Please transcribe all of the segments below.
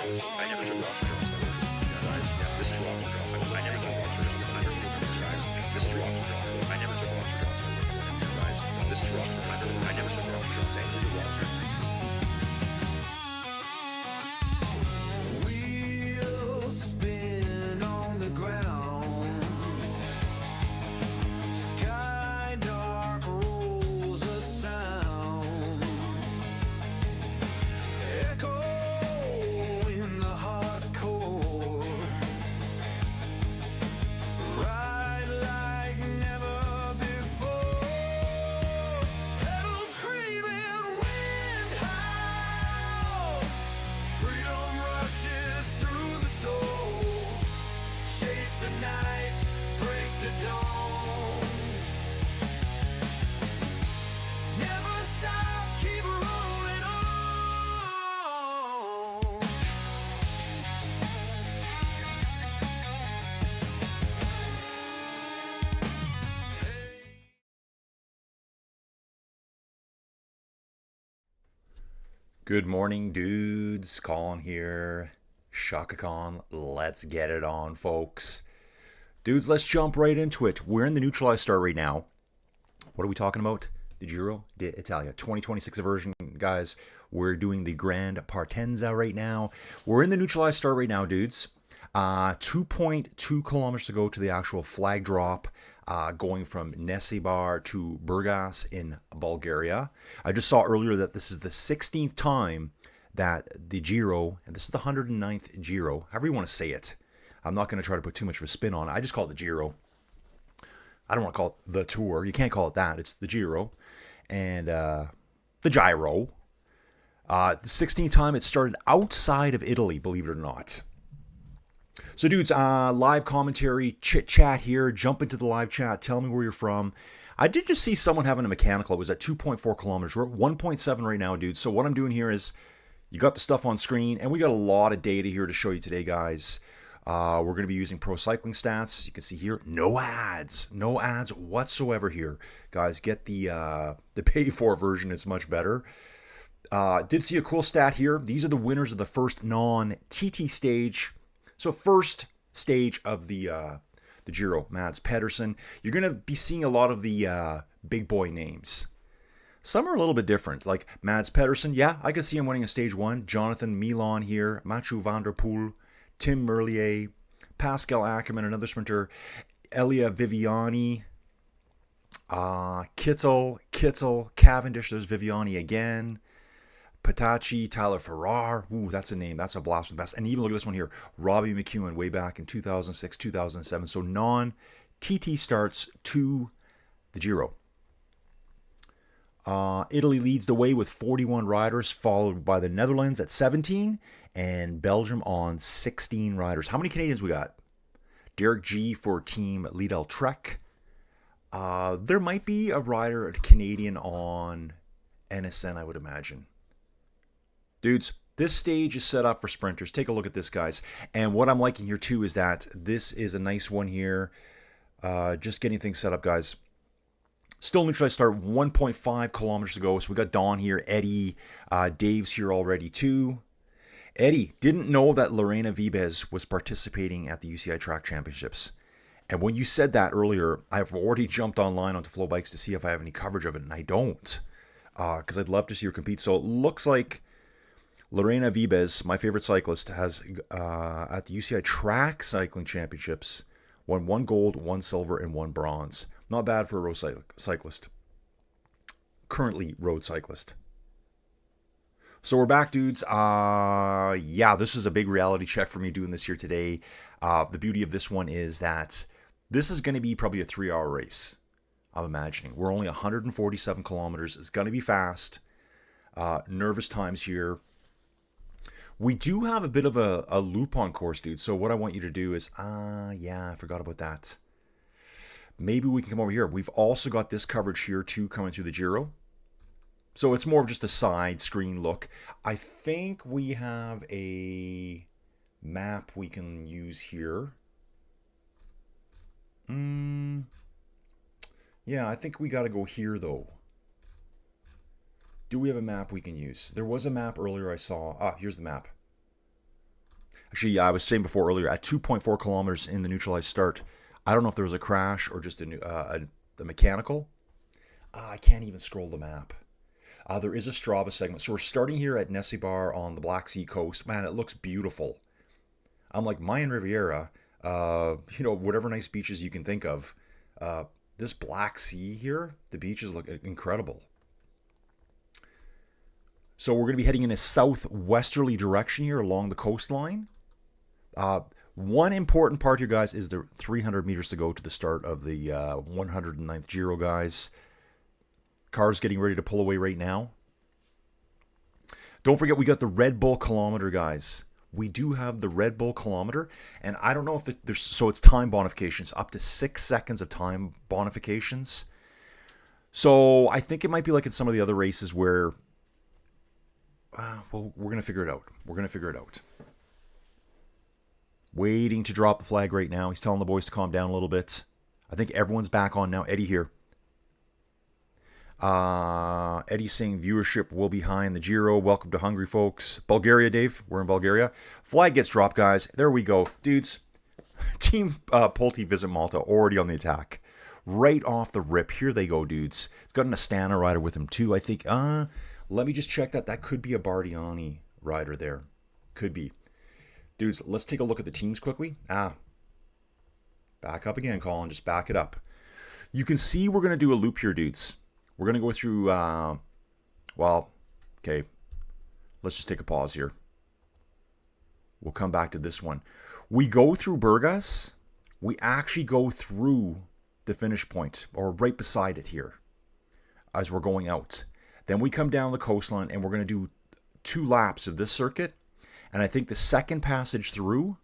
I never took rocks for jobs, by the way. Yeah, guys, yeah, this is rocks for jobs. I never took rocks for jobs. I never took rocks, guys. This is rocks for jobs. I never took rocks for jobs, by the way. Yeah, guys, this is rocks for jobs. I never took rocks for jobs. I never took rocks for jobs. Wheels spin on the ground. Sky dark rolls a sound. Echo in the heart's core. Ride like never before. Pedals screaming, wind howl. Freedom rushes through the soul. Chase the night, break the dawn. Never stop, keep rolling on. Good morning, dudes. Colin here. Shaka Khan. Let's get it on, folks. Dudes, let's jump right into it. We're in the neutralized start right now. What are we talking about? The Giro d'Italia 2026 version, guys. We're doing the Grand Partenza right now. We're in the neutralized start right now, dudes. 2.2 kilometers to go to the actual flag drop. Going from Nesibar to Burgas in Bulgaria. I just saw earlier that this is the 16th time that the Giro, and this is the 109th Giro, however you want to say it. I'm not going to try to put too much of a spin on it. I just call it the Giro. I don't want to call it the Tour. You can't call it that. It's the Giro. And the Giro. The 16th time it started outside of Italy, believe it or not. So, dudes, live commentary, chit-chat here. Jump into the live chat. Tell me where you're from. I did just see someone having a mechanical. It was at 2.4 kilometers. We're at 1.7 right now, dudes. So what I'm doing here is you got the stuff on screen, and we got a lot of data here to show you today, guys. We're going to be using Pro Cycling Stats. You can see here, no ads. No ads whatsoever here. Guys, get the pay-for version. It's much better. Did see a cool stat here. These are the winners of the first non-TT stage. So first stage of the Giro, Mads Pedersen. You're going to be seeing a lot of the big boy names. Some are a little bit different, like Mads Pedersen. Yeah, I could see him winning a stage one. Jonathan Milan here, Mathieu van der Poel, Tim Merlier, Pascal Ackermann, another sprinter, Elia Viviani, Kittel, Cavendish. There's Viviani again. Patacci, Tyler Farrar. Ooh, that's a name. That's a blast from the past. And even look at this one here. Robbie McEwen way back in 2006, 2007. So non-TT starts to the Giro. Italy leads the way with 41 riders, followed by the Netherlands at 17 and Belgium on 16 riders. How many Canadians we got? Derek G for Team Lidl Trek. There might be a rider, a Canadian on NSN, I would imagine. Dudes, this stage is set up for sprinters. Take a look at this, guys. And what I'm liking here, too, is that this is a nice one here. Just getting things set up, guys. Still neutralized start, 1.5 kilometers to go. So we got Don here, Eddie, Dave's here already, too. Eddie didn't know that Lorena Vibes was participating at the UCI Track Championships. And when you said that earlier, I've already jumped online onto Flow Bikes to see if I have any coverage of it, and I don't. Because I'd love to see her compete. So it looks like Lorena Vibes, my favorite cyclist, has at the UCI Track Cycling Championships won 1 gold, 1 silver, and 1 bronze. Not bad for a road cyclist. Currently road cyclist. So we're back, dudes. Yeah, this is a big reality check for me doing this here today. The beauty of this one is that this is going to be probably a 3-hour race, I'm imagining. We're only 147 kilometers. It's going to be fast. Nervous times here. We do have a bit of a loop on course, dude. So what I want you to do is, yeah, I forgot about that. Maybe we can come over here. We've also got this coverage here too coming through the Giro. So it's more of just a side screen look. I think we have a map we can use here. Yeah, I think we got to go here though. Do we have a map we can use? There was a map earlier I saw. Here's the map. Actually, I was saying before earlier, at 2.4 kilometers in the neutralized start, I don't know if there was a crash or just the mechanical. I can't even scroll the map. There is a Strava segment. So we're starting here at Nesibar on the Black Sea coast. Man, it looks beautiful. I'm like Mayan Riviera, whatever nice beaches you can think of. This Black Sea here, the beaches look incredible. So we're going to be heading in a southwesterly direction here along the coastline. One important part here, guys, is the 300 meters to go to the start of the 109th Giro, guys. Car's getting ready to pull away right now. Don't forget, we got the Red Bull kilometer, guys. We do have the Red Bull kilometer, and I don't know if there's, so it's time bonifications, up to 6 seconds of time bonifications. So I think it might be like in some of the other races where, we're going to figure it out. We're going to figure it out. Waiting to drop the flag right now. He's telling the boys to calm down a little bit. I think everyone's back on now. Eddie here. Eddie's saying viewership will be high in the Giro. Welcome to Hungry, folks. Bulgaria, Dave. We're in Bulgaria. Flag gets dropped, guys. There we go. Dudes, Team Pulte Visit Malta already on the attack. Right off the rip. Here they go, dudes. It's got an Astana rider with him, too. I think, let me just check that. That could be a Bardiani rider there. Could be. Dudes, let's take a look at the teams quickly. Back up again, Colin. Just back it up. You can see we're going to do a loop here, dudes. We're going to go through, okay. Let's just take a pause here. We'll come back to this one. We go through Burgas. We actually go through the finish point, or right beside it here, as we're going out. Then we come down the coastline, and we're going to do 2 laps of this circuit. And I think the second passage through,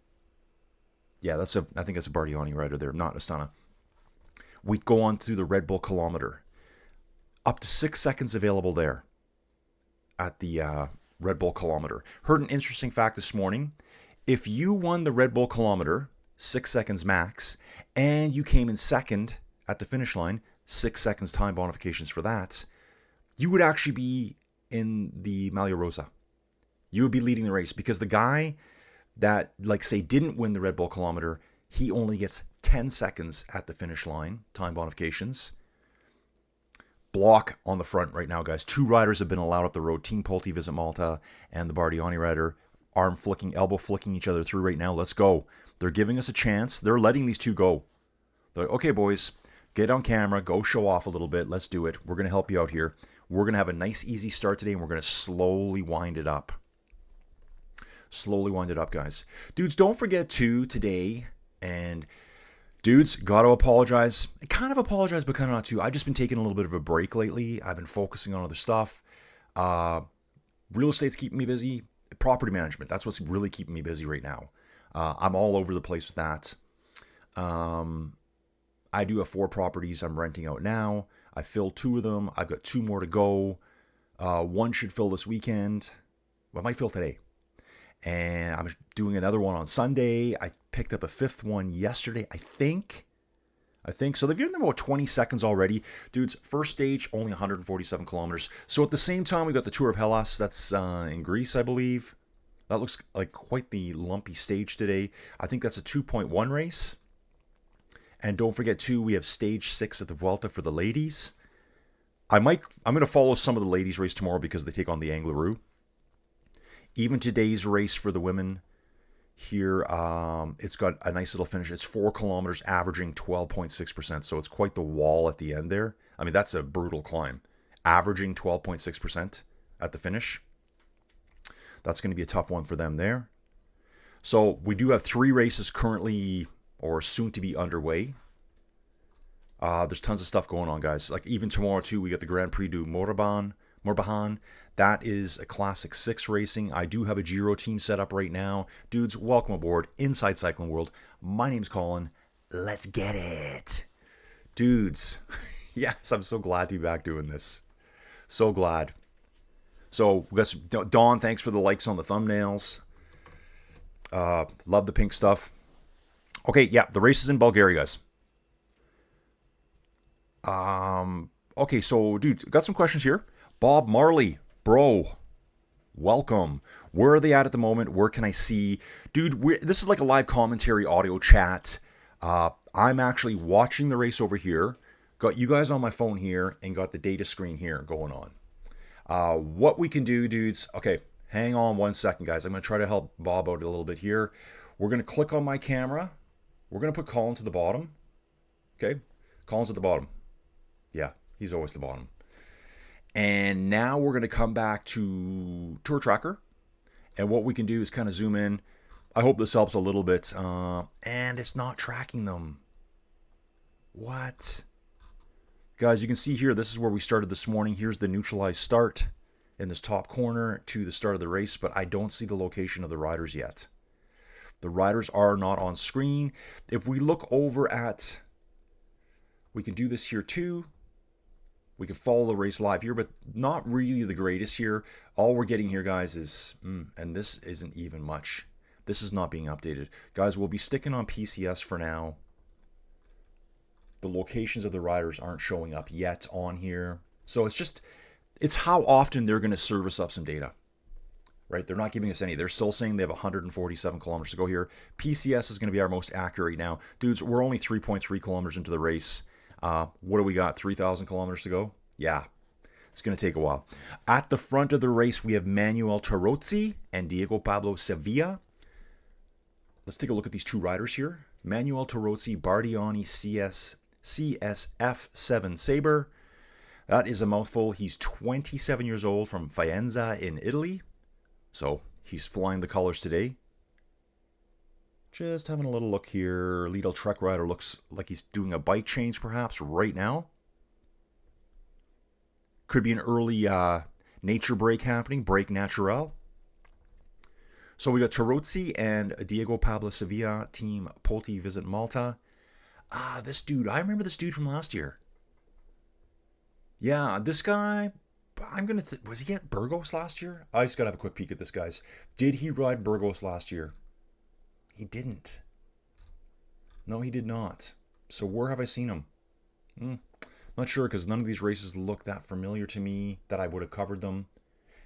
I think that's a Bardiani rider there, not Astana. We go on through the Red Bull kilometer. Up to 6 seconds available there at the Red Bull kilometer. Heard an interesting fact this morning. If you won the Red Bull kilometer, 6 seconds max, and you came in second at the finish line, 6 seconds time bonifications for that, you would actually be in the Maglia Rosa. You would be leading the race, because the guy that, didn't win the Red Bull kilometer, he only gets 10 seconds at the finish line, time bonifications. Block on the front right now, guys. 2 riders have been allowed up the road. Team Pulte Visit Malta and the Bardiani rider. Arm flicking, elbow flicking each other through right now. Let's go. They're giving us a chance. They're letting these 2 go. They're like, okay, boys, get on camera. Go show off a little bit. Let's do it. We're going to help you out here. We're going to have a nice, easy start today, and we're going to slowly wind it up. Slowly wind it up, guys. Dudes, don't forget to today, and dudes, gotta apologize. I kind of apologize, but kind of not too. I've just been taking a little bit of a break lately. I've been focusing on other stuff. Real estate's keeping me busy. Property management, that's what's really keeping me busy right now. I'm all over the place with that. I do have 4 properties I'm renting out now. I filled 2 of them. I've got 2 more to go. One should fill this weekend. Well, it might fill today. And I'm doing another one on Sunday. I picked up a 5th one yesterday, I think. So they've given them about 20 seconds already. Dudes, first stage, only 147 kilometers. So at the same time, we got the Tour of Hellas. That's in Greece, I believe. That looks like quite the lumpy stage today. I think that's a 2.1 race. And don't forget, too, we have stage 6 at the Vuelta for the ladies. I'm going to follow some of the ladies' race tomorrow because they take on the Angleroo. Even today's race for the women here, it's got a nice little finish. It's 4 kilometers, averaging 12.6%. So it's quite the wall at the end there. I mean, that's a brutal climb. Averaging 12.6% at the finish. That's going to be a tough one for them there. So we do have 3 races currently or soon to be underway. There's tons of stuff going on, guys. Like even tomorrow, too, we got the Grand Prix du Morbihan. That is a Classic 6 racing. I do have a Giro team set up right now. Dudes, welcome aboard Inside Cycling World. My name's Colin. Let's get it. Dudes, yes, I'm so glad to be back doing this. So glad. So, we got some, Dawn, thanks for the likes on the thumbnails. Love the pink stuff. Okay, yeah, the race is in Bulgaria, guys. Okay, so, dude, got some questions here. Bob Marley, bro, welcome. Where are they at the moment? Where can I see? Dude, this is like a live commentary audio chat. I'm actually watching the race over here. Got you guys on my phone here and got the data screen here going on. What we can do, dudes, okay, hang on 1 second, guys. I'm going to try to help Bob out a little bit here. We're going to click on my camera. We're going to put Colin to the bottom. Okay, Colin's at the bottom. Yeah, he's always the bottom. And now we're going to come back to Tour Tracker. And what we can do is kind of zoom in. I hope this helps a little bit. And it's not tracking them. What? Guys, you can see here, this is where we started this morning. Here's the neutralized start in this top corner to the start of the race, but I don't see the location of the riders yet. The riders are not on screen. If we look over at, we can do this here too. We can follow the race live here, but not really the greatest here. All we're getting here, guys, is, and this isn't even much. This is not being updated. Guys, we'll be sticking on PCS for now. The locations of the riders aren't showing up yet on here. So it's how often they're going to service up some data. Right? They're not giving us any. They're still saying they have 147 kilometers to go here. PCS is going to be our most accurate right now. Dudes, we're only 3.3 kilometers into the race. What do we got? 3,000 kilometers to go? Yeah, it's going to take a while. At the front of the race, we have Manuel Tarozzi and Diego Pablo Sevilla. Let's take a look at these two riders here. Manuel Tarozzi, Bardiani CSF7 Sabre. That is a mouthful. He's 27 years old from Faenza in Italy. So he's flying the colors today. Just having a little look here. Lidl Trek rider looks like he's doing a bike change perhaps right now. Could be an early nature break happening. Break Naturel. So we got Tarozzi and Diego Pablo Sevilla, Team Polti Visit Malta. This dude. I remember this dude from last year. Yeah, this guy, was he at Burgos last year? I just got to have a quick peek at this, guys. Did he ride Burgos last year? He didn't. No, he did not. So where have I seen him? Not sure, because none of these races look that familiar to me that I would have covered them.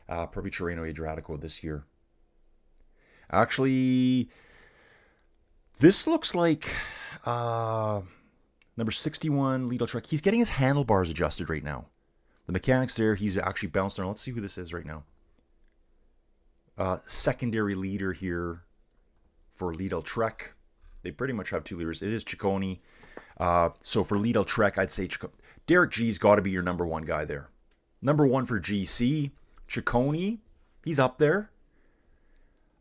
Probably Tirreno Adriatico this year. Actually, this looks like number 61, Lidl Trek. He's getting his handlebars adjusted right now. The mechanics there, he's actually bounced on. Let's see who this is right now. Secondary leader here for Lidl Trek. They pretty much have two leaders. It is Ciccone. So for Lidl Trek, I'd say Derek G's got to be your number one guy there. Number one for GC. Ciccone, he's up there.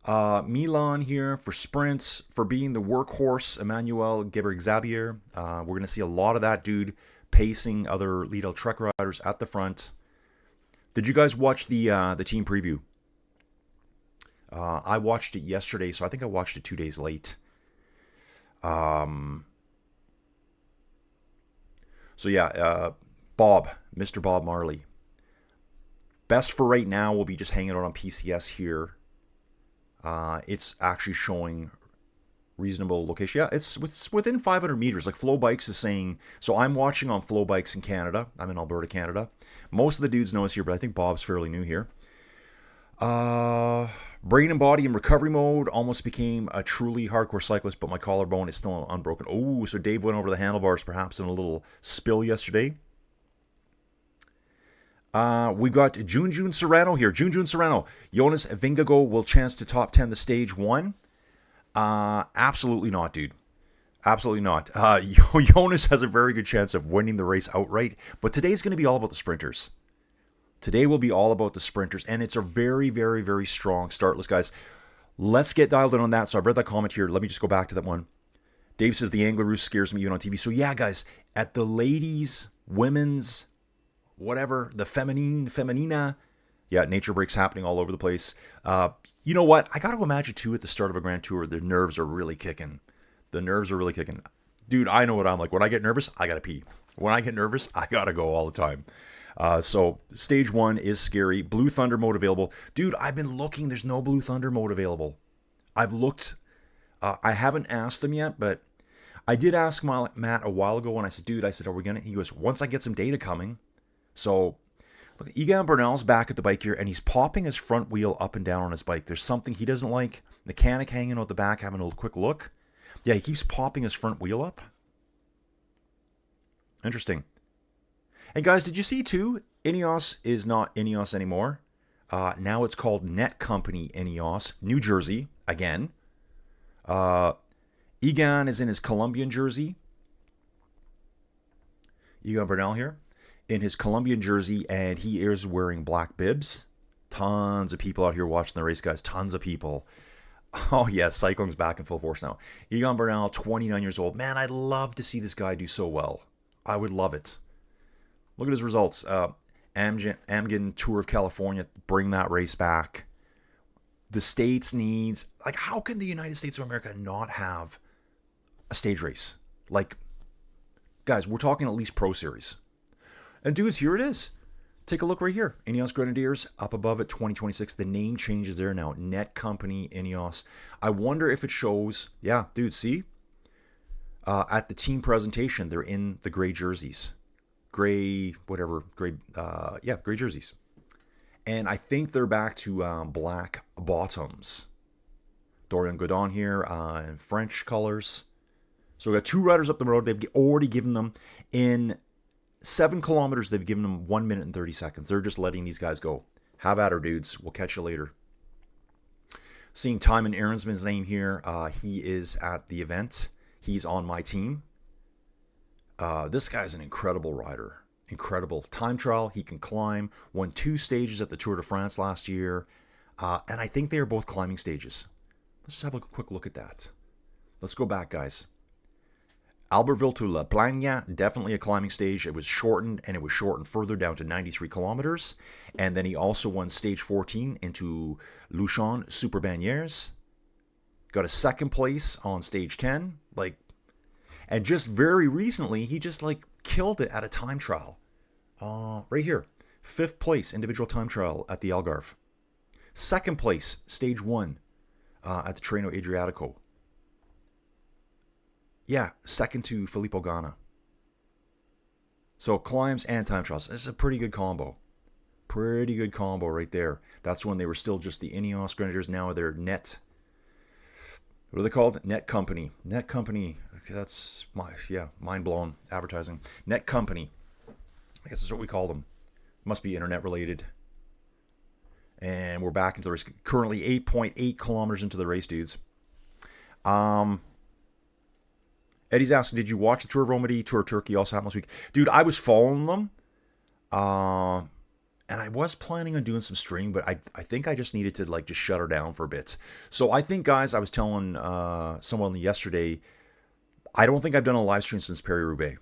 Milan here for sprints, for being the workhorse, Emmanuel Geber-Xavier. We're going to see a lot of that dude pacing other Lidl Trek riders at the front. Did you guys watch the team preview? I watched it yesterday, so I think I watched it 2 days late. So yeah, Mr. Bob Marley. Best for right now will be just hanging out on PCS here. It's actually showing reasonable location. Yeah, it's within 500 meters. Like Flow Bikes is saying. So I'm watching on Flow Bikes in Canada. I'm in Alberta, Canada. Most of the dudes know us here, but I think Bob's fairly new here. Brain and body in recovery mode. Almost became a truly hardcore cyclist, but my collarbone is still unbroken. Oh, so Dave went over the handlebars perhaps in a little spill yesterday. We've got Jun Serrano here. Jun Serrano. Jonas Vingegaard will chance to top 10 the stage 1. Absolutely not, dude. Absolutely not. Jonas has a very good chance of winning the race outright, but today's going to be all about the sprinters. Today will be all about the sprinters, and it's a very, very, very strong startless, guys. Let's get dialed in on that. So I've read that comment here. Let me just go back to that one. Dave says the Angler Roost scares me even on TV. So yeah, guys, at the ladies, women's, whatever, the feminina, yeah, nature breaks happening all over the place. You know what? I got to imagine, too, at the start of a Grand Tour, the nerves are really kicking. The nerves are really kicking. Dude, I know what I'm like. When I get nervous, I got to pee. When I get nervous, I got to go all the time. So stage 1 is scary. Blue Thunder mode available. Dude, I've been looking. There's no Blue Thunder mode available. I've looked. I haven't asked them yet, but I did ask Matt a while ago, and I said, dude, are we going to? He goes, once I get some data coming. So Look, Egan Bernal's back at the bike here, and he's popping his front wheel up and down on his bike. There's something he doesn't like. Mechanic hanging out the back, having a quick look. Yeah, he keeps popping his front wheel up. Interesting. And guys, did you see too? Ineos is not Ineos anymore. Now it's called Net Company Ineos, New Jersey, again. Egan is in his Colombian jersey. Egan Bernal here. In his Colombian jersey, and he is wearing black bibs. Tons of people out here watching the race, guys. Tons of people. Oh, yeah, cycling's back in full force now. Egan Bernal, 29 years old. Man, I'd love to see this guy do so well. I would love it. Look at his results. Amgen Tour of California, bring that race back. The States needs... Like, how can the United States of America not have a stage race? Like, guys, we're talking at least Pro Series. And dudes, here it is. Take a look right here. Ineos Grenadiers, up above it, 2026. The name changes there now. Net Company Ineos. I wonder if it shows... Yeah, dude, see? At the team presentation, they're in the gray jerseys. Gray, whatever. Gray jerseys. And I think they're back to black bottoms. Dorian Godon here in French colors. So we got two riders up the road. They've already given them in 7 kilometers. They've given them 1 minute and 30 seconds. They're just letting these guys go. Have at her, dudes. We'll catch you later. Seeing Timon Aaronsman's name here. He is at the event. He's on my team. This guy's an incredible rider. Incredible. Time trial. He can climb. Won 2 stages at the Tour de France last year. And I think they are both climbing stages. Let's just have a quick look at that. Let's go back, guys. Albertville to La Plagne, definitely a climbing stage. It was shortened, and it was shortened further down to 93 kilometers. And then he also won stage 14 into Luchon Super Bagnères. Got a 2nd place on stage 10. And just very recently, he just killed it at a time trial. Right here. 5th place individual time trial at the Algarve. 2nd place, stage 1 at the Treno Adriatico. Yeah, 2nd to Filippo Ganna. So climbs and time trials. This is a pretty good combo. Pretty good combo right there. That's when they were still just the Ineos Grenadiers. Now they're Net. What are they called? Net Company. Net Company. That's mind blown advertising. Net Company. I guess that's what we call them. Must be internet related. And we're back into the race. Currently 8.8 kilometers into the race, dudes. Eddie's asking, did you watch the Tour of Romandy, Tour of Turkey also happened last week? Dude, I was following them. And I was planning on doing some streaming, but I think I just needed to just shut her down for a bit. So I think, guys, I was telling someone yesterday, I don't think I've done a live stream since Paris-Roubaix.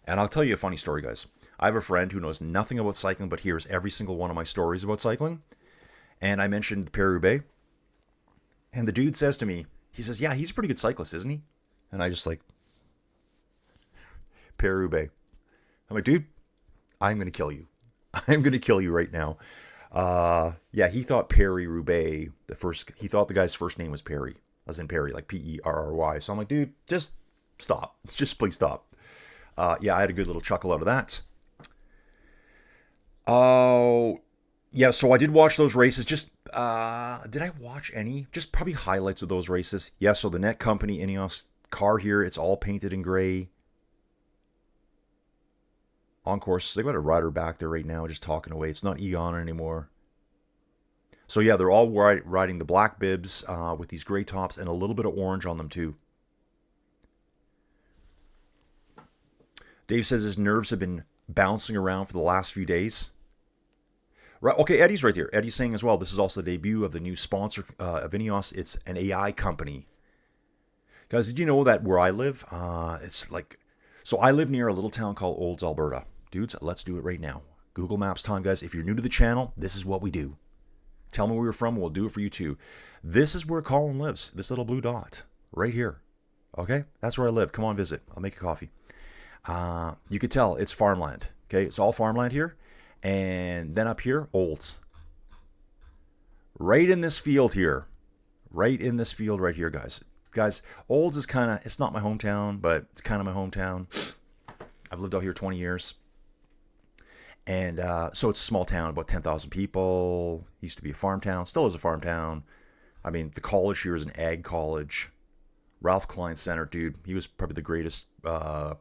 And I'll tell you a funny story, guys. I have a friend who knows nothing about cycling, but hears every single one of my stories about cycling. And I mentioned Paris-Roubaix. And the dude says to me, he says, yeah, he's a pretty good cyclist, isn't he? And I just Paris-Roubaix. I'm like, dude, I'm going to kill you. I'm going to kill you right now. Yeah, he thought Paris-Roubaix, he thought the guy's first name was Perry, as in Perry, like Perry. So I'm like, dude, just stop. Just please stop. Yeah, I had a good little chuckle out of that. Oh, yeah, so I did watch those races. Did I watch any? Just probably highlights of those races. Yeah, so the Net Company Ineos car here, it's all painted in gray. On course, they got a rider back there right now just talking away. It's not Egon anymore. So yeah, they're all riding the black bibs with these gray tops and a little bit of orange on them too. Dave says his nerves have been bouncing around for the last few days. Right, okay, Eddie's right here. Eddie's saying as well, this is also the debut of the new sponsor of Ineos. It's an AI company. Guys, did you know that where I live, so I live near a little town called Olds, Alberta. Dudes, let's do it right now. Google Maps time, guys. If you're new to the channel, this is what we do. Tell me where you're from, we'll do it for you too. This is where Colin lives, this little blue dot, right here. Okay, that's where I live. Come on, visit. I'll make you coffee. You could tell it's farmland. Okay, it's all farmland here. And then up here, Olds. Right in this field here. Right in this field right here, guys. Guys, Olds is kind of, it's not my hometown, but it's kind of my hometown. I've lived out here 20 years. And so it's a small town, about 10,000 people. Used to be a farm town, still is a farm town. I mean, the college here is an ag college. Ralph Klein Center, dude, he was probably the greatest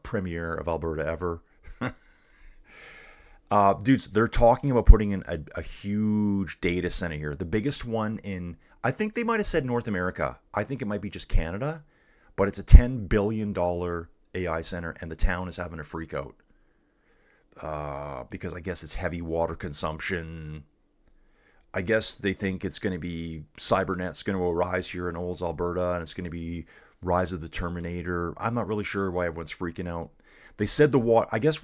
premier of Alberta ever. Dudes, they're talking about putting in a huge data center here. The biggest one in, I think they might have said North America. I think it might be just Canada. But it's a $10 billion AI center, and the town is having a freak out. Because I guess it's heavy water consumption. I guess they think it's going to be, cybernet's going to arise here in Olds, Alberta, and it's going to be Rise of the Terminator. I'm not really sure why everyone's freaking out. They said the water, I guess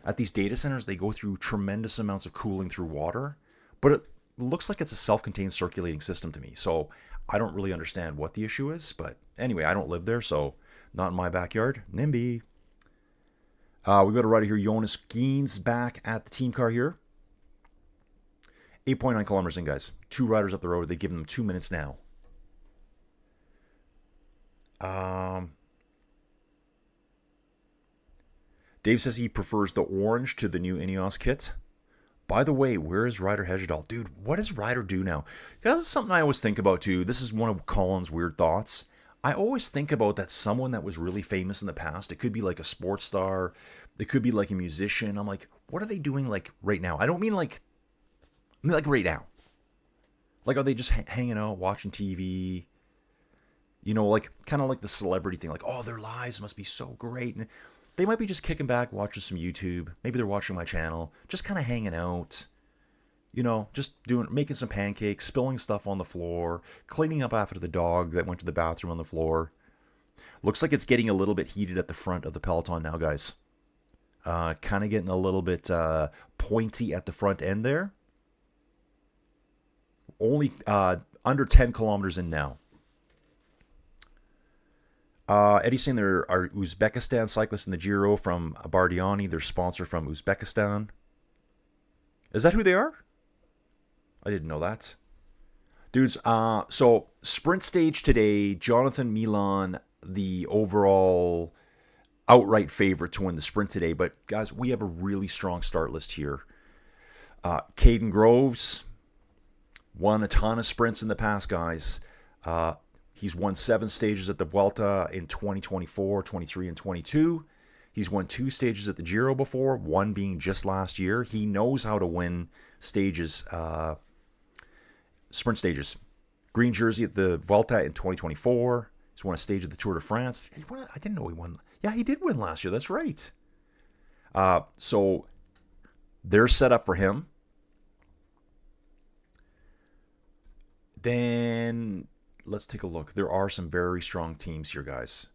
at these data centers, they go through tremendous amounts of cooling through water, but it looks like it's a self-contained circulating system to me. So I don't really understand what the issue is, but anyway, I don't live there, so not in my backyard. NIMBY. We got a rider here, Jonas Geens, back at the team car here. 8.9 kilometers in, guys. 2 riders up the road. They give them 2 minutes now. Dave says he prefers the orange to the new Ineos kit. By the way, where is Ryder Hegedal? Dude, what does Ryder do now? That's something I always think about too. This is one of Colin's weird thoughts. I always think about that someone that was really famous in the past. It could be like a sports star. It could be like a musician. I'm like, what are they doing like right now? I don't mean like, I mean like right now. Like, are they just hanging out, watching TV? You know, like kind of like the celebrity thing. Like, oh, their lives must be so great. And they might be just kicking back, watching some YouTube. Maybe they're watching my channel, just kind of hanging out. You know, just making some pancakes, spilling stuff on the floor, cleaning up after the dog that went to the bathroom on the floor. Looks like it's getting a little bit heated at the front of the peloton now, guys. Kind of getting a little bit pointy at the front end there. Only under 10 kilometers in now. Eddie's saying there are Uzbekistan cyclists in the Giro from Bardiani, their sponsor from Uzbekistan. Is that who they are? I didn't know that. Dudes, so sprint stage today, Jonathan Milan, the overall outright favorite to win the sprint today. But guys, we have a really strong start list here. Caden Groves won a ton of sprints in the past, guys. He's won 7 stages at the Vuelta in 2024, 23, and 22. He's won 2 stages at the Giro before, one being just last year. He knows how to win stages, sprint stages. Green jersey at the Vuelta in 2024. He's won a stage at the Tour de France. I didn't know he won. Yeah, he did win last year. That's right. So they're set up for him. Then let's take a look. There are some very strong teams here, guys.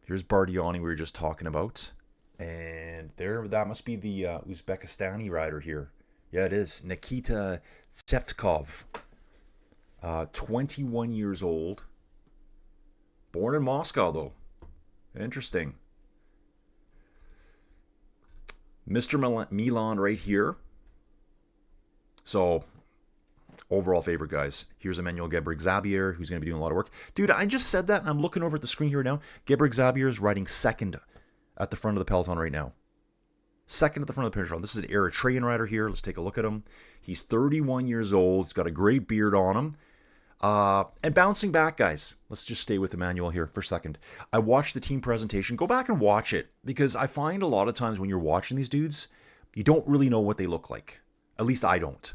Here's Bardiani we were just talking about. And that must be the Uzbekistani rider here. Yeah, it is. Nikita Tseftkov. 21 years old. Born in Moscow, though. Interesting. Mr. Milan right here. So, overall favorite, guys. Here's Emmanuel Gebrselassie, who's going to be doing a lot of work. Dude, I just said that, and I'm looking over at the screen here now. Gebrselassie is riding second at the front of the peloton right now. Second at the front of the peloton. This is an Eritrean rider here. Let's take a look at him. He's 31 years old. He's got a great beard on him. And bouncing back, guys. Let's just stay with Emmanuel here for a second. I watched the team presentation. Go back and watch it, because I find a lot of times when you're watching these dudes, you don't really know what they look like. At least I don't.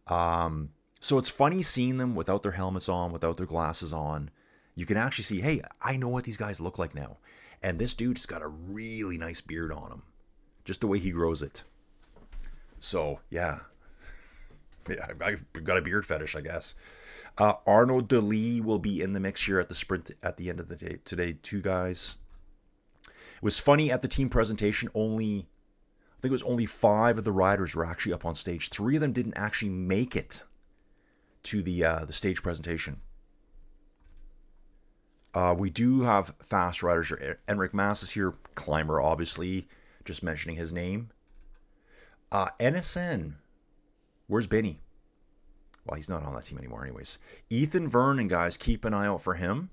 So it's funny seeing them without their helmets on, without their glasses on. You can actually see, hey, I know what these guys look like now. And this dude's got a really nice beard on him. Just the way he grows it. So, yeah. I've got a beard fetish, I guess. Arnaud Delis will be in the mix here at the sprint at the end of the day today, too, guys. It was funny at the team presentation, I think it was only 5 of the riders were actually up on stage. 3 of them didn't actually make it to the stage presentation. We do have fast riders here. Enric Mas is here, climber, obviously. Just mentioning his name. NSN. Where's Benny? Well, he's not on that team anymore anyways. Ethan Vernon, guys, keep an eye out for him.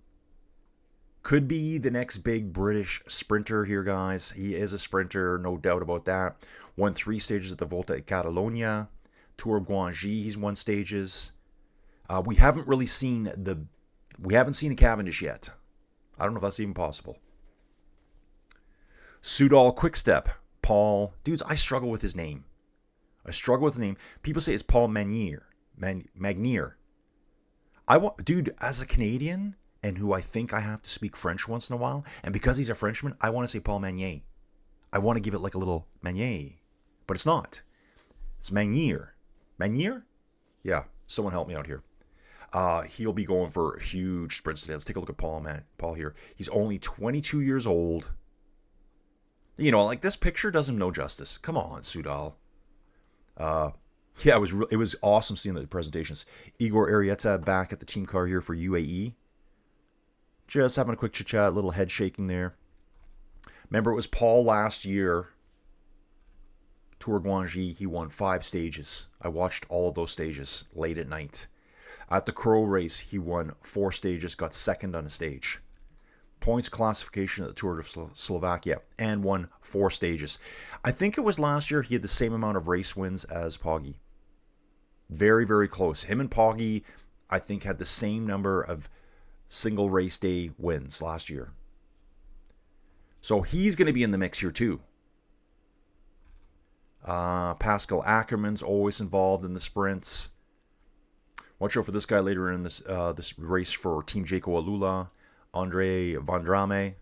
Could be the next big British sprinter here, guys. He is a sprinter, no doubt about that. Won 3 stages at the Volta at Catalonia. Tour of Guangxi, he's won stages. We haven't seen a Cavendish yet. I don't know if that's even possible. Soudal Quickstep, Paul. Dudes, I struggle with his name. People say it's Paul Magnier. Magnier. Dude, as a Canadian, and who I think I have to speak French once in a while, and because he's a Frenchman, I want to say Paul Magnier. I want to give it like a little Magnier. But it's not. It's Magnier. Magnier? Yeah, someone help me out here. He'll be going for huge sprints today. Let's take a look at Paul here. He's only 22 years old. You know, like, this picture does him no justice. Come on, Soudal. Yeah, it was awesome seeing the presentations. Igor Arieta back at the team car here for UAE. Just having a quick chit-chat, a little head shaking there. Remember, it was Paul last year. Tour Guangxi, he won 5 stages. I watched all of those stages late at night. At the Crow race, he won 4 stages, got second on a stage. Points classification at the Tour of Slovakia, and won 4 stages. I think it was last year he had the same amount of race wins as Poggi. Very, very close. Him and Poggi, I think, had the same number of single race day wins last year. So he's going to be in the mix here too. Pascal Ackerman's always involved in the sprints. Watch out for this guy later in this race for Team Jayco Alula. Andre Vandrame.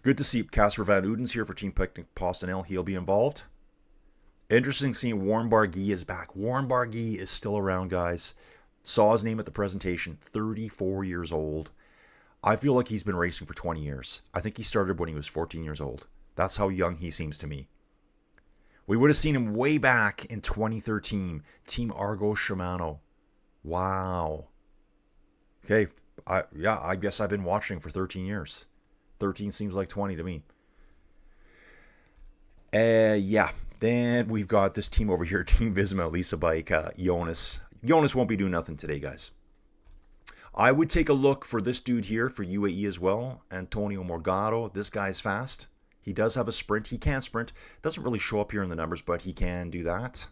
Good to see Casper Van Uden's here for Team Picnic Postinel. He'll be involved. Interesting seeing Warren Barguil is back. Warren Barguil is still around, guys. Saw his name at the presentation. 34 years old. I feel like he's been racing for 20 years. I think he started when he was 14 years old. That's how young he seems to me. We would have seen him way back in 2013. Team Argo Shimano. Wow. Okay. I guess I've been watching for 13 years. 13 seems like 20 to me. Yeah. Then we've got this team over here, Team Visma, Lisa Bike, Jonas. Jonas won't be doing nothing today, guys. I would take a look for this dude here for UAE as well, Antonio Morgado. This guy's fast. He does have a sprint. He can sprint. Doesn't really show up here in the numbers, but he can do that.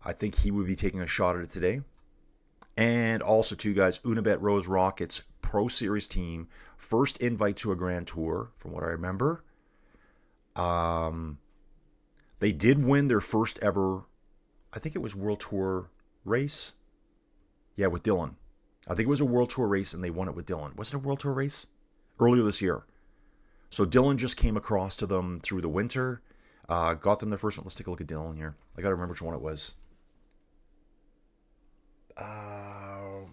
I think he would be taking a shot at it today. And also, too, guys, Unibet Rose Rockets Pro Series team. First invite to a Grand Tour, from what I remember. They did win their first ever, I think it was World Tour race. Yeah, with Dylan. I think it was a World Tour race, and they won it with Dylan. Was it a World Tour race? Earlier this year. So Dylan just came across to them through the winter. Got them their first one. Let's take a look at Dylan here. I got to remember which one it was.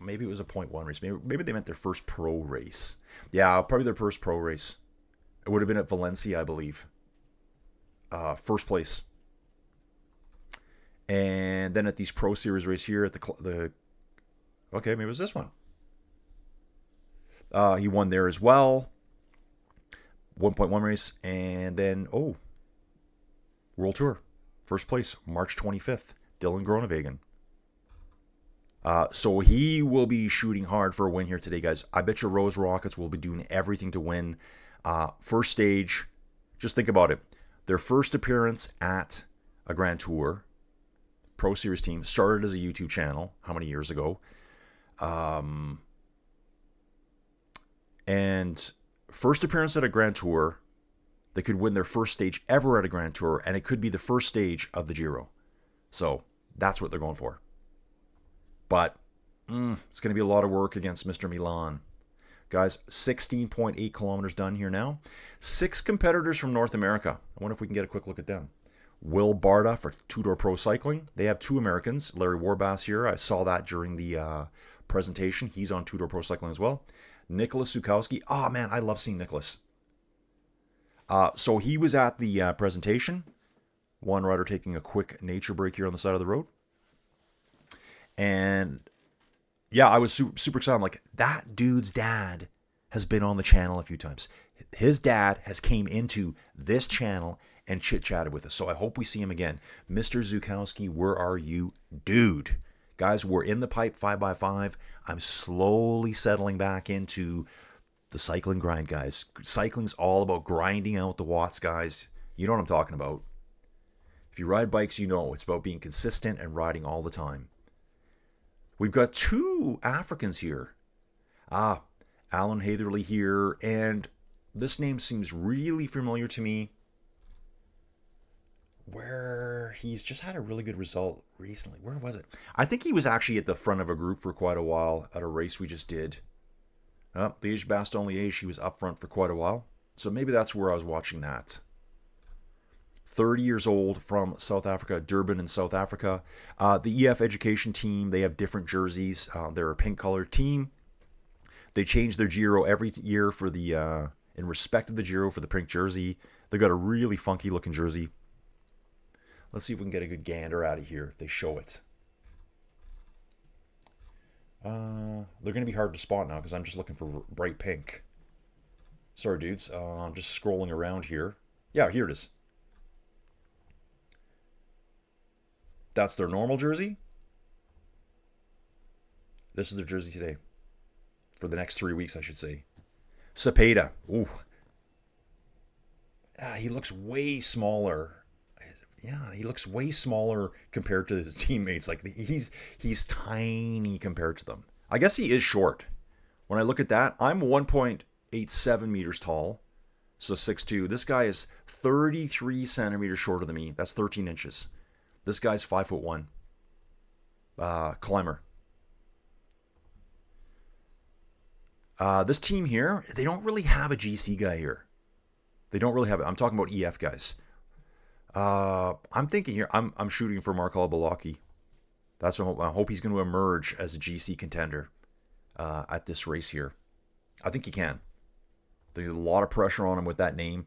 Maybe it was a 0.1 race. Maybe they meant their first pro race. Yeah, probably their first pro race. It would have been at Valencia, I believe. First place. And then at these Pro Series race here at the okay, maybe it was this one. He won there as well. 1.1 race. And then, World Tour. First place, March 25th. Dylan Groenewegen. So he will be shooting hard for a win here today, guys. I bet your Rose Rockets will be doing everything to win. First stage, just think about it. Their first appearance at a Grand Tour Pro Series team started as a YouTube channel. How many years ago? And first appearance at a Grand Tour, they could win their first stage ever at a Grand Tour, and it could be the first stage of the Giro. So that's what they're going for. But it's going to be a lot of work against Mr. Milan. Guys, 16.8 kilometers done here now. 6 competitors from North America. I wonder if we can get a quick look at them. Will Barta for Two-Door Pro Cycling. They have 2 Americans. Larry Warbass here. I saw that during the presentation. He's on Two-Door Pro Cycling as well. Nicholas Zukowski. Oh, man, I love seeing Nicholas. So he was at the presentation. One rider taking a quick nature break here on the side of the road. And yeah, I was super excited. I'm like, that dude's dad has been on the channel a few times. His dad has came into this channel and chit-chatted with us. So I hope we see him again. Mr. Zukowski, where are you, dude? Guys, we're in the pipe 5x5. I'm slowly settling back into the cycling grind, guys. Cycling's all about grinding out the watts, guys. You know what I'm talking about. If you ride bikes, you know it's about being consistent and riding all the time. We've got two Africans here. Alan Hatherley here, and this name seems really familiar to me, where he's just had a really good result recently. Where was it? I think he was actually at the front of a group for quite a while at a race we just did. Liège Bastogne Liège, he was up front for quite a while. So maybe that's where I was watching that. 30 years old, from South Africa, Durban in South Africa. The EF Education team, they have different jerseys. They're a pink colored team. They change their Giro every year for the, in respect of the Giro, for the pink jersey. They've got a really funky looking jersey. Let's see if we can get a good gander out of here if they show it. They're going to be hard to spot now because I'm just looking for bright pink. Sorry, dudes. I'm just scrolling around here. Yeah, here it is. That's their normal jersey. This is their jersey today. For the next 3 weeks, I should say. Cepeda. Ooh. He looks way smaller. Yeah, he looks way smaller compared to his teammates. Like, he's tiny compared to them. I guess he is short. When I look at that, I'm 1.87 meters tall. So 6'2". This guy is 33 centimeters shorter than me. That's 13 inches. This guy's 5'1". Climber. This team here, they don't really have a GC guy here. They don't really have it. I'm talking about EF guys. I'm thinking here, I'm shooting for Markel Balaki. That's what I hope he's going to emerge as a GC contender at this race here. I think he can. There's a lot of pressure on him with that name.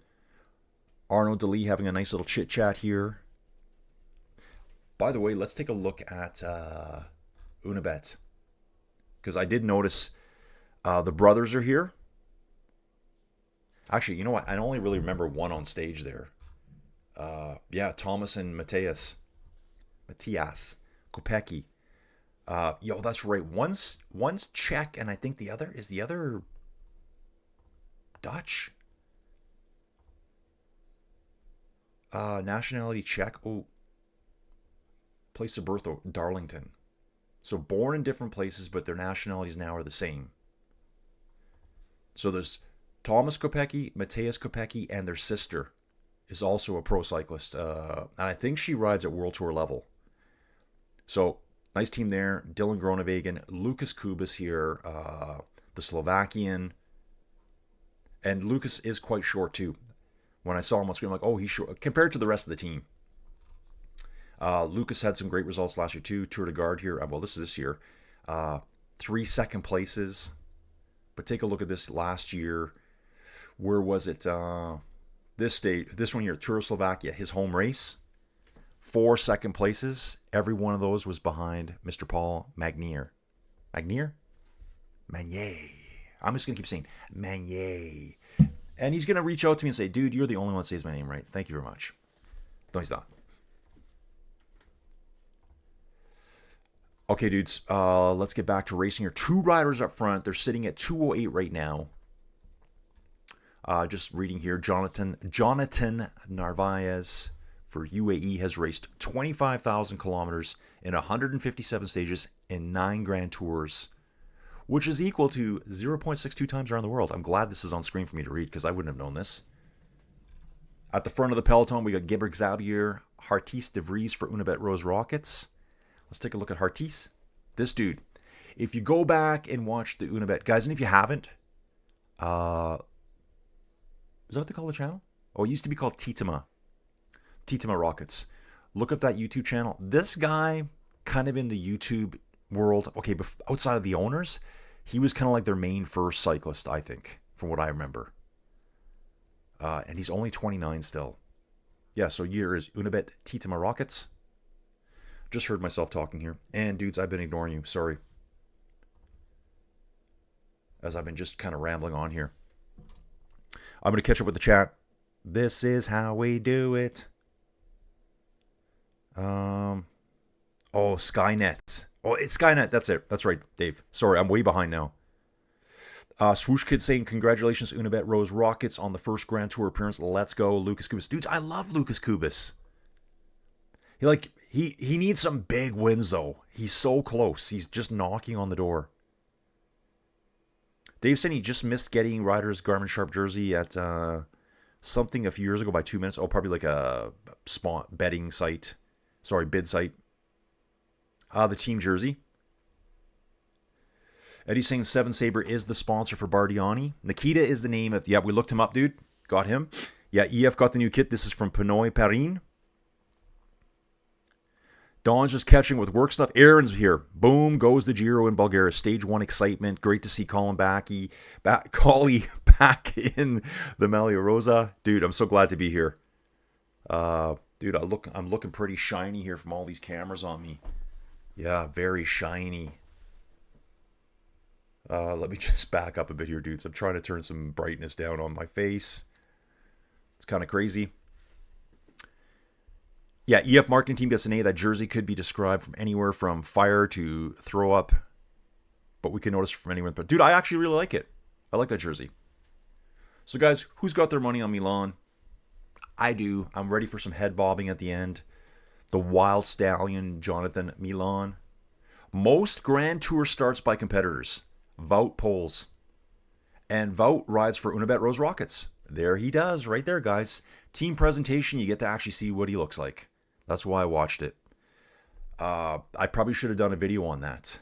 Arnaud Delis having a nice little chit chat here. By the way, let's take a look at Unibet, because I did notice the brothers are here. Actually, you know what? I only really remember one on stage there. Yeah, Thomas and Matthias Kopecky. That's right. One's Czech, and I think the other Dutch. Nationality Czech. Oh, place of birth, Darlington. So born in different places, but their nationalities now are the same. So there's Thomas Kopecky, Matthias Kopecky, and their sister is also a pro cyclist. And I think she rides at World Tour level. So, nice team there. Dylan Groenewegen, Lucas Kubas here, the Slovakian. And Lucas is quite short too. When I saw him on screen, I'm like, oh, he's short. Compared to the rest of the team. Lucas had some great results last year too. Tour de Garde here. Well, this is this year. 3 second places. But take a look at this last year. Where was it? This one here, Tour of Slovakia, his home race. 4 second places. Every one of those was behind Mr. Paul Magnier. Magnier? Magnier. I'm just going to keep saying Magnier. And he's going to reach out to me and say, dude, you're the only one that says my name right. Thank you very much. No, he's not. Okay, dudes, let's get back to racing here. 2 riders up front. They're sitting at 2:08 right now. Just reading here, Jonathan Narvaez for UAE has raced 25,000 kilometers in 157 stages in 9 Grand Tours, which is equal to 0.62 times around the world. I'm glad this is on screen for me to read because I wouldn't have known this. At the front of the peloton, we got Geber Xavier, Hartis de Vries for Unibet Rose Rockets. Let's take a look at Hartis. This dude, if you go back and watch the Unibet, guys, and if you haven't, is that what they call the channel? Oh, it used to be called Titama Rockets. Look up that YouTube channel. This guy, kind of in the YouTube world, okay, but outside of the owners, he was kind of like their main first cyclist, I think, from what I remember. And he's only 29 still. Yeah, so here is Unibet Titama Rockets. Just heard myself talking here. And dudes, I've been ignoring you. Sorry. As I've been just kind of rambling on here. I'm going to catch up with the chat. This is how we do it. Oh, Skynet. Oh, it's Skynet. That's it. That's right, Dave. Sorry, I'm way behind now. Swoosh Kid saying, congratulations, Unibet Rose Rockets on the first Grand Tour appearance. Let's go, Lucas Kubis. Dudes, I love Lucas Kubis. He needs some big wins, though. He's so close. He's just knocking on the door. Dave said he just missed getting Ryder's Garmin Sharp jersey at something a few years ago by 2 minutes. Oh, probably like a betting site. Sorry, bid site. The team jersey. Eddie's saying Seven Saber is the sponsor for Bardiani. Nikita is the name of... Yeah, we looked him up, dude. Got him. Yeah, EF got the new kit. This is from Pinoy Parin. Don's just catching with work stuff. Aaron's here. Boom goes the Giro in Bulgaria. Stage 1 excitement. Great to see Colin Collie back in the Malia Rosa. Dude, I'm so glad to be here. Dude, I'm looking pretty shiny here from all these cameras on me. Yeah, very shiny. Let me just back up a bit here, dudes. I'm trying to turn some brightness down on my face. It's kind of crazy. Yeah, EF marketing team gets an A. That jersey could be described from anywhere from fire to throw up. But we can notice from anywhere. But dude, I actually really like it. I like that jersey. So guys, who's got their money on Milan? I do. I'm ready for some head bobbing at the end. The Wild Stallion, Jonathan Milan. Most Grand Tour starts by competitors. Wout polls. And Wout rides for Unibet Rose Rockets. There he does, right there, guys. Team presentation, you get to actually see what he looks like. That's why I watched it. I probably should have done a video on that.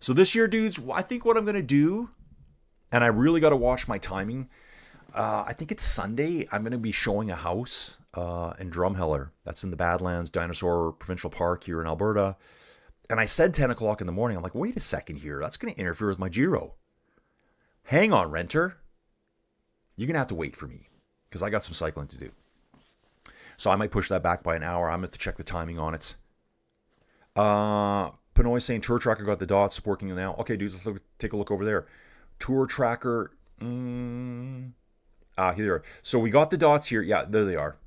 So this year, dudes, I think what I'm going to do, and I really got to watch my timing, I think it's Sunday, I'm going to be showing a house in Drumheller. That's in the Badlands Dinosaur Provincial Park here in Alberta. And I said 10 o'clock in the morning. I'm like, wait a second here. That's going to interfere with my Giro. Hang on, renter. You're going to have to wait for me because I got some cycling to do. So I might push that back by an hour. I'm going to have to check the timing on it. Pinoy saying Tour Tracker got the dots working now. Okay, dudes, let's take a look over there. Tour Tracker. Here they are. So we got the dots here. Yeah, there they are.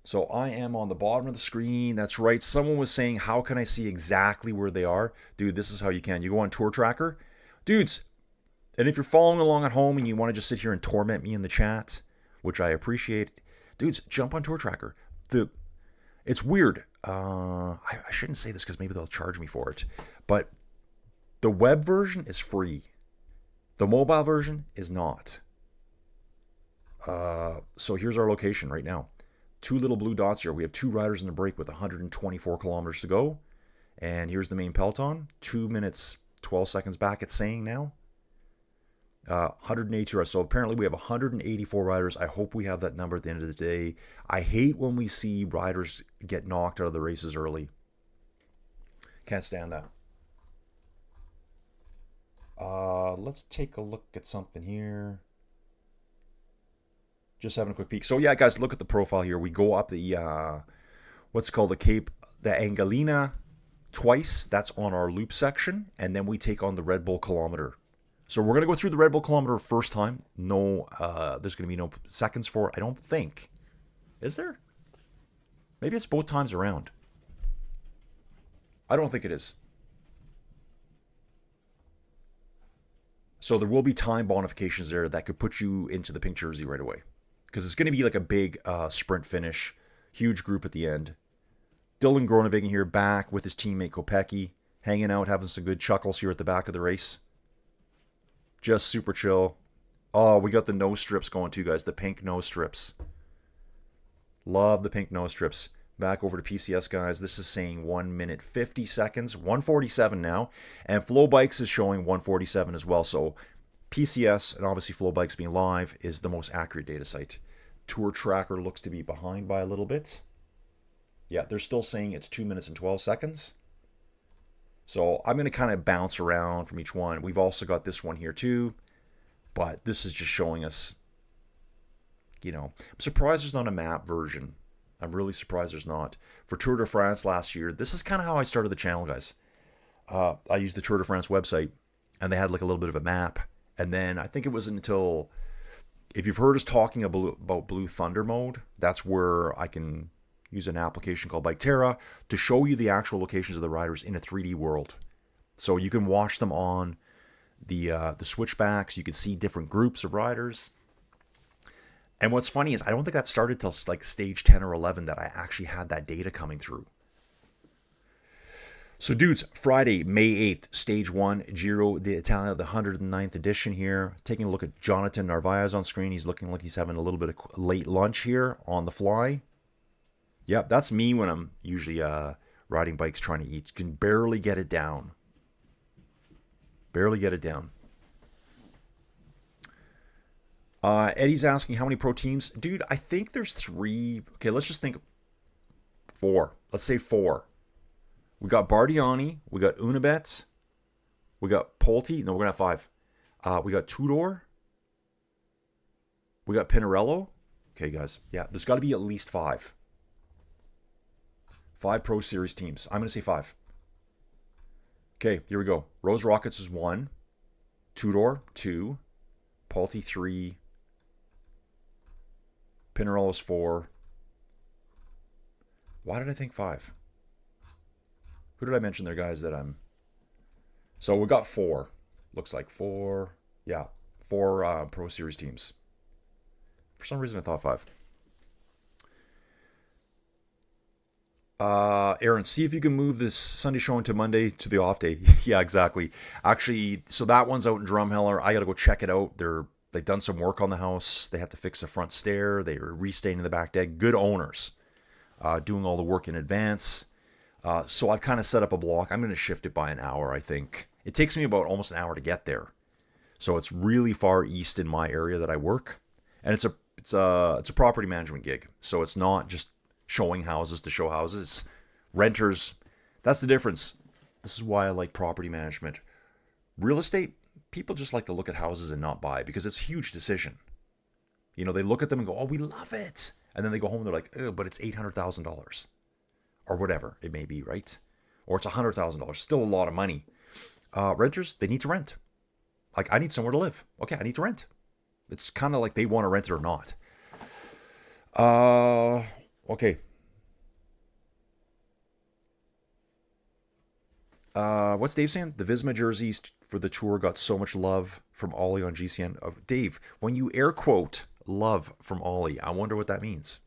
So I am on the bottom of the screen. That's right. Someone was saying, how can I see exactly where they are? Dude, this is how you can. You go on Tour Tracker. Dudes, and if you're following along at home and you want to just sit here and torment me in the chat, which I appreciate, dudes, jump on Tour Tracker. It's weird. I shouldn't say this because maybe they'll charge me for it. But the web version is free. The mobile version is not. So here's our location right now. 2 little blue dots here. We have 2 riders in the break with 124 kilometers to go. And here's the main peloton. 2 minutes, 12 seconds back, it's saying now. 182 riders. So apparently we have 184 riders. I hope we have that number at the end of the day. I hate when we see riders get knocked out of the races early. Can't stand that. Let's take a look at something here. Just having a quick peek. So yeah, guys, look at the profile here. We go up the, what's called the Cape, the Angelina twice. That's on our loop section. And then we take on the Red Bull kilometer. So we're going to go through the Red Bull kilometer first time. No, there's going to be no seconds for it, I don't think. Is there? Maybe it's both times around. I don't think it is. So there will be time bonifications there that could put you into the pink jersey right away. Because it's going to be like a big sprint finish. Huge group at the end. Dylan Groenewegen here back with his teammate Kopecky. Hanging out, having some good chuckles here at the back of the race. Just super chill. Oh, we got the nose strips going too, guys. The pink nose strips. Love the pink nose strips. Back over to PCS, guys. This is saying 1 minute 50 seconds. 147 now. And Flow Bikes is showing 147 as well. So PCS, and obviously Flow Bikes being live, is the most accurate data site. Tour Tracker looks to be behind by a little bit. Yeah, they're still saying it's 2 minutes and 12 seconds. So I'm going to kind of bounce around from each one. We've also got this one here too. But this is just showing us, you know, I'm surprised there's not a map version. I'm really surprised there's not. For Tour de France last year, this is kind of how I started the channel, guys. I used the Tour de France website, and they had like a little bit of a map. And then I think it was until, if you've heard us talking about Blue Thunder mode, that's where I can use an application called Biketerra to show you the actual locations of the riders in a 3D world. So you can watch them on the switchbacks. You can see different groups of riders. And what's funny is I don't think that started till like stage 10 or 11 that I actually had that data coming through. So dudes, Friday, May 8th, stage 1, Giro d'Italia, the 109th edition here. Taking a look at Jonathan Narvaez on screen. He's looking like he's having a little bit of late lunch here on the fly. Yep, that's me when I'm usually riding bikes trying to eat. Can barely get it down. Barely get it down. Eddie's asking how many pro teams. Dude, I think there's 3. Okay, let's just think 4. Let's say 4. We got Bardiani. We got Unibet. We got Polti. No, we're going to have 5. We got Tudor. We got Pinarello. Okay, guys. Yeah, there's got to be at least 5. 5 Pro Series teams. I'm going to say 5. Okay, here we go. Rose Rockets is 1. Tudor, 2. Polti, 3. Pinarello is 4. Why did I think 5? Who did I mention there, guys, that I'm... So we got 4. Looks like 4. Yeah, 4 Pro Series teams. For some reason, I thought 5. Aaron, see if you can move this Sunday show into Monday to the off day. Yeah, exactly. Actually, so that one's out in Drumheller. I got to go check it out. They've done some work on the house. They had to fix the front stair. They were restaining the back deck. Good owners. Doing all the work in advance. So I've kind of set up a block. I'm going to shift it by an hour, I think. It takes me about almost an hour to get there. So it's really far east in my area that I work. And it's a property management gig. So it's not just showing houses to show houses. It's renters. That's the difference. This is why I like property management. Real estate, people just like to look at houses and not buy because it's a huge decision. You know, they look at them and go, oh, we love it. And then they go home and they're like, oh, but it's $800,000. Or whatever it may be, right? Or it's $100,000. Still a lot of money. Renters, they need to rent. Like, I need somewhere to live. Okay, I need to rent. It's kind of like they want to rent it or not. Okay. What's Dave saying? The Visma jerseys for the tour got so much love from Ollie on GCN. Dave, when you air quote love from Ollie, I wonder what that means.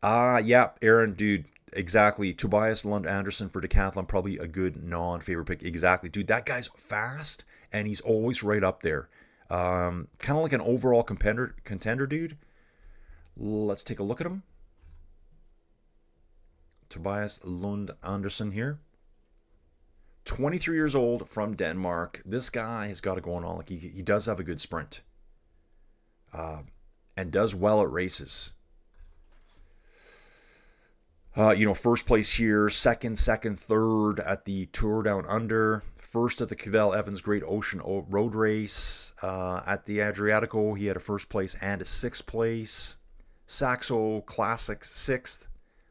Yeah, Aaron, dude, exactly. Tobias Lund Anderson for Decathlon, probably a good non-favorite pick. Exactly. Dude, that guy's fast, and he's always right up there. Kind of like an overall contender, dude. Let's take a look at him. Tobias Lund Anderson here. 23 years old from Denmark. This guy has got it going on. Like he does have a good sprint. And does well at races. First place here, second, third at the Tour Down Under, first at the Cavell Evans Great Ocean Road Race. At the Adriatico, he had a first place and a 6th place. Saxo Classics, 6th.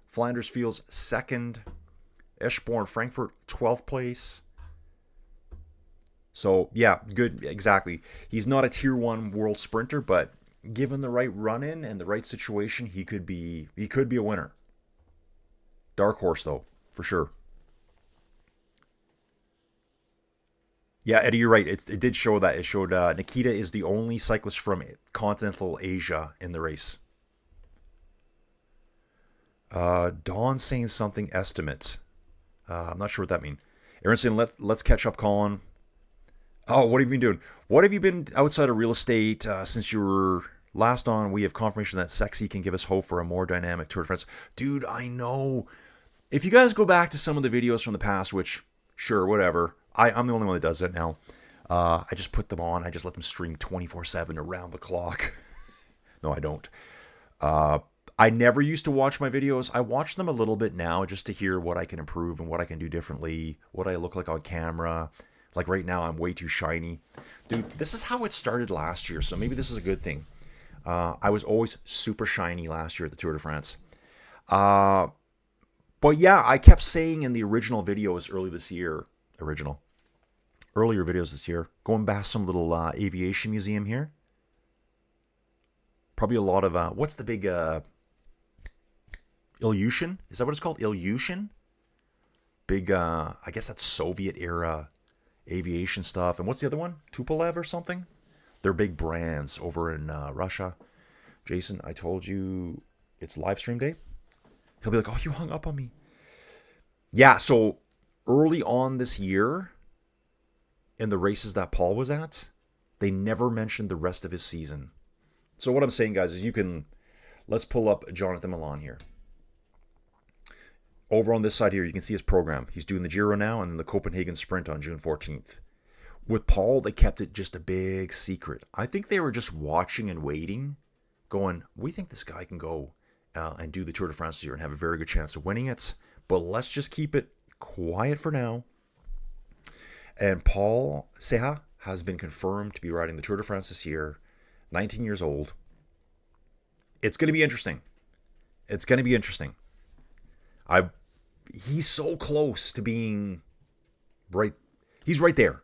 Flanders Fields, 2nd. Eschborn Frankfurt, 12th place. So, yeah, good, exactly. He's not a Tier 1 world sprinter, but given the right run-in and the right situation, he could be a winner. Dark horse, though, for sure. Yeah, Eddie, you're right. It did show that. It showed Nikita is the only cyclist from continental Asia in the race. Dawn saying something estimates. I'm not sure what that means. Aaron saying, let's catch up, Colin. Oh, what have you been doing? What have you been outside of real estate since you were last on? We have confirmation that Sexy can give us hope for a more dynamic Tour de France. Dude, I know. If you guys go back to some of the videos from the past, which, sure, whatever. I'm the only one that does that now. I just put them on. I just let them stream 24/7 around the clock. No, I don't. I never used to watch my videos. I watch them a little bit now just to hear what I can improve and what I can do differently, what I look like on camera. Like right now, I'm way too shiny. Dude, this is how it started last year, so maybe this is a good thing. I was always super shiny last year at the Tour de France. But yeah, I kept saying in the original videos earlier videos this year, going back to some little aviation museum here. Probably a lot of, what's the big, Ilyushin? Is that what it's called? Ilyushin? big, I guess that's Soviet era aviation stuff. And what's the other one? Tupolev or something? They're big brands over in Russia. Jason, I told you it's live stream day. He'll be like, oh, you hung up on me. Yeah, so early on this year, in the races that Paul was at, they never mentioned the rest of his season. So what I'm saying, guys, is let's pull up Jonathan Milan here. Over on this side here, you can see his program. He's doing the Giro now and the Copenhagen Sprint on June 14th. With Paul, they kept it just a big secret. I think they were just watching and waiting, going, we think this guy can go and do the Tour de France this year and have a very good chance of winning it. But let's just keep it quiet for now. And Paul Seha has been confirmed to be riding the Tour de France this year, 19 years old. It's going to be interesting. It's going to be interesting. He's so close to being right. He's right there.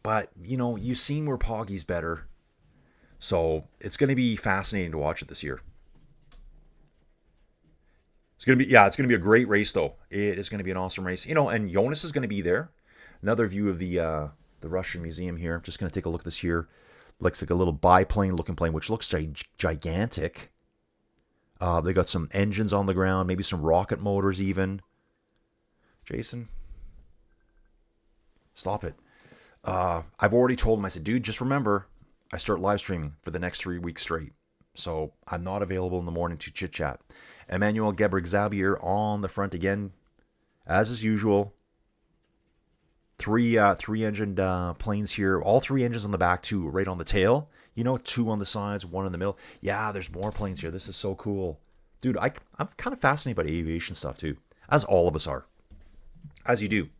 But, you've seen where Poggy's better. So it's going to be fascinating to watch it this year. It's going to be a great race, though. It is going to be an awesome race. And Jonas is going to be there. Another view of the Russian Museum here. I'm just going to take a look at this here. Looks like a little biplane looking plane, which looks gigantic. They got some engines on the ground, maybe some rocket motors even. Jason, stop it. I've already told him, I said, dude, just remember, I start live streaming for the next 3 weeks straight. So I'm not available in the morning to chit-chat. Emmanuel Gebrek-Xavier on the front again, as is usual. Three engined planes here. All 3 engines on the back, 2 right on the tail. 2 on the sides, 1 in the middle. Yeah, there's more planes here. This is so cool. Dude, I'm kind of fascinated by aviation stuff too. As all of us are. As you do.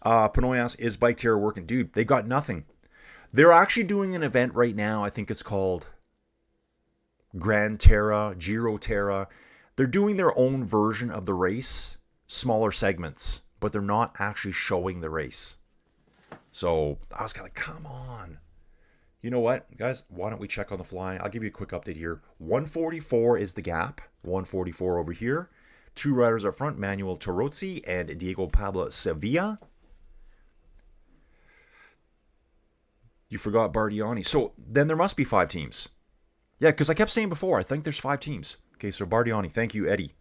Panoy asks, is Bike Terror working? Dude, they got nothing. They're actually doing an event right now. I think it's called Grand Terra, Giro Terra. They're doing their own version of the race. Smaller segments. But they're not actually showing the race. So I was kind of like, come on. You know what, guys? Why don't we check on the fly? I'll give you a quick update here. 144 is the gap. 144 over here. 2 riders up front, Manuel Torozzi and Diego Pablo Sevilla. You forgot Bardiani. So then there must be 5 teams. Yeah, because I kept saying before, I think there's 5 teams. Okay, so Bardiani. Thank you, Eddie.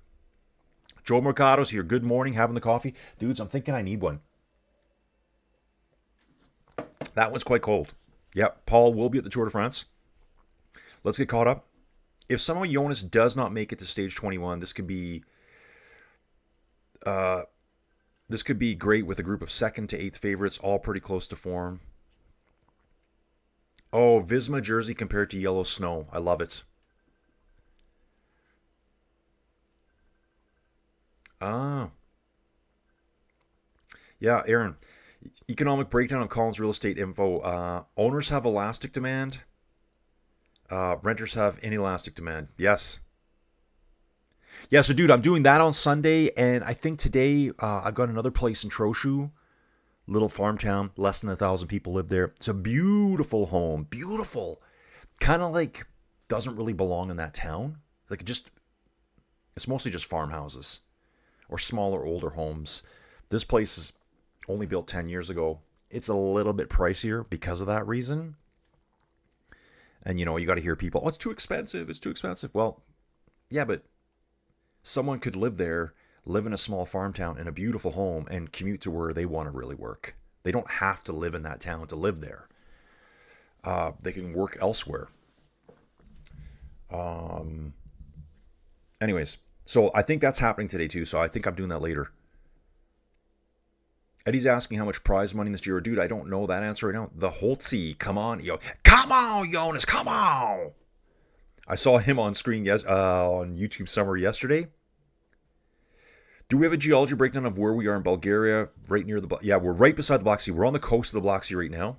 Joe Mercado's here. Good morning, having the coffee. Dudes, I'm thinking I need one. That one's quite cold. Yep, Paul will be at the Tour de France. Let's get caught up. If somehow Jonas does not make it to stage 21, this could be great with a group of 2nd to 8th favorites, all pretty close to form. Oh, Visma jersey compared to yellow snow. I love it. Yeah, Aaron. Economic breakdown of Collins Real Estate info. Owners have elastic demand. Renters have inelastic demand. Yes. Yeah, so dude, I'm doing that on Sunday, and I think today I've got another place in Trochu. Little farm town. Less than 1,000 people live there. It's a beautiful home. Beautiful. Kind of like doesn't really belong in that town. Like it's mostly just farmhouses. Or smaller, older homes. This place is only built 10 years ago. It's a little bit pricier because of that reason. And, you got to hear people, oh, it's too expensive. It's too expensive. Well, yeah, but someone could live there, live in a small farm town in a beautiful home, and commute to where they want to really work. They don't have to live in that town to live there. They can work elsewhere. Anyways. So I think that's happening today too. So I think I'm doing that later. Eddie's asking how much prize money in this Giro. Dude, I don't know that answer right now. The Holtzy, come on, come on, Jonas, come on. I saw him on screen on YouTube Summer yesterday. Do we have a geology breakdown of where we are in Bulgaria? Right near the yeah, we're right beside the Black Sea. We're on the coast of the Black Sea right now.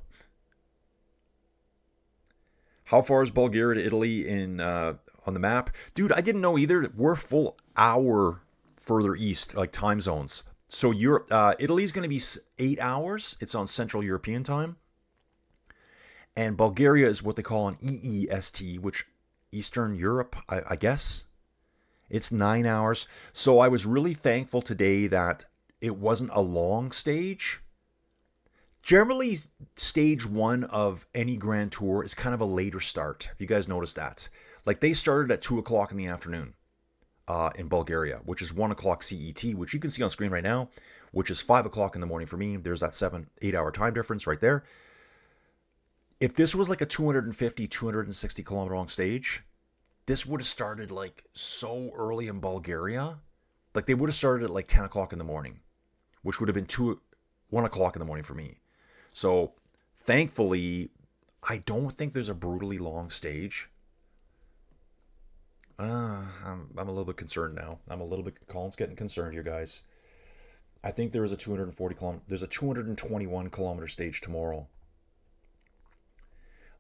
How far is Bulgaria to Italy in on the map? Dude, I didn't know either. We're a full hour further east, like time zones. So Europe, Italy's going to be 8 hours. It's on Central European time. And Bulgaria is what they call an EEST, which Eastern Europe, I guess. It's 9 hours. So I was really thankful today that it wasn't a long stage. Generally, stage 1 of any Grand Tour is kind of a later start. Have you guys noticed that? Like, they started at 2 o'clock in the afternoon in Bulgaria, which is 1 o'clock CET, which you can see on screen right now, which is 5 o'clock in the morning for me. There's that 7-8 hour time difference right there. If this was like a 250, 260 kilometer long stage, this would have started like so early in Bulgaria. Like, they would have started at like 10 o'clock in the morning, which would have been 1 o'clock in the morning for me. So, thankfully, I don't think there's a brutally long stage. I'm a little bit concerned now. Colin's getting concerned here, guys. I think there is a 240 kilometer, there's a 221 kilometer stage tomorrow.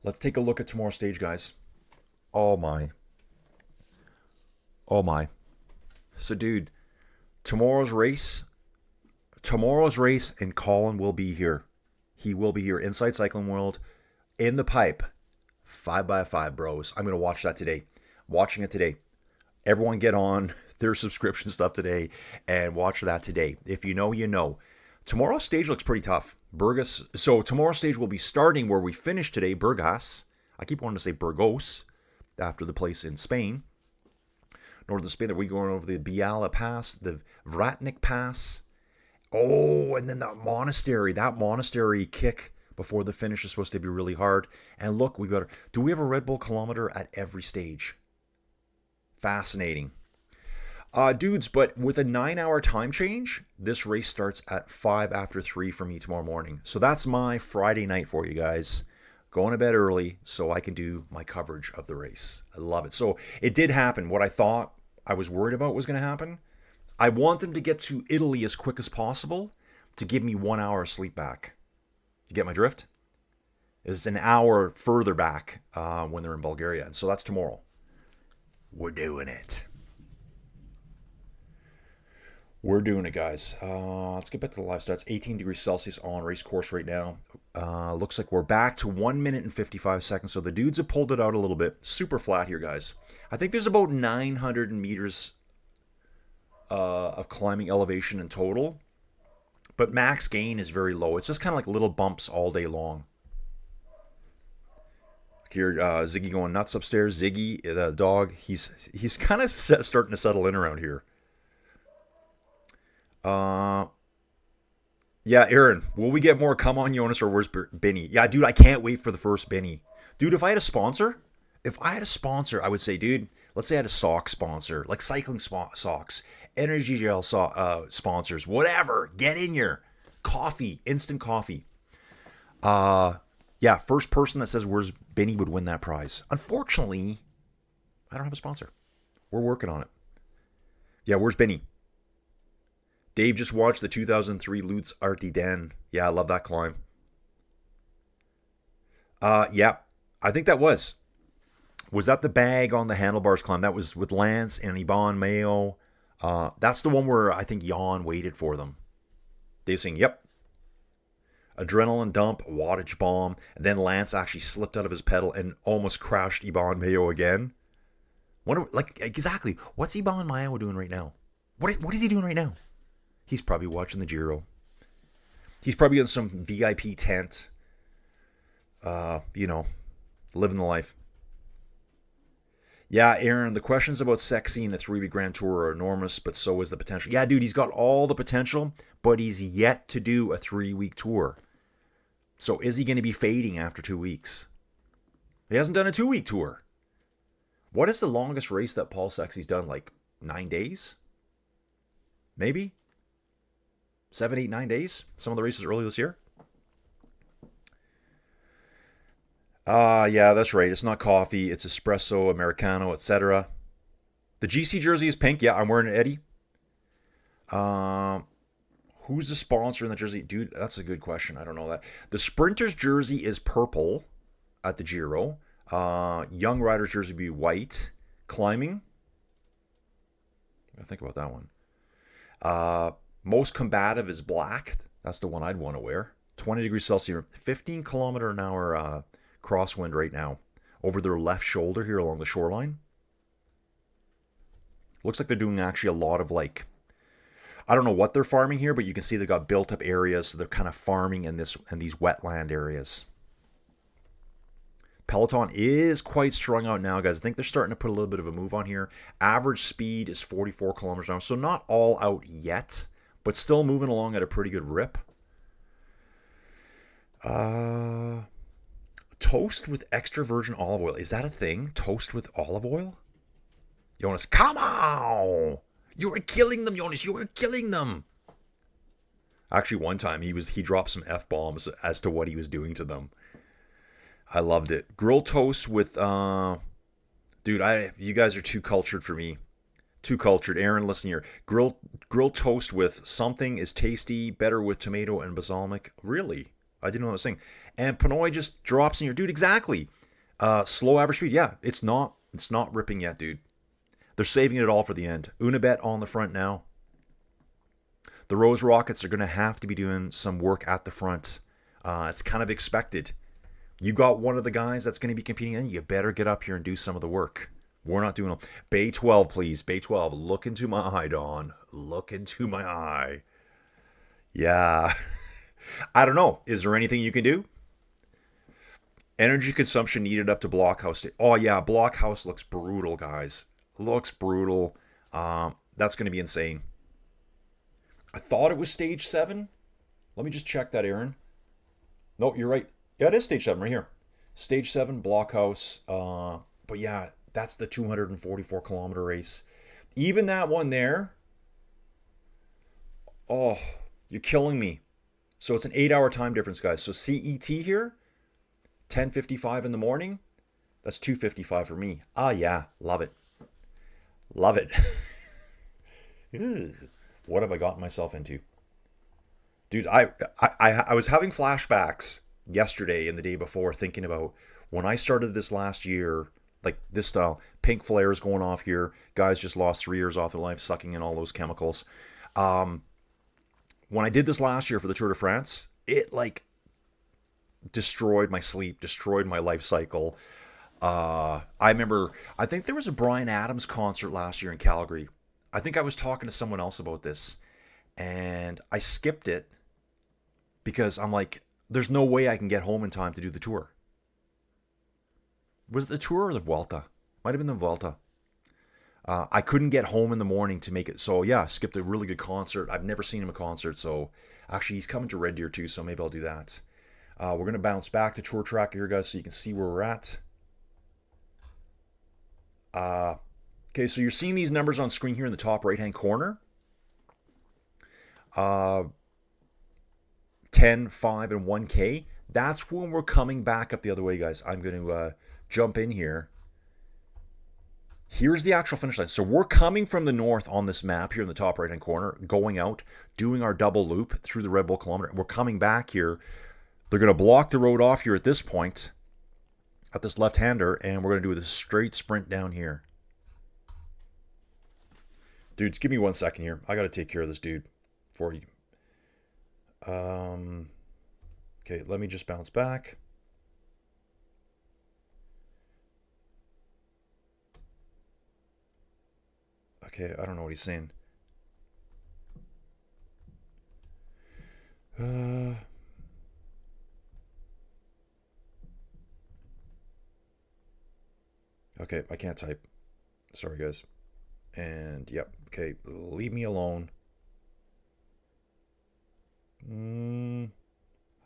Let's take a look at tomorrow's stage, guys. Oh my. So, dude, tomorrow's race, and Colin will be here. He will be here, Inside Cycling World, in the pipe, 5x5, bros. I'm going to watch that today. Watching it today. Everyone get on their subscription stuff today and watch that today. If you know, you know. Tomorrow's stage looks pretty tough. Burgos. So tomorrow's stage will be starting where we finished today, Burgos. I keep wanting to say Burgos after the place in Spain. Northern Spain, that we going over the Biala Pass, the Vratnik Pass. Oh, and then that monastery kick before the finish is supposed to be really hard. And look, do we have a Red Bull kilometer at every stage? Fascinating. Dudes, but with a 9-hour time change, this race starts at 5 after 3 for me tomorrow morning. So that's my Friday night for you guys. Going to bed early so I can do my coverage of the race. I love it. So it did happen. What I thought I was worried about was going to happen. I want them to get to Italy as quick as possible to give me 1 hour of sleep back. You get my drift? It's an hour further back when they're in Bulgaria. And so that's tomorrow. We're doing it. We're doing it, guys. Let's get back to the live stats. 18 degrees Celsius on race course right now. Looks like we're back to 1 minute and 55 seconds. So the dudes have pulled it out a little bit. Super flat here, guys. I think there's about 900 meters of climbing elevation in total. But max gain is very low. It's just kind of like little bumps all day long. Here, Ziggy going nuts upstairs. Ziggy, the dog, he's kind of starting to settle in around here. Yeah, Aaron, will we get more Come On Jonas or where's Benny? Yeah, dude, I can't wait for the first Benny. Dude, if I had a sponsor, I would say, dude, let's say I had a sock sponsor, like cycling socks, energy gel sponsors, whatever. Get in here. Coffee, instant coffee. Yeah, first person that says where's Benny would win that prize. Unfortunately, I don't have a sponsor. We're working on it. Yeah, where's Benny? Dave just watched the 2003 Lutz Artiden. Yeah, I love that climb. Yeah, I think that was. Was that the bag on the handlebars climb? That was with Lance and Iban Mayo. That's the one where I think Jan waited for them. Dave's saying, yep. Adrenaline dump, wattage bomb, and then Lance actually slipped out of his pedal and almost crashed Iban Mayo again. Wonder, like, exactly, what's Iban Mayo doing right now? What is he doing right now? He's probably watching the Giro. He's probably in some VIP tent. Living the life. Yeah, Aaron, the questions about sexy in the 3-week Grand Tour are enormous, but so is the potential. Yeah, dude, he's got all the potential, but he's yet to do a 3-week tour. So is he going to be fading after 2 weeks? He hasn't done a 2-week tour. What is the longest race that Paul Sexy's done? Like 9 days? Maybe? 7, 8, 9 days? Some of the races early this year? Yeah, that's right. It's not coffee. It's espresso, Americano, etc. The GC jersey is pink. Yeah, I'm wearing it, Eddie. Who's the sponsor in the jersey? Dude, that's a good question. I don't know that. The Sprinter's jersey is purple at the Giro. Young Rider's jersey would be white. Climbing. I think about that one. Most combative is black. That's the one I'd want to wear. 20 degrees Celsius. 15 kilometer an hour crosswind right now. Over their left shoulder here along the shoreline. Looks like they're doing actually a lot of like... I don't know what they're farming here, but you can see they've got built up areas, so they're kind of farming in these wetland areas. Peloton is quite strung out now, guys. I think they're starting to put a little bit of a move on here. Average speed is 44 kilometers an hour, so not all out yet, but still moving along at a pretty good rip. Toast with extra virgin olive oil. Is that a thing? Toast with olive oil? Jonas, come on! You were killing them, Jonas. You were killing them. Actually, one time he dropped some F-bombs as to what he was doing to them. I loved it. Grilled toast with, dude, you guys are too cultured for me. Too cultured. Aaron, listen here. Grilled toast with something is tasty, better with tomato and balsamic. Really? I didn't know what I was saying. And Pinoy just drops in here. Dude, exactly. Slow average speed. Yeah, it's not ripping yet, dude. They're saving it all for the end. Unibet on the front now. The Rose Rockets are going to have to be doing some work at the front. It's kind of expected. You got one of the guys that's going to be competing in, you better get up here and do some of the work. We're not doing them. Bay 12, please. Bay 12. Look into my eye, Don. Look into my eye. Yeah. I don't know. Is there anything you can do? Energy consumption needed up to Blockhouse. Oh, yeah. Blockhouse looks brutal, guys. Looks brutal. That's going to be insane. I thought it was stage 7. Let me just check that, Aaron. No, you're right. Yeah, it is stage 7 right here. Stage 7, Blockhouse. But yeah, that's the 244 kilometer race. Even that one there. Oh, you're killing me. So it's an 8-hour time difference, guys. So CET here, 10:55 in the morning. That's 2:55 for me. Ah, yeah. Love it. Love it. What have I gotten myself into? Dude, I was having flashbacks yesterday and the day before thinking about when I started this last year, like this style, pink flares going off here. Guys just lost 3 years off their life sucking in all those chemicals. When I did this last year for the Tour de France, it like destroyed my sleep, destroyed my life cycle. I remember, I think there was a Bryan Adams concert last year in Calgary. I think I was talking to someone else about this, and I skipped it because I'm like, there's no way I can get home in time to do the tour. Was it the Tour or the Vuelta? Might have been the Vuelta. I couldn't get home in the morning to make it. So yeah, skipped a really good concert. I've never seen him in concert. So actually he's coming to Red Deer too. So maybe I'll do that. We're going to bounce back to Tour Track here, guys, so you can see where we're at. Okay, so you're seeing these numbers on screen here in the top right-hand corner. 10, 5, and 1K. That's when we're coming back up the other way, guys. I'm going to jump in here. Here's the actual finish line. So we're coming from the north on this map here in the top right-hand corner, going out, doing our double loop through the Red Bull kilometer. We're coming back here. They're going to block the road off here at this point, at this left-hander, and we're going to do this straight sprint down here. Dudes, give me 1 second here. I got to take care of this dude for you. Okay, let me just bounce back. Okay, I don't know what he's saying. Okay, I can't type. Sorry, guys. And, yep. Okay, leave me alone. How do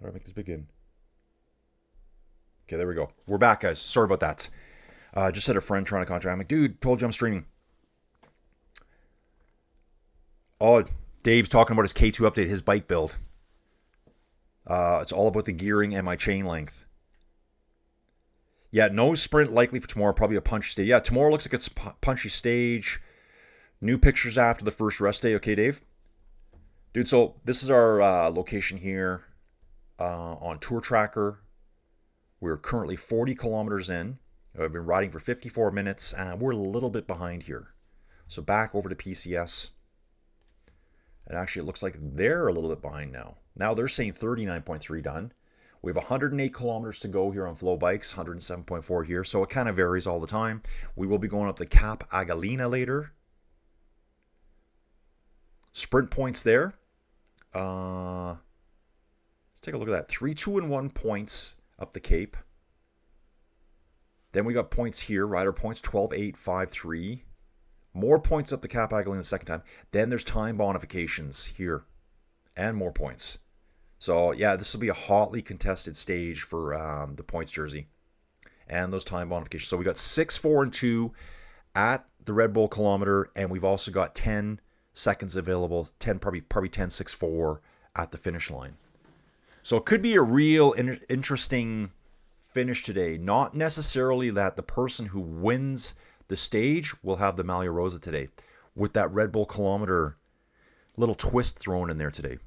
I make this begin? Okay, there we go. We're back, guys. Sorry about that. Just had a friend trying to contact me. I'm like, dude, told you I'm streaming. Oh, Dave's talking about his K2 update, his bike build. It's all about the gearing and my chain length. Yeah, no sprint likely for tomorrow. Probably a punchy stage. Yeah, tomorrow looks like it's punchy stage. New pictures after the first rest day. Okay, Dave? Dude, so this is our location here on Tour Tracker. We're currently 40 kilometers in. I've been riding for 54 minutes, and we're a little bit behind here. So back over to PCS. And actually, it looks like they're a little bit behind now. Now they're saying 39.3 done. We have 108 kilometers to go here on Flow Bikes, 107.4 here. So it kind of varies all the time. We will be going up the Cap Agalina later. Sprint points there. Let's take a look at that. 3, 2, and 1 points up the Cape. Then we got points here. Rider points 12, 8, 5, 3. More points up the Cap Aguilin the second time. Then there's time bonifications here. And more points. So, yeah, this will be a hotly contested stage for the points jersey. And those time bonifications. So we got 6, 4, and 2 at the Red Bull kilometer. And we've also got 10 seconds available. 10, probably 10, 6, 4 at the finish line. So it could be a real interesting finish today. Not necessarily that the person who wins the stage will have the Maglia Rosa today, with that Red Bull kilometer little twist thrown in there today.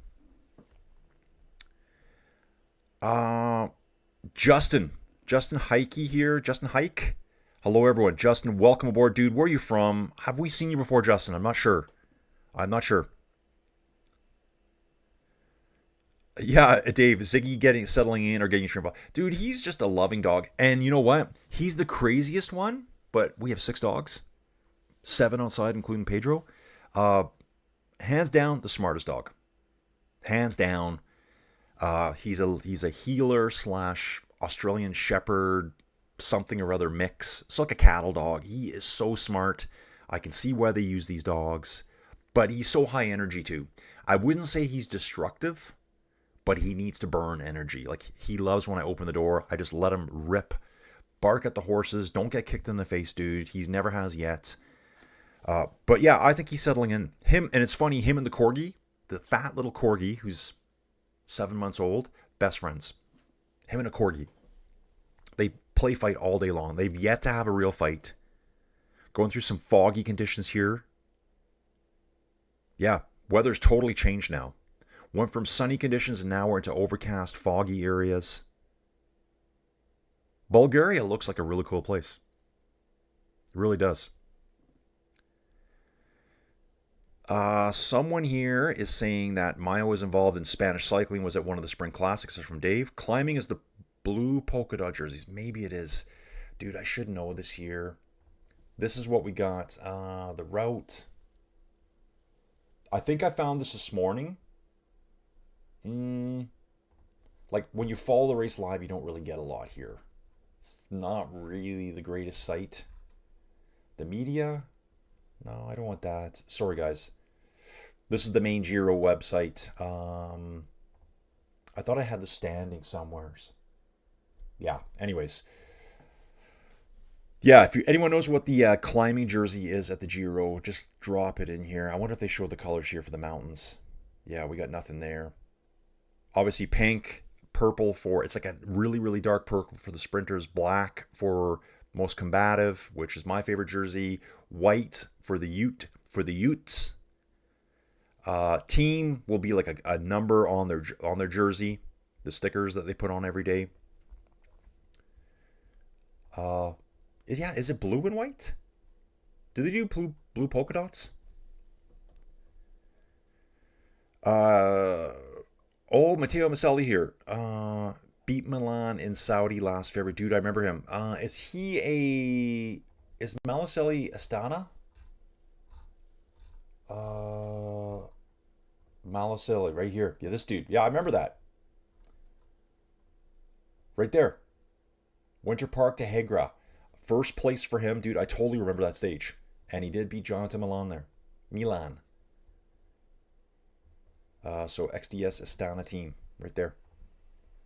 Justin Heike here. Justin Hike. Hello, everyone. Justin, welcome aboard, dude. Where are you from? Have we seen you before, Justin? I'm not sure. Yeah, Dave, Ziggy settling in or getting shrimp off. Dude, he's just a loving dog. And you know what? He's the craziest one, but we have 6 dogs. 7 outside, including Pedro. Hands down, the smartest dog. Hands down. He's a healer / Australian Shepherd, something or other mix. It's like a cattle dog. He is so smart. I can see why they use these dogs. But he's so high energy too. I wouldn't say he's destructive, but he needs to burn energy. Like, he loves when I open the door, I just let him rip. Bark at the horses. Don't get kicked in the face, dude. He never has yet. But yeah, I think he's settling in. Him, and it's funny, him and the corgi, the fat little corgi, who's 7 months old, best friends. Him and a corgi. They play fight all day long. They've yet to have a real fight. Going through some foggy conditions here. Yeah, weather's totally changed now. Went from sunny conditions and now we're into overcast, foggy areas. Bulgaria looks like a really cool place. It really does. Someone here is saying that Mayo was involved in Spanish cycling, was at one of the Spring Classics. From Dave. Climbing is the blue polka dot jerseys. Maybe it is. Dude, I should know this year. This is what we got. The route. I think I found this morning. Like, when you follow the race live, you don't really get a lot here. It's not really the greatest site. The media? No, I don't want that. Sorry, guys. This is the main Giro website. I thought I had the standing somewheres. Yeah, anyways. Yeah, if anyone knows what the climbing jersey is at the Giro, just drop it in here. I wonder if they showed the colors here for the mountains. Yeah, we got nothing there. Obviously, pink, purple for... It's like a really, really dark purple for the sprinters. Black for most combative, which is my favorite jersey. White for the Utes. Team will be like a number on their jersey. The stickers that they put on every day. Is it blue and white? Do they do blue polka dots? Matteo Maselli here. Beat Milan in Saudi last February. Dude, I remember him. Is Malicelli Astana? Malicelli, right here. Yeah, this dude. Yeah, I remember that. Right there. Winter Park to Hegra. First place for him. Dude, I totally remember that stage. And he did beat Jonathan Milan there. Milan. So XDS Astana team. Right there.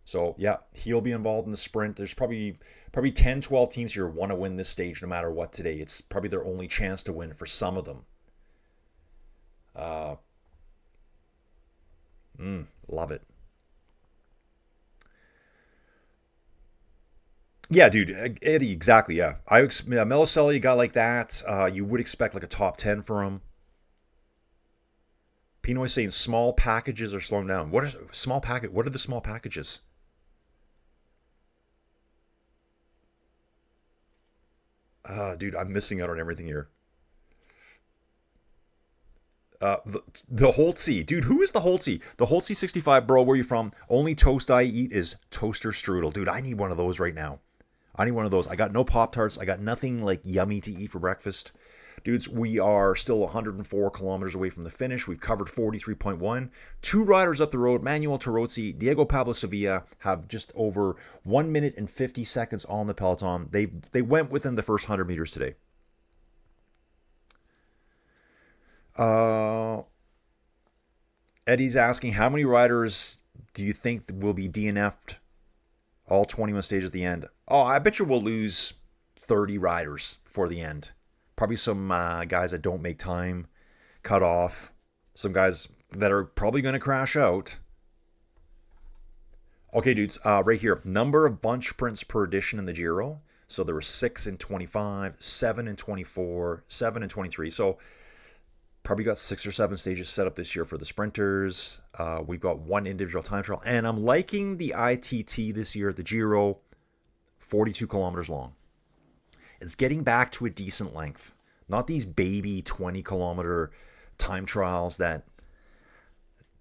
So, yeah, he'll be involved in the sprint. There's probably 10, 12 teams here want to win this stage no matter what today. It's probably their only chance to win for some of them. Love it. Yeah, dude, Eddie, exactly, yeah. Melicelli, a guy like that, you would expect like a top 10 for him. Pinoy saying small packages are slowing down. What are the small packages? Dude, I'm missing out on everything here. The Holtzy. Dude, who is the Holtzy? The Holtzy 65, bro, where are you from? Only toast I eat is toaster strudel. Dude, I need one of those right now. I need one of those. I got no Pop-Tarts. I got nothing like yummy to eat for breakfast. Dudes, we are still 104 kilometers away from the finish. We've covered 43.1. Two riders up the road, Manuel Tarozzi, Diego Pablo Sevilla, have just over 1 minute and 50 seconds on the peloton. They went within the first 100 meters today. Eddie's asking, how many riders do you think will be DNF'd all 21 stages at the end? Oh, I bet you we'll lose 30 riders before the end. Probably some guys that don't make time, cut off. Some guys that are probably going to crash out. Okay, dudes, right here. Number of bunch sprints per edition in the Giro. So there were 6 in 25, 7 in 24, 7 in 23. So probably got 6 or 7 stages set up this year for the sprinters. We've got 1 individual time trial. And I'm liking the ITT this year at the Giro, 42 kilometers long. It's getting back to a decent length. Not these baby 20-kilometer time trials that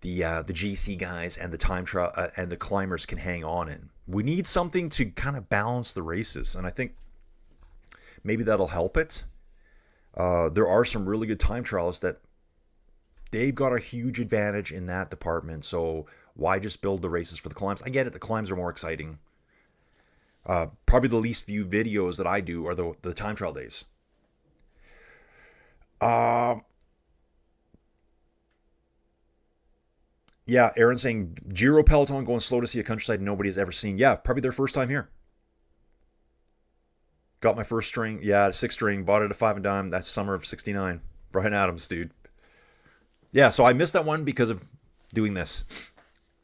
the GC guys and the time trial and the climbers can hang on in. We need something to kind of balance the races, and I think maybe that'll help it. There are some really good time trials that they've got a huge advantage in that department. So why just build the races for the climbs? I get it. The climbs are more exciting. Probably the least viewed videos that I do are the time trial days. Yeah, Aaron saying Giro peloton going slow to see a countryside nobody has ever seen. Yeah, probably their first time here. Got my first string. Yeah, 6 string. Bought it at 5 and dime. That's summer of '69. Brian Adams, dude. Yeah, so I missed that one because of doing this.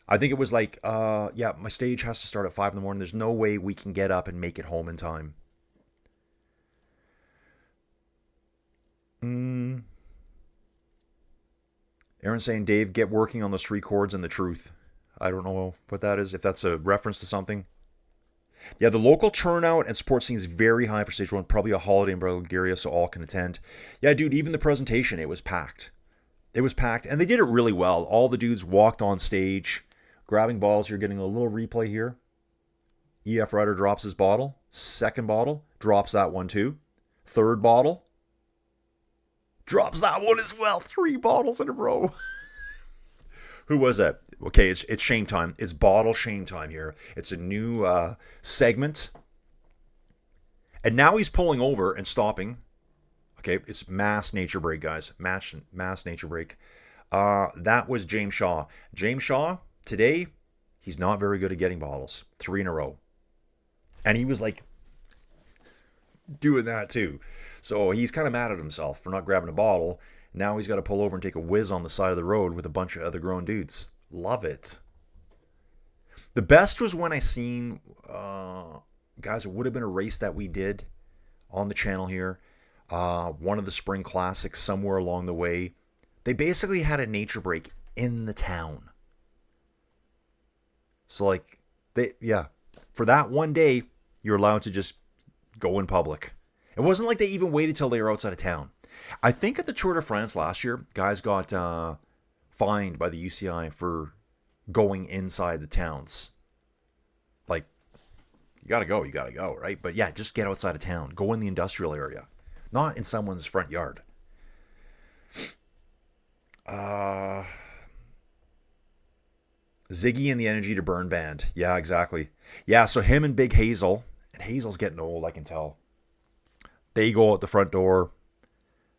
I think it was like, yeah, my stage has to start at 5 in the morning. There's no way we can get up and make it home in time. Aaron's saying, Dave, get working on those 3 chords and the truth. I don't know what that is, if that's a reference to something. Yeah, the local turnout and support scene is very high for stage 1. Probably a holiday in Bulgaria, so all can attend. Yeah, dude, even the presentation, it was packed. It was packed, and they did it really well. All the dudes walked on stage, grabbing bottles. You're getting a little replay here. EF Rider drops his bottle. Second bottle, drops that one too. Third bottle, drops that one as well. 3 bottles in a row. Who was that? Okay, it's shame time. It's bottle shame time here. It's a new segment. And now he's pulling over and stopping. Okay, it's mass nature break, guys. Mass nature break. That was James Shaw. James Shaw, today, he's not very good at getting bottles. 3 in a row. And he was like doing that too. So he's kind of mad at himself for not grabbing a bottle. Now he's got to pull over and take a whiz on the side of the road with a bunch of other grown dudes. Love it. The best was when I seen, guys, it would have been a race that we did on the channel here. One of the spring classics somewhere along the way. They basically had a nature break in the town. So like, for that one day, you're allowed to just go in public. It wasn't like they even waited till they were outside of town. I think at the Tour de France last year, guys got fined by the UCI for going inside the towns. Like, you gotta go, right? But yeah, just get outside of town. Go in the industrial area. Not in someone's front yard. Ziggy and the Energy to Burn band. Yeah, exactly. Yeah, so him and Big Hazel. And Hazel's getting old, I can tell. They go out the front door.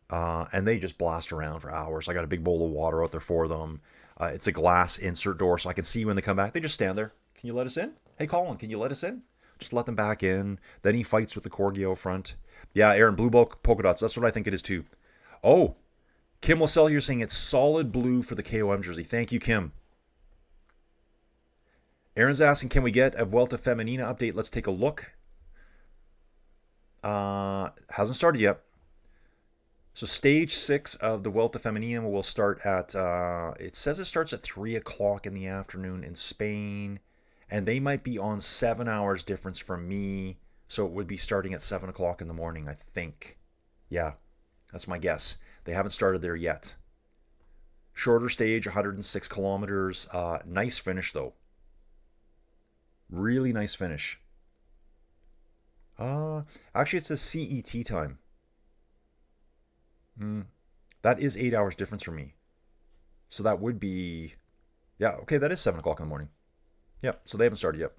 And they just blast around for hours. I got a big bowl of water out there for them. It's a glass insert door, so I can see when they come back. They just stand there. Can you let us in? Hey, Colin, can you let us in? Just let them back in. Then he fights with the Corgi out front. Yeah, Aaron, blue polka dots. That's what I think it is too. Oh, Kim Lassell here saying it's solid blue for the KOM jersey. Thank you, Kim. Aaron's asking, can we get a Vuelta Femenina update? Let's take a look. Hasn't started yet. So stage 6 of the Vuelta Femenina will start at, it says it starts at 3 o'clock in the afternoon in Spain. And they might be on 7 hours difference from me. So it would be starting at 7 o'clock in the morning, I think. Yeah, that's my guess. They haven't started there yet. Shorter stage, 106 kilometers. Nice finish, though. Really nice finish. Actually, it says CET time. That is 8 hours difference for me. So that would be, yeah, okay, that is 7 o'clock in the morning. Yep, so they haven't started yet.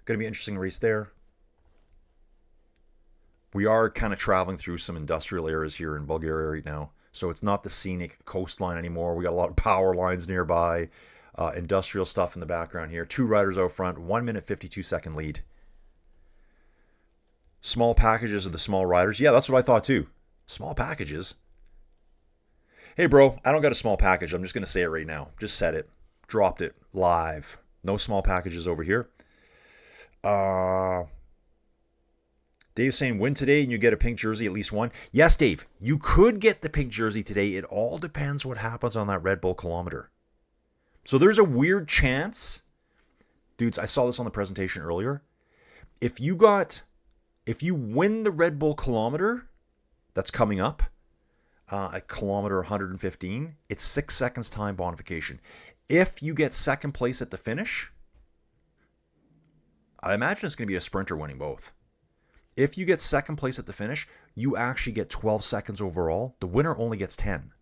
Going to be an interesting race there. We are kind of traveling through some industrial areas here in Bulgaria right now. So it's not the scenic coastline anymore. We got a lot of power lines nearby, industrial stuff in the background here. 2 riders out front, 1 minute 52-second lead. Small packages of the small riders. Yeah, that's what I thought too. Small packages. Hey, bro, I don't got a small package. I'm just going to say it right now. Just said it. Dropped it live. No small packages over here. Dave's saying, win today and you get a pink jersey, at least one. Yes, Dave, you could get the pink jersey today. It all depends what happens on that Red Bull kilometer. So there's a weird chance. Dudes, I saw this on the presentation earlier. If you win the Red Bull kilometer that's coming up, at kilometer 115, it's 6 seconds time bonification. If you get second place at the finish, I imagine it's going to be a sprinter winning both. If you get second place at the finish, you actually get 12 seconds overall. The winner only gets 10.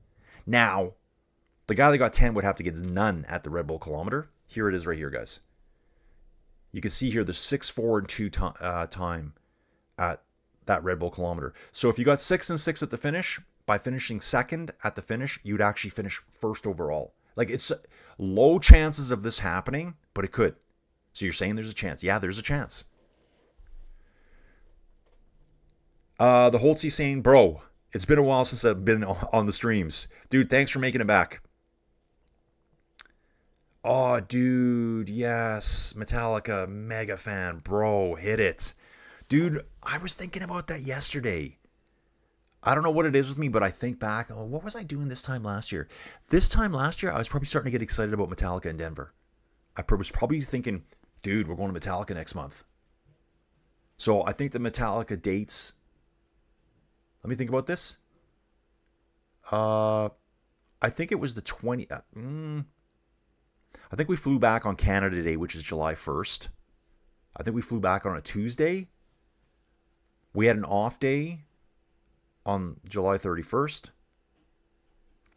Now, the guy that got 10 would have to get none at the Red Bull kilometer. Here it is right here, guys. You can see here the 6:4 and 2 time at that Red Bull kilometer. So if you got 6 and 6 at the finish, by finishing second at the finish, you'd actually finish first overall. Like, it's low chances of this happening, but it could. So you're saying there's a chance. Yeah, there's a chance. The Holtzy saying, bro, it's been a while since I've been on the streams. Dude, thanks for making it back. Oh, dude, yes. Metallica, mega fan. Bro, hit it. Dude, I was thinking about that yesterday. I don't know what it is with me, but I think back, oh, what was I doing this time last year? This time last year, I was probably starting to get excited about Metallica in Denver. I was probably thinking, dude, we're going to Metallica next month. So I think the Metallica dates... Let me think about this. I think it was the 20... I think we flew back on Canada Day, which is July 1st. I think we flew back on a Tuesday. We had an off day on July 31st.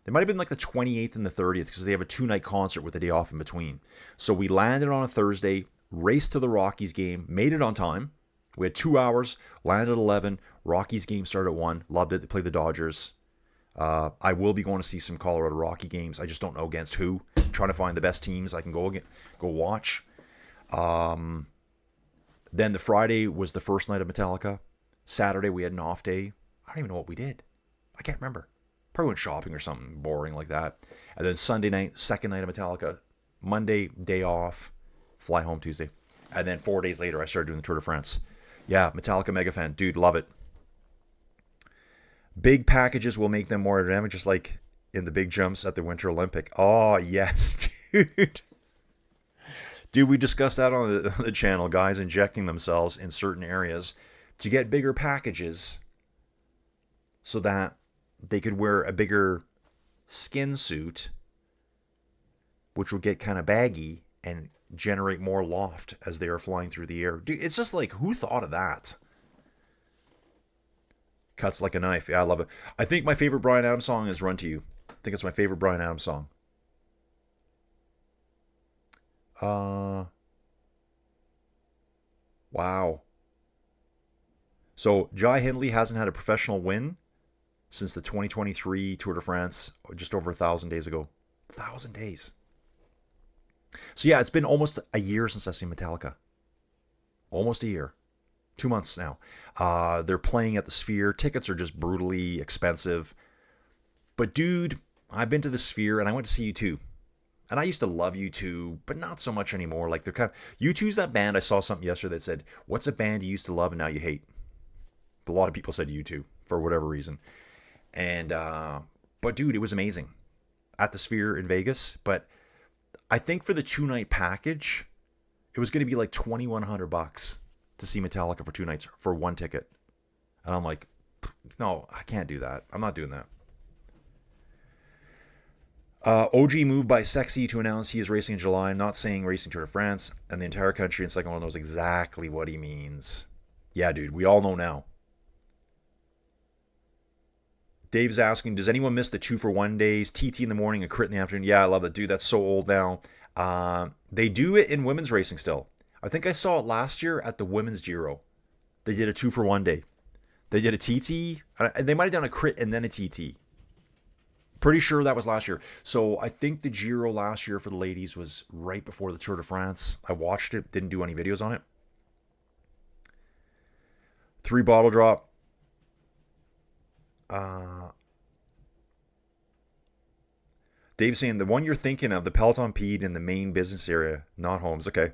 It might have been like the 28th and the 30th because they have a 2-night concert with a day off in between. So we landed on a Thursday, raced to the Rockies game, made it on time. We had 2 hours, landed at 11. Rockies game started at 1. Loved it. They played the Dodgers. I will be going to see some Colorado Rocky games. I just don't know against who. I'm trying to find the best teams I can go watch. Then the Friday was the first night of Metallica. Saturday we had an off day. I don't even know what we did. I can't remember. Probably went shopping or something boring like that. And then Sunday night, second night of Metallica. Monday, day off. Fly home Tuesday. And then 4 days later, I started doing the Tour de France. Yeah, Metallica mega fan. Dude, love it. Big packages will make them more dynamic, just like in the big jumps at the Winter Olympic. Oh, yes, dude. Dude, we discussed that on the channel. Guys injecting themselves in certain areas to get bigger packages so that they could wear a bigger skin suit, which would get kind of baggy and generate more loft as they are flying through the air. Dude, it's just like, who thought of that? Cuts like a knife. Yeah, I love it. I think my favorite Bryan Adams song is Run to You. I think it's my favorite Bryan Adams song. Wow. So Jai Hindley hasn't had a professional win since the 2023 Tour de France, just over 1,000 days ago. 1,000 days. So yeah, it's been almost a year since I've seen Metallica. Almost a year. 2 months now. They're playing at the Sphere. Tickets are just brutally expensive. But dude, I've been to the Sphere and I went to see U2. And I used to love U2, but not so much anymore. Like they're kind of... U2's that band. I saw something yesterday that said, what's a band you used to love and now you hate? A lot of people said U2 for whatever reason. And, but dude, it was amazing. At the Sphere in Vegas. But I think for the 2-night package, it was going to be like $2,100 to see Metallica for 2 nights for 1 ticket. And I'm like, no, I can't do that. I'm not doing that. OG moved by Sexy to announce he is racing in July. I'm not saying racing Tour de France. And the entire country in second one knows exactly what he means. Yeah, dude, we all know now. Dave's asking, does anyone miss the 2-for-1 days? TT in the morning, a crit in the afternoon. Yeah, I love it. Dude, that's so old now. They do it in women's racing still. I think I saw it last year at the women's Giro. They did a 2-for-1 day. They did a TT. They might have done a crit and then a TT. Pretty sure that was last year. So I think the Giro last year for the ladies was right before the Tour de France. I watched it, didn't do any videos on it. 3 bottle drop. Dave's saying the one you're thinking of, the Peloton Pede in the main business area, not homes. Okay.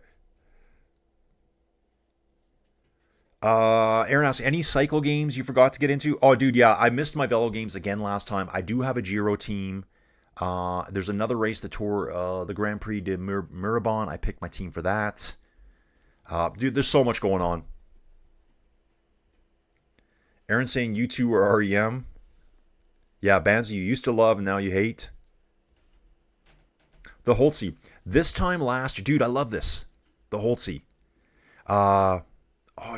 Aaron asks, any cycle games you forgot to get into? Oh, dude, yeah, I missed my VeloGames again last time. I do have a Giro team. There's another race, the Tour, the Grand Prix de Miraban. I picked my team for that. Dude, there's so much going on. Aaron's saying you two are REM. Yeah, bands you used to love and now you hate. The Holtzy. This time last year, dude, I love this. The Holtzy. Oh,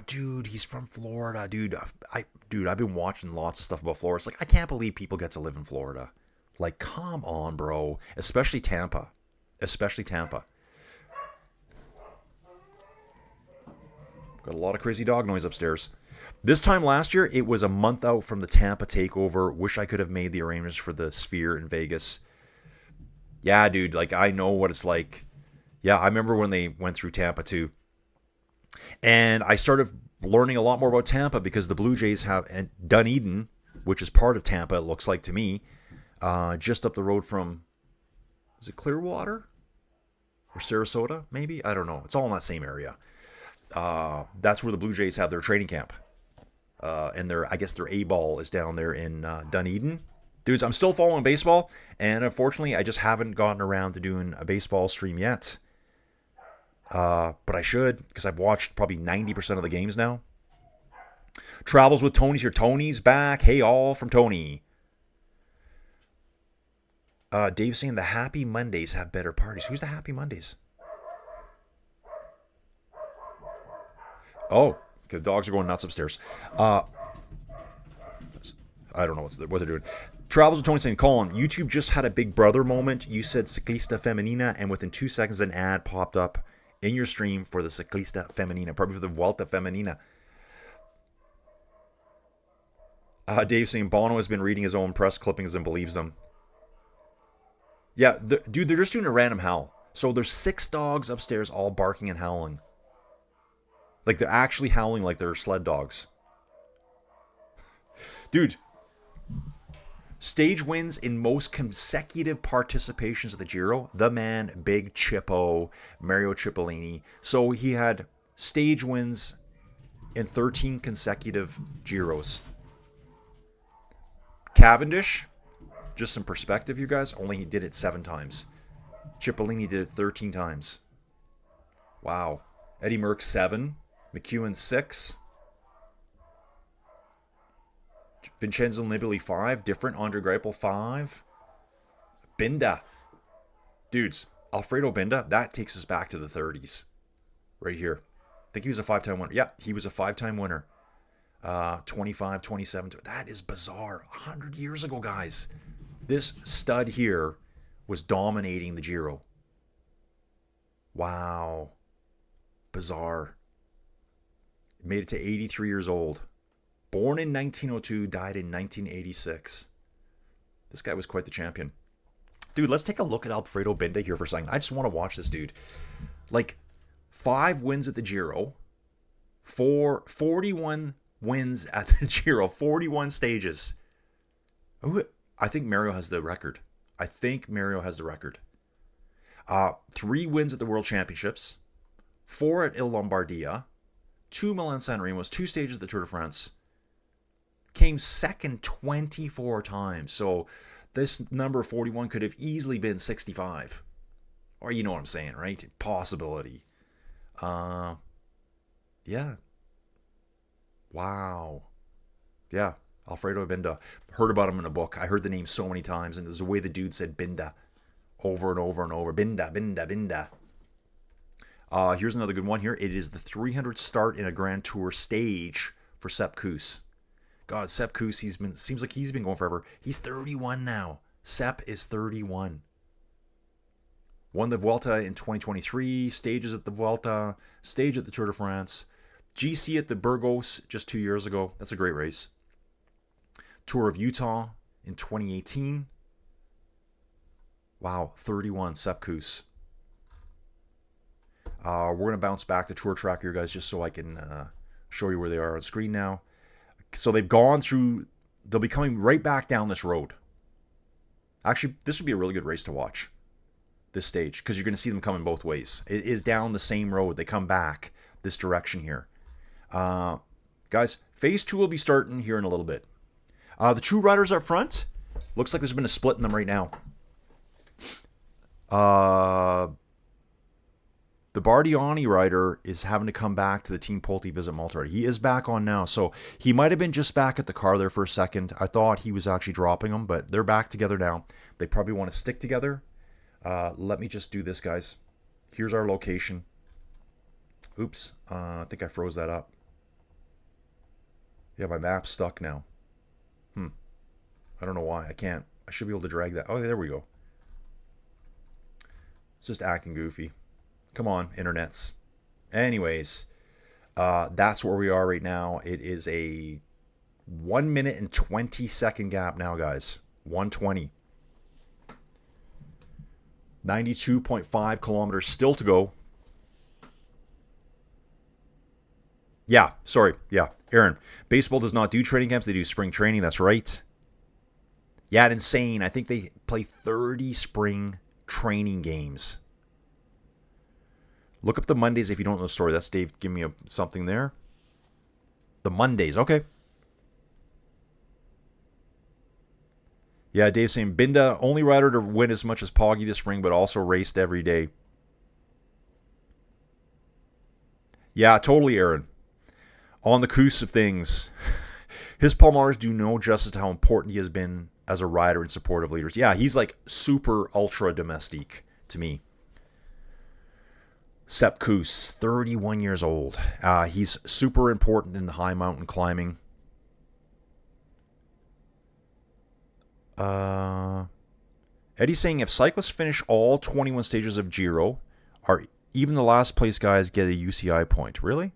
dude, he's from Florida, dude. I've been watching lots of stuff about Florida. It's like, I can't believe people get to live in Florida. Like, come on, bro. Especially Tampa. Got a lot of crazy dog noise upstairs. This time last year, it was a month out from the Tampa takeover. Wish I could have made the arrangements for the Sphere in Vegas. Yeah, dude, like, I know what it's like. Yeah, I remember when they went through Tampa, too. And I started learning a lot more about Tampa because the Blue Jays have Dunedin, which is part of Tampa, it looks like to me, just up the road from, is it Clearwater? Or Sarasota, maybe? I don't know. It's all in that same area. That's where the Blue Jays have their training camp. And I guess their A-ball is down there in Dunedin. Dudes, I'm still following baseball, and unfortunately, I just haven't gotten around to doing a baseball stream yet. But I should, because I've watched probably 90% of the games now. Travels with Tony's here. Tony's back. Hey, all from Tony. Dave's saying the Happy Mondays have better parties. Who's the Happy Mondays? Oh, the dogs are going nuts upstairs. I don't know what they're doing. Travels with Tony saying, Colin, YouTube just had a Big Brother moment. You said Ciclista Femenina, and within 2 seconds, an ad popped up in your stream for the Ciclista Femenina, probably for the Vuelta Femenina. Dave saying Bono has been reading his own press clippings and believes them. Yeah, dude, they're just doing a random howl. So there's 6 dogs upstairs all barking and howling. Like, they're actually howling like they're sled dogs. Dude, stage wins in most consecutive participations of the Giro. The man, Big Chippo, Mario Cipollini. So he had stage wins in 13 consecutive Giros. Cavendish, just some perspective, you guys, only did it 7 times. Cipollini did it 13 times. Wow. Eddie Merckx 7. McEwen 6. Vincenzo Nibali 5. Different Andre Greipel 5. Binda. Dudes, Alfredo Binda, that takes us back to the 30s. Right here. I think he was a 5-time winner. Yeah, he was a 5-time winner. 25, 27. That is bizarre. 100 years ago, guys. This stud here was dominating the Giro. Wow. Bizarre. Made it to 83 years old. Born in 1902, died in 1986. This guy was quite the champion. Dude, let's take a look at Alfredo Binda here for a second. I just want to watch this dude. Like, 5 wins at the Giro. 41 wins at the Giro. 41 stages. Ooh, I think Mario has the record. 3 wins at the World Championships. 4 at Il Lombardia. 2 Milan-San Remo. 2 stages at the Tour de France. Came second 24 times. So this number 41 could have easily been 65. Or you know what I'm saying, right? Possibility. Yeah. Wow. Yeah. Alfredo Binda. Heard about him in a book. I heard the name so many times, and there's the way the dude said Binda over and over and over. Binda, Binda, Binda. Here's another good one here. It is the 300th start in a Grand Tour stage for Sepp Kuss. God, Sepp Kuss, seems like he's been going forever. He's 31 now. Sepp is 31. Won the Vuelta in 2023, stages at the Vuelta, stage at the Tour de France, GC at the Burgos just 2 years ago. That's a great race. Tour of Utah in 2018. Wow, 31, Sepp Kuss. We're going to bounce back to Tour Track here, guys, just so I can show you where they are on screen now. So they've gone through, they'll be coming right back down this road. Actually, this would be a really good race to watch, this stage, because you're going to see them coming both ways. It is down the same road. They come back this direction here. Guys, phase 2 will be starting here in a little bit. The two riders up front, looks like there's been a split in them right now. The Bardiani rider is having to come back to the Team Pulte Visit Malta. He is back on now, so he might have been just back at the car there for a second. I thought he was actually dropping them, but they're back together now. They probably want to stick together. Let me just do this, guys. Here's our location. Oops, I think I froze that up. Yeah, my map's stuck now. I don't know why. I can't. I should be able to drag that. Oh, there we go. It's just acting goofy. Come on, internets. Anyways, that's where we are right now. It is a 1 minute and 20 second gap now, guys. 1:20. 92.5 kilometers still to go. Yeah, sorry. Yeah, Aaron. Baseball does not do training camps. They do spring training. That's right. Yeah, it's insane. I think they play 30 spring training games. Look up the Mondays if you don't know the story. That's Dave giving me something there. The Mondays, okay. Yeah, Dave's saying, Binda, only rider to win as much as Poggy this spring, but also raced every day. Yeah, totally, Aaron. On the Kuss of things, his Palmares do no justice to how important he has been as a rider in support of leaders. Yeah, he's like super ultra domestique to me. Sepp Kuss, 31 years old. He's super important in the high mountain climbing. Eddie's saying if cyclists finish all 21 stages of Giro, are even the last place guys get a UCI point? Really?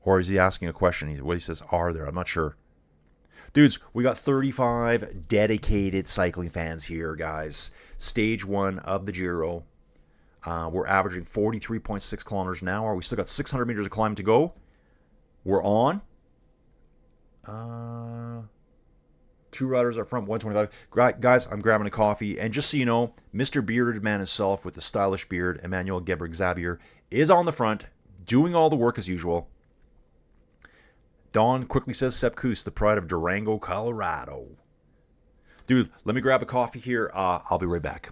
Or is he asking a question? What he says, are there? I'm not sure. Dudes, we got 35 dedicated cycling fans here, guys. Stage 1 of the Giro. We're averaging 43.6 kilometers an hour. We still got 600 meters of climb to go. We're on. Two riders up front, 125. Guys, I'm grabbing a coffee. And just so you know, Mr. Bearded Man himself with the stylish beard, Emmanuel Gebrek-Zabier, is on the front, doing all the work as usual. Don quickly says Sepp Kuss, the pride of Durango, Colorado. Dude, let me grab a coffee here. I'll be right back.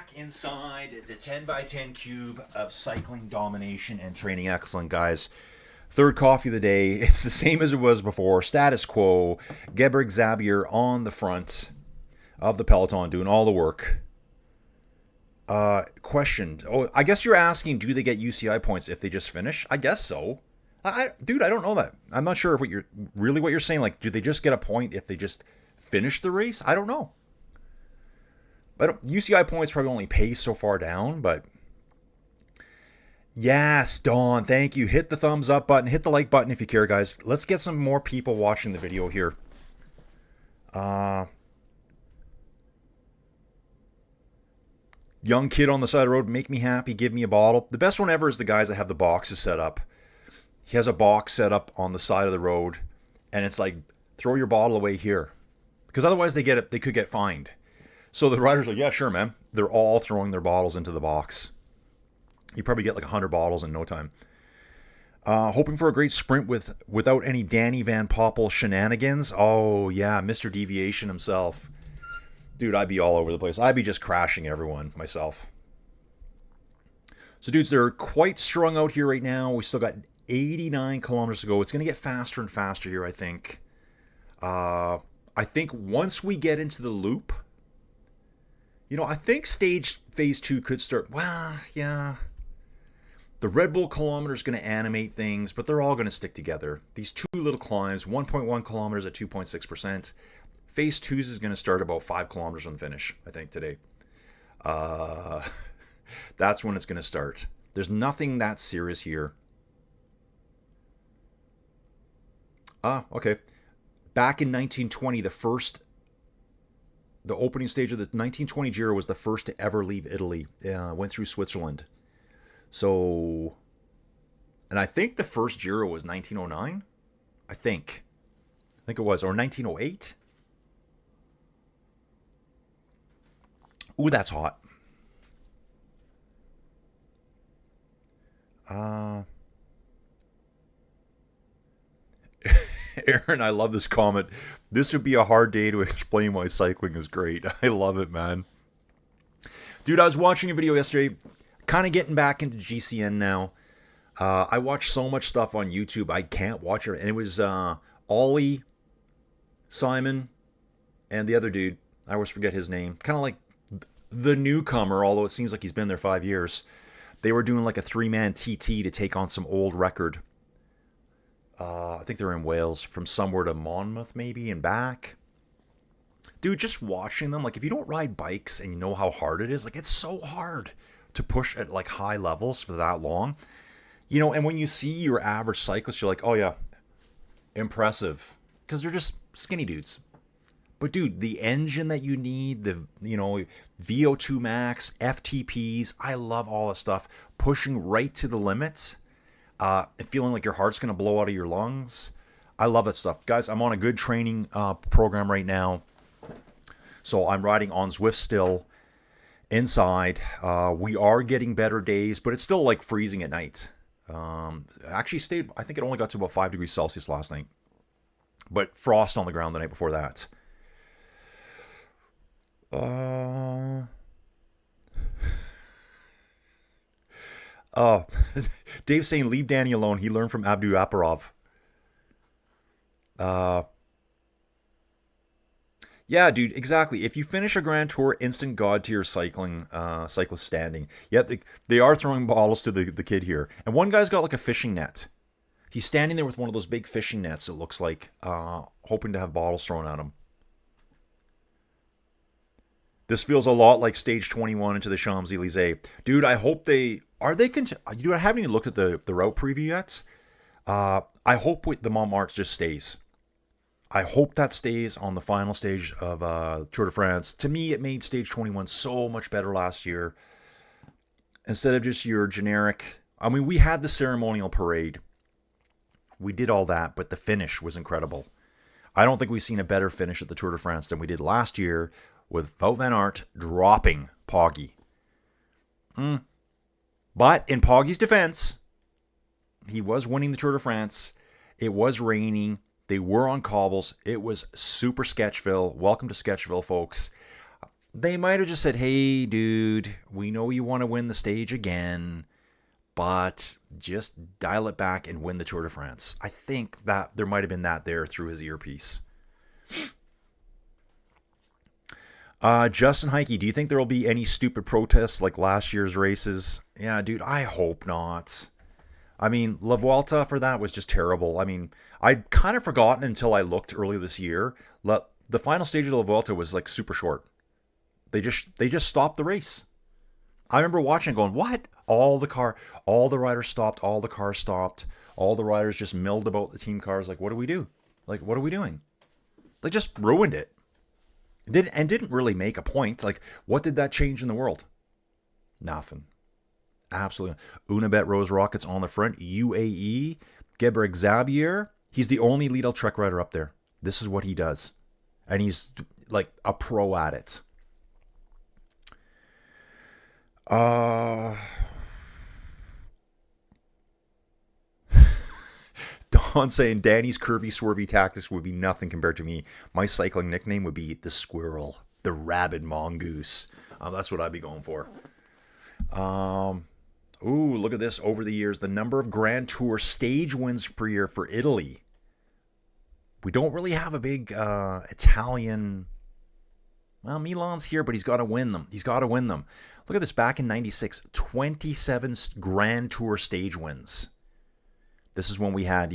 back inside the 10x10 cube of cycling domination and training excellence, guys. Third coffee of the day. It's the same as it was before. Status quo. Geberg Zabier on the front of the peloton doing all the work. Question. Oh, I guess you're asking, do they get UCI points if they just finish? I guess so. Dude, I don't know that. I'm not sure if what you're saying. Like, do they just get a point if they just finish the race? I don't know. UCI points probably only pay so far down, but yes, Dawn, thank you. Hit the thumbs up button, hit the like button if you care, guys. Let's get some more people watching the video here. Young kid on the side of the road, make me happy, give me a bottle. The best one ever is the guys that have the boxes set up. He has a box set up on the side of the road, and it's like, throw your bottle away here. Because otherwise they could get fined. So the riders are like, yeah, sure, man. They're all throwing their bottles into the box. You probably get like 100 bottles in no time. Hoping for a great sprint without any Danny Van Poppel shenanigans. Oh, yeah, Mr. Deviation himself. Dude, I'd be all over the place. I'd be just crashing everyone myself. So, dudes, they're quite strung out here right now. We still got 89 kilometers to go. It's going to get faster and faster here, I think. I think once we get into the loop, I think phase 2 could start. Well, yeah. The Red Bull kilometer is going to animate things, but they're all going to stick together. These two little climbs, 1.1 kilometers at 2.6%. Phase 2 is going to start about 5 kilometers on the finish, I think, today. That's when it's going to start. There's nothing that serious here. Okay. Back in 1920, the opening stage of the 1920 Giro was the first to ever leave Italy. Went through Switzerland. So, and I think the first Giro was 1909. I think it was, or 1908. Ooh, that's hot. Aaron, I love this comment. This would be a hard day to explain why cycling is great. I love it, man. Dude, I was watching a video yesterday, kind of getting back into GCN now. I watch so much stuff on YouTube, I can't watch it. And it was Ollie, Simon, and the other dude. I always forget his name. Kind of like the newcomer, although it seems like he's been there 5 years. They were doing like a 3-man TT to take on some old record. I think they're in Wales, from somewhere to Monmouth maybe and back. Dude, just watching them, like if you don't ride bikes and you know how hard it is, like it's so hard to push at like high levels for that long. And when you see your average cyclist, you're like, oh yeah, impressive. Because they're just skinny dudes. But dude, the engine that you need, the VO2 max, FTPs, I love all this stuff. Pushing right to the limits. And feeling like your heart's going to blow out of your lungs. I love that stuff. Guys, I'm on a good training program right now. So I'm riding on Zwift still inside. We are getting better days, but it's still like freezing at night. Actually stayed, I think it only got to about 5 degrees Celsius last night. But frost on the ground the night before that. Oh, Dave's saying leave Danny alone. He learned from Abdu Aparov. Yeah, dude, exactly. If you finish a Grand Tour, instant god tier cyclist standing. Yeah, they are throwing bottles to the kid here. And one guy's got like a fishing net. He's standing there with one of those big fishing nets, it looks like, hoping to have bottles thrown at him. This feels a lot like stage 21 into the Champs-Élysées. Dude, I hope dude, I haven't even looked at the route preview yet. I hope the Montmartre just stays. I hope that stays on the final stage of Tour de France. To me, it made stage 21 so much better last year. Instead of just your generic... I mean, we had the ceremonial parade. We did all that, but the finish was incredible. I don't think we've seen a better finish at the Tour de France than we did last year with Wout van Aert dropping Poggi. But in Poggi's defense, he was winning the Tour de France. It was raining. They were on cobbles. It was super Sketchville. Welcome to Sketchville, folks. They might have just said, hey, dude, we know you want to win the stage again, but just dial it back and win the Tour de France. I think that there might have been that there through his earpiece. Justin Heike, do you think there will be any stupid protests like last year's races? Yeah, dude, I hope not. I mean, La Vuelta for that was just terrible. I mean, I'd kind of forgotten until I looked earlier this year. The final stage of La Vuelta was like super short. They just stopped the race. I remember watching going, what? All the riders stopped, all the cars stopped, all the riders just milled about the team cars. Like, what do we do? Like, what are we doing? They just ruined it. Didn't really make a point. Like, what did that change in the world? Nothing. Absolutely. Unibet Rose Rockets on the front. UAE. Geber Xavier. He's the only lead Trek rider up there. This is what he does. And he's like a pro at it. Don saying Danny's curvy swervy tactics would be nothing compared to me. My cycling nickname would be the squirrel, the rabid mongoose. That's what I'd be going for. Ooh, look at this. Over the years, the number of Grand Tour stage wins per year for Italy. We don't really have a big Italian. Well, Milan's here, but he's got to win them. Look at this. Back in 96, 27 Grand Tour stage wins. This is when we had,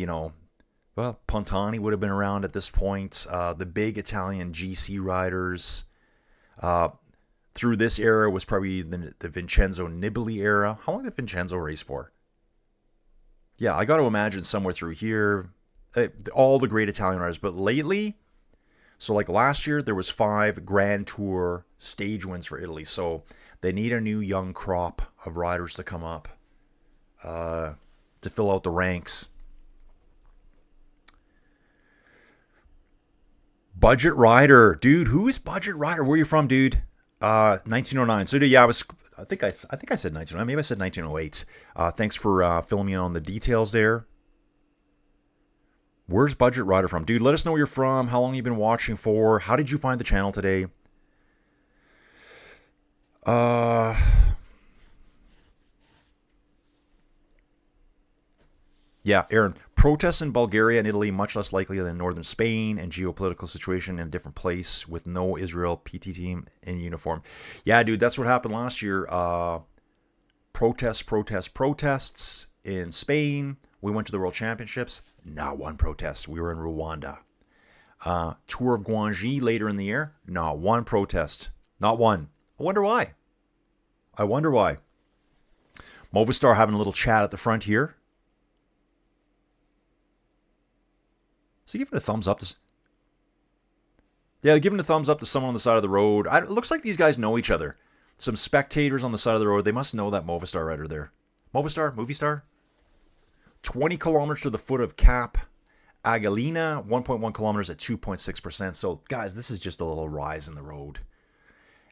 well, Pontani would have been around at this point. The big Italian GC riders. Through this era was probably the Vincenzo Nibali era. How long did Vincenzo race for? Yeah, I got to imagine somewhere through here. All the great Italian riders. But lately, so like last year, there was 5 Grand Tour stage wins for Italy. So they need a new young crop of riders to come up to fill out the ranks. Budget Rider. Dude, who is Budget Rider? Where are you from, dude? 1909. So yeah, I think I said 1909. Maybe I said 1908. Thanks for filling me in on the details there. Where's Budget Rider from? Dude, let us know where you're from, how long you've been watching for. How did you find the channel today? Yeah, Aaron. Protests in Bulgaria and Italy much less likely than northern Spain, and geopolitical situation in a different place with no Israel PT team in uniform. Yeah, dude, that's what happened last year. Protests in Spain. We went to the World Championships. Not one protest. We were in Rwanda. Tour of Guangxi later in the year. Not one protest. Not one. I wonder why. Movistar having a little chat at the front here. So give it a thumbs up. Yeah, giving a thumbs up to someone on the side of the road. It looks like these guys know each other. Some spectators on the side of the road. They must know that Movistar rider there. Movistar? 20 kilometers to the foot of Cap Agalina. 1.1 kilometers at 2.6%. So, guys, this is just a little rise in the road.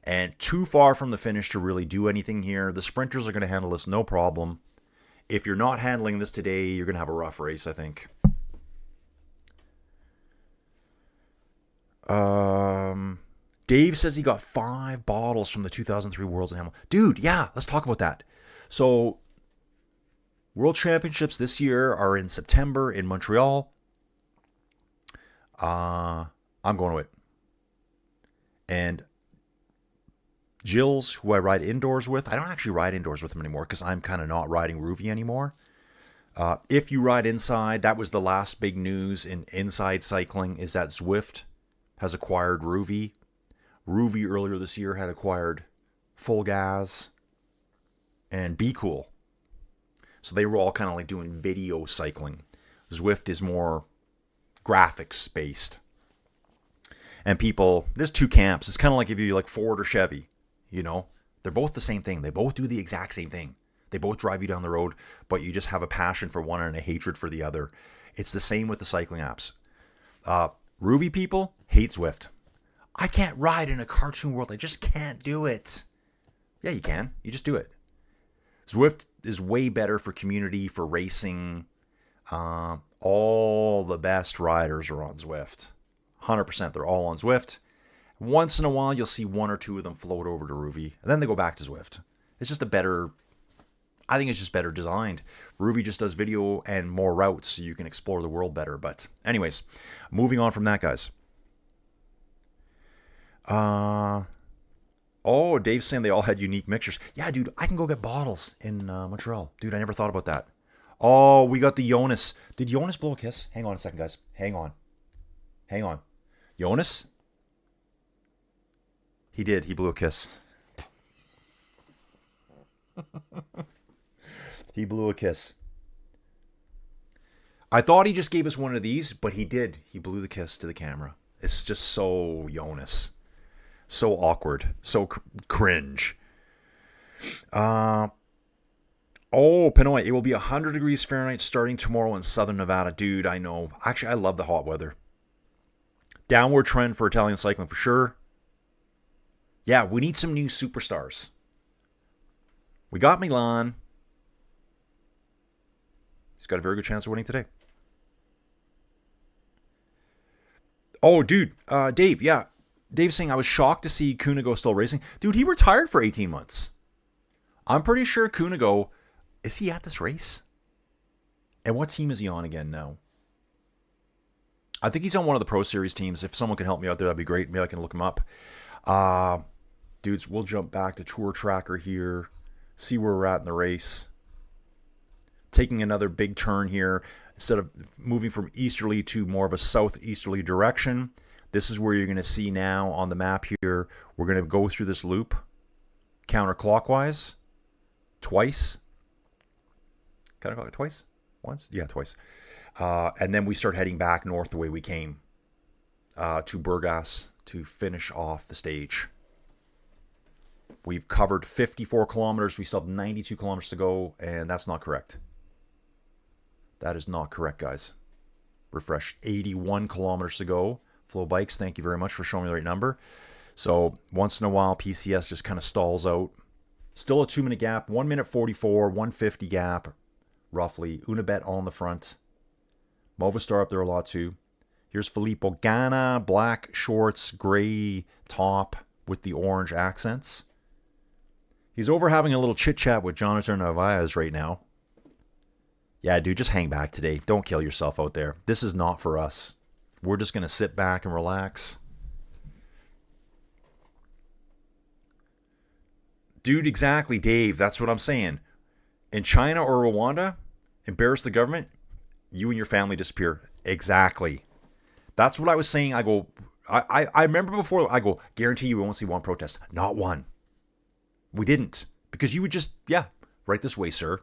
And too far from the finish to really do anything here. The sprinters are going to handle this no problem. If you're not handling this today, you're going to have a rough race, I think. Dave says he got 5 bottles from the 2003 Worlds in Hamilton. Dude, yeah, let's talk about that. So, World Championships this year are in September in Montreal. I'm going to it. And Jills, who I ride indoors with, I don't actually ride indoors with him anymore because I'm kind of not riding Rouvy anymore. If you ride inside, that was the last big news in inside cycling, is that Zwift has acquired Rouvy. Rouvy earlier this year had acquired Full Gas and Be Cool. So they were all kind of like doing video cycling. Zwift is more graphics based. And people, there's 2 camps. It's kind of like if you like Ford or Chevy, they're both the same thing. They both do the exact same thing. They both drive you down the road, but you just have a passion for one and a hatred for the other. It's the same with the cycling apps. Rouvy people hate Zwift. I can't ride in a cartoon world. I just can't do it. Yeah, you can. You just do it. Zwift is way better for community, for racing. All the best riders are on Zwift. 100%. They're all on Zwift. Once in a while, you'll see one or two of them float over to Ruby, and then they go back to Zwift. It's just a better, I think it's just better designed. Ruby just does video and more routes, so you can explore the world better. But anyways, moving on from that, guys. Oh, Dave's saying they all had unique mixtures. Yeah, dude, I can go get bottles in Montreal. Dude, I never thought about that. Oh, we got the Jonas. Did Jonas blow a kiss? Hang on a second, guys. Hang on. Jonas? He did. He blew a kiss. He blew a kiss. I thought he just gave us one of these, but he did. He blew the kiss to the camera. It's just so Jonas. So awkward. So cringe. Oh, Pinoy, it will be 100 degrees Fahrenheit starting tomorrow in southern Nevada. Dude, I know. Actually, I love the hot weather. Downward trend for Italian cycling for sure. Yeah, we need some new superstars. We got Milan. He's got a very good chance of winning today. Oh, dude. Dave, yeah. Dave's saying, I was shocked to see Kunigo still racing. Dude, he retired for 18 months. I'm pretty sure Kunigo... Is he at this race? And what team is he on again now? I think he's on one of the Pro Series teams. If someone can help me out there, that'd be great. Maybe I can look him up. Dudes, we'll jump back to Tour Tracker here. See where we're at in the race. Taking another big turn here. Instead of moving from easterly to more of a southeasterly direction, this is where you're going to see now on the map here. We're going to go through this loop counterclockwise twice. Counterclockwise twice? Once? Yeah, twice. And then we start heading back north the way we came to Burgas to finish off the stage. We've covered 54 kilometers. We still have 92 kilometers to go, and that's not correct. That is not correct, guys. Refresh. 81 kilometers to go. Flow Bikes, thank you very much for showing me the right number. So once in a while, PCS just kind of stalls out. Still a 2-minute gap. 1 minute 44, 150 gap, roughly. Unibet on the front. Movistar up there a lot too. Here's Filippo Ganna, black shorts, gray top with the orange accents. He's over having a little chit-chat with Jonathan Narvaez right now. Yeah, dude, just hang back today. Don't kill yourself out there. This is not for us. We're just going to sit back and relax. Dude, exactly, Dave. That's what I'm saying. In China or Rwanda, embarrass the government, you and your family disappear. Exactly. That's what I was saying. I remember before, I go, guarantee you we won't see one protest. Not one. We didn't. Because you would just, yeah, right this way, sir.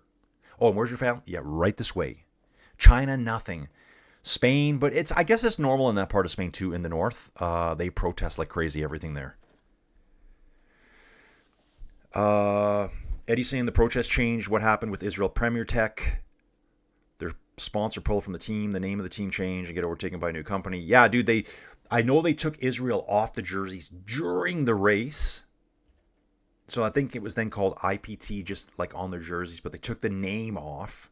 Oh, and where's your family? Yeah, right this way. China, nothing. Spain, but I guess it's normal in that part of Spain too, in the north. They protest like crazy, everything there. Eddie's saying the protest changed. What happened with Israel Premier Tech? Their sponsor pulled from the team. The name of the team changed and get overtaken by a new company. Yeah, dude, I know they took Israel off the jerseys during the race. So I think it was then called IPT, just like on their jerseys, but they took the name off.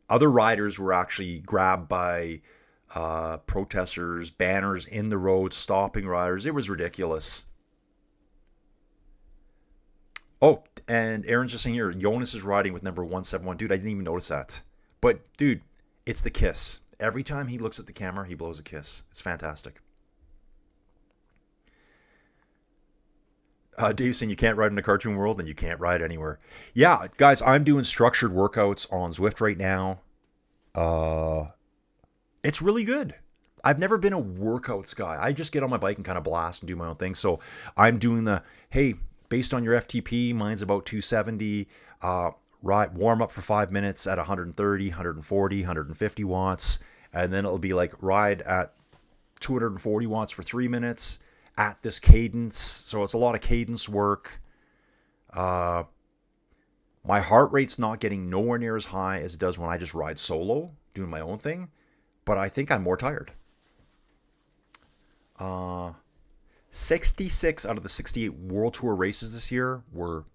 Other riders were actually grabbed by protesters, banners in the road, stopping riders. It was ridiculous. Oh, and Aaron's just saying here, Jonas is riding with number 171. Dude, I didn't even notice that. But, dude, it's the kiss. Every time he looks at the camera, he blows a kiss. It's fantastic. Dave's saying you can't ride in a cartoon world, and you can't ride anywhere. Yeah, guys, I'm doing structured workouts on Zwift right now. It's really good. I've never been a workouts guy. I just get on my bike and kind of blast and do my own thing. So I'm doing hey, based on your FTP, mine's about 270. Ride, warm up for 5 minutes at 130, 140, 150 watts. And then it'll be like ride at 240 watts for 3 minutes. At this cadence, so it's a lot of cadence work. My heart rate's not getting nowhere near as high as it does when I just ride solo, doing my own thing, but I think I'm more tired. 66 out of the 68 World Tour races this year were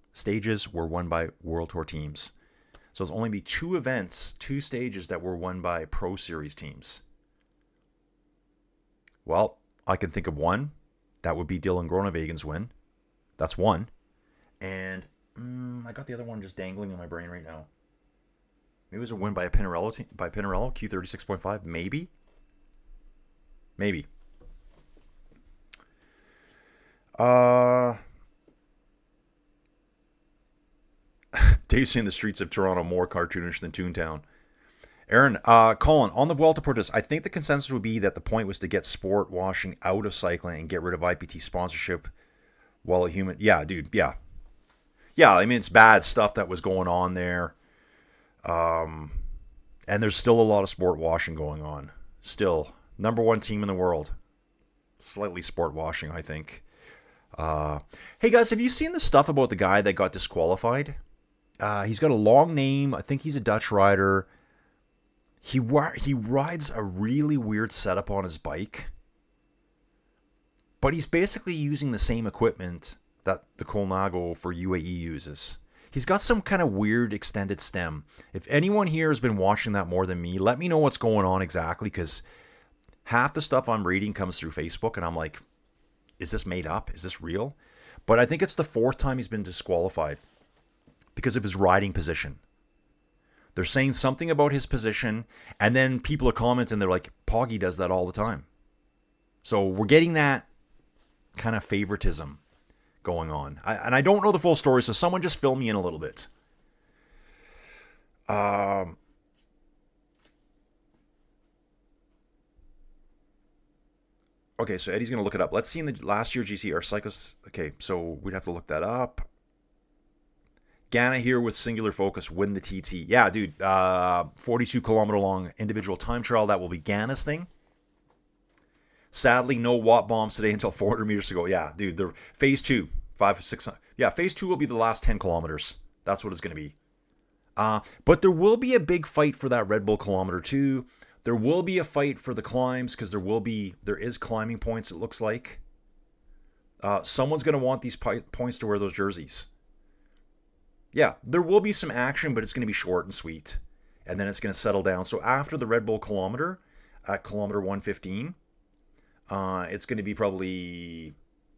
won by World Tour teams. So there's only be 2 stages that were won by Pro Series teams. Well, I can think of one. That would be Dylan Groenewegen's win. That's one. And I got the other one just dangling in my brain right now. Maybe it was a win by a Pinarello Q36.5. Maybe. Dave's saying the streets of Toronto more cartoonish than Toontown. Aaron, Colin, on the Vuelta protest, I think the consensus would be that the point was to get sport washing out of cycling and get rid of IPT sponsorship while a human... Yeah, dude, yeah. Yeah, I mean, it's bad stuff that was going on there. And there's still a lot of sport washing going on. Still, number one team in the world. Slightly sport washing, I think. Hey, guys, have you seen the stuff about the guy that got disqualified? He's got a long name. I think he's a Dutch rider. He rides a really weird setup on his bike. But he's basically using the same equipment that the Colnago for UAE uses. He's got some kind of weird extended stem. If anyone here has been watching that more than me, let me know what's going on exactly, because half the stuff I'm reading comes through Facebook, and I'm like, is this made up? Is this real? But I think it's the fourth time he's been disqualified because of his riding position. They're saying something about his position, and then people are commenting, they're like, Poggy does that all the time. So we're getting that kind of favoritism going on. And I don't know the full story, so someone just fill me in a little bit. Okay, so Eddie's going to look it up. Let's see in the last year GC, our cyclists... Okay, so we'd have to look that up. Ghana here with singular focus, win the TT. Yeah, dude, 42-kilometer long individual time trial. That will be Ghana's thing. Sadly, no watt bombs today until 400 meters to go. Yeah, dude, the phase 2, 5, 6... Yeah, phase 2 will be the last 10 kilometers. That's what it's going to be. But there will be a big fight for that Red Bull kilometer 2. There will be a fight for the climbs, because there is climbing points, it looks like. Someone's going to want these points to wear those jerseys. Yeah, there will be some action, but it's going to be short and sweet. And then it's going to settle down. So after the Red Bull kilometer, at kilometer 115, it's going to be probably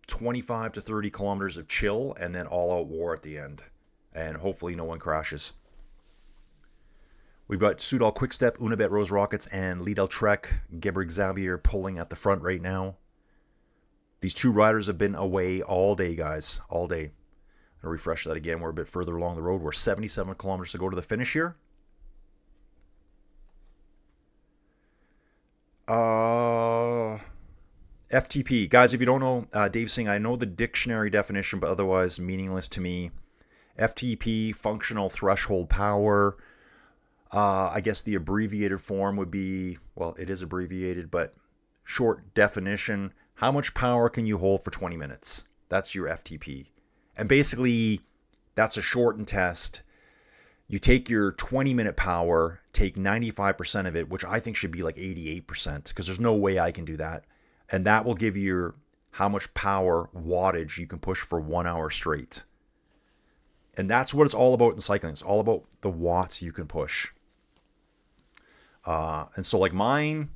25 to 30 kilometers of chill, and then all-out war at the end. And hopefully no one crashes. We've got Soudal Quickstep, Unibet Rose Rockets, and Lidl Trek, Gebrek Xavier pulling at the front right now. These two riders have been away all day, guys. All day. I'll refresh that again. We're a bit further along the road. We're 77 kilometers to go to the finish here. FTP. Guys, if you don't know, Dave's saying, I know the dictionary definition, but otherwise meaningless to me. FTP, functional threshold power. I guess the abbreviated form would be, well, it is abbreviated, but short definition. How much power can you hold for 20 minutes? That's your FTP. And basically, that's a shortened test. You take your 20-minute power, take 95% of it, which I think should be like 88%, because there's no way I can do that. And that will give you how much power, wattage, you can push for 1 hour straight. And that's what it's all about in cycling. It's all about the watts you can push. And so like mine,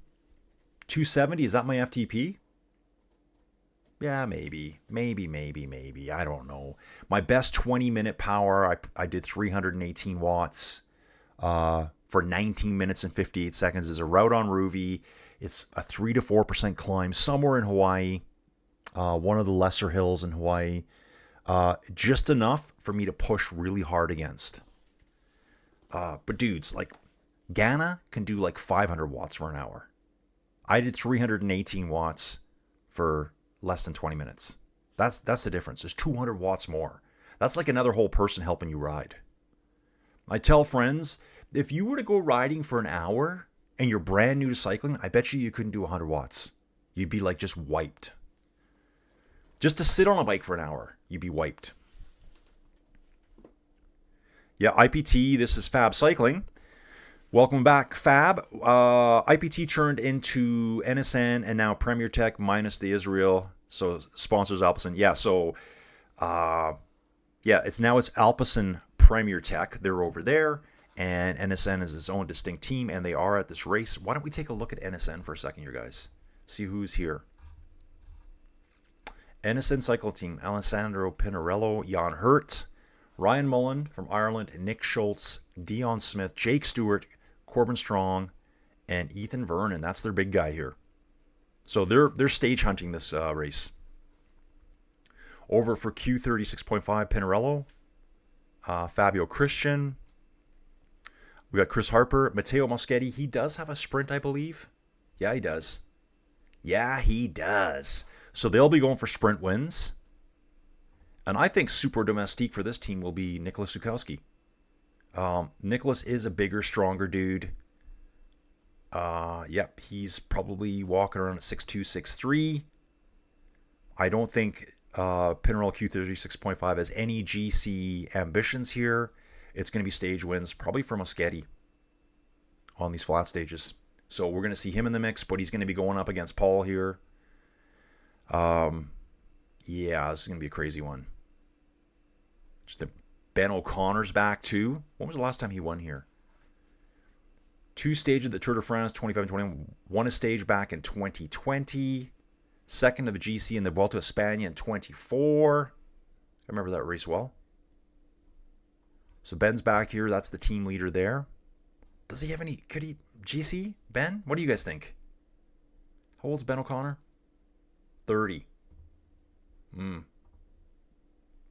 270, is that my FTP? Yeah, maybe. I don't know. My best 20-minute power, I did 318 watts for 19 minutes and 58 seconds. Is a route on Ruvi. It's a 3 to 4% climb somewhere in Hawaii, one of the lesser hills in Hawaii. Just enough for me to push really hard against. But dudes, like Ghana can do like 500 watts for an hour. I did 318 watts for less than 20 minutes. That's the difference. There's 200 watts more. That's like another whole person helping you ride. I tell friends, if you were to go riding for an hour and you're brand new to cycling, I bet you couldn't do 100 watts. You'd be like just wiped. Just to sit on a bike for an hour, you'd be wiped. Yeah, IPT, this is Fab Cycling. Welcome back, Fab. IPT turned into NSN and now Premier Tech minus the Israel. So sponsors Alpecin. Yeah, so it's Alpecin Premier Tech. They're over there. And NSN is its own distinct team, and they are at this race. Why don't we take a look at NSN for a second here, guys? See who's here. Innocent Cycle Team, Alessandro Pinarello, Jan Hurt, Ryan Mullen from Ireland, Nick Schultz, Dion Smith, Jake Stewart, Corbin Strong, and Ethan Vernon. That's their big guy here. So they're stage hunting this race. Over for Q36.5, Pinarello, Fabio Christian. We got Chris Harper, Matteo Moschetti. He does have a sprint, I believe. Yeah, he does. Yeah, he does. So they'll be going for sprint wins. And I think super domestique for this team will be Nicholas Zukowski. Nicholas is a bigger, stronger dude. Yep, he's probably walking around at 6'2", 6'3". I don't think Pinarello Q36.5 has any GC ambitions here. It's going to be stage wins, probably for Moschetti on these flat stages. So we're going to see him in the mix, but he's going to be going up against Paul here. Yeah, this is going to be a crazy one. Just Ben O'Connor's back too. When was the last time he won here? 2 stages of the Tour de France, 25-21. Won a stage back in 2020. Second of a GC in the Vuelta a España in 24. I remember that race well. So Ben's back here. That's the team leader there. Does he have any... Could he... GC? Ben? What do you guys think? How old's Ben O'Connor? 30.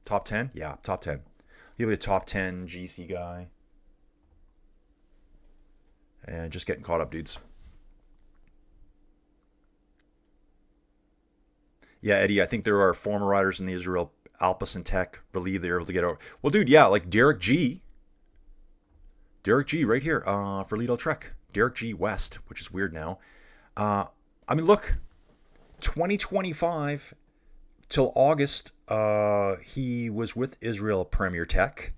Top 10? Yeah, top 10. He'll be a top 10 GC guy. And just getting caught up, dudes. Yeah, Eddie, I think there are former riders in the Israel Alpecin Tech believe they're able to get out. Well, dude, yeah, like Derek G. Derek G right here for Lidl Trek. Derek G West, which is weird now. I mean, look, 2025 till August, he was with Israel Premier Tech.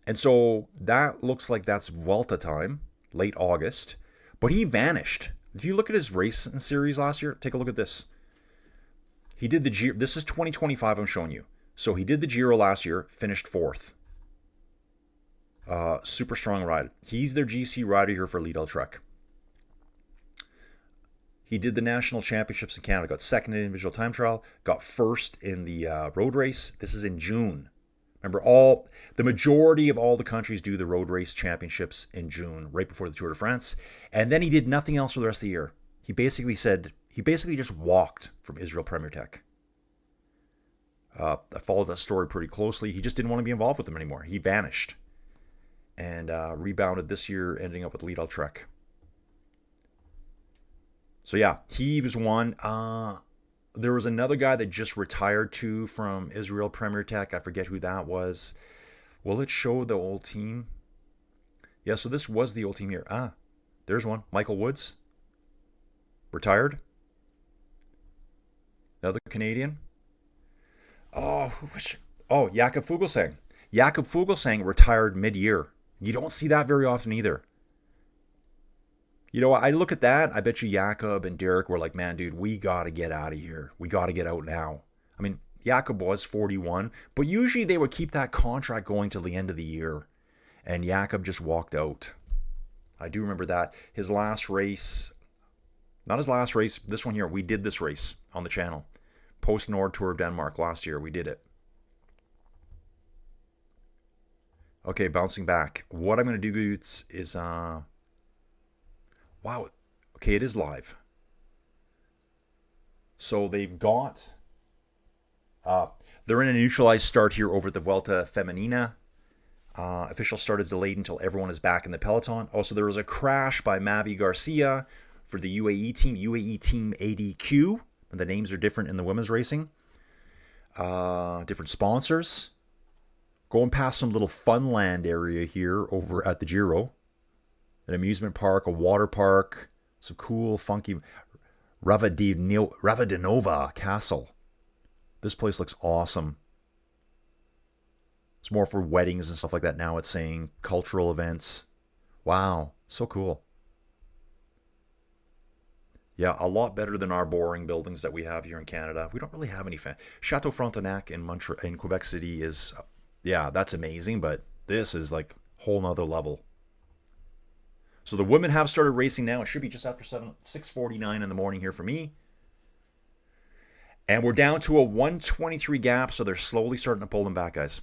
And so that looks like that's Vuelta time, late August. But he vanished. If you look at his race series last year, take a look at this. He did the Giro. This is 2025 I'm showing you. So he did the Giro last year, finished 4th. Super strong ride. He's their GC rider here for Lidl Trek. He did the national championships in Canada, got 2nd in individual time trial, got 1st in the road race. This is in June. Remember, the majority of all the countries do the road race championships in June, right before the Tour de France. And then he did nothing else for the rest of the year. He basically just walked from Israel Premier Tech. I followed that story pretty closely. He just didn't want to be involved with them anymore. He vanished. And rebounded this year, ending up with Lidl Trek. So yeah, he was one. There was another guy that just retired too from Israel Premier Tech. I forget who that was. Will it show the old team? Yeah, so this was the old team here. There's one. Michael Woods. Retired. Another Canadian. Jakob Fuglsang. Jakob Fuglsang retired mid-year. You don't see that very often either. You know what? I look at that. I bet you Jakob and Derek were like, man, dude, we got to get out of here. We got to get out now. I mean, Jakob was 41, but usually they would keep that contract going till the end of the year. And Jakob just walked out. I do remember that. His last race, not his last race, this one here, we did this race on the channel. Post Nord Tour of Denmark last year. We did it. Okay, bouncing back. What I'm going to do is, wow. Okay, it is live. So they've got, they're in a neutralized start here over at the Vuelta Femenina. Official start is delayed until everyone is back in the peloton. Also, there was a crash by Mavi Garcia for the UAE Team ADQ. And the names are different in the women's racing. Different sponsors. Going past some little funland area here over at the Giro. An amusement park, a water park, some cool, funky Ravadinova Castle. This place looks awesome. It's more for weddings and stuff like that now. It's saying cultural events. Wow, so cool. Yeah, a lot better than our boring buildings that we have here in Canada. We don't really have any Chateau Frontenac in Quebec City is, yeah, that's amazing, but this is like a whole nother level. So the women have started racing now. It should be just after 6:49 in the morning here for me. And we're down to a 123 gap, so they're slowly starting to pull them back, guys.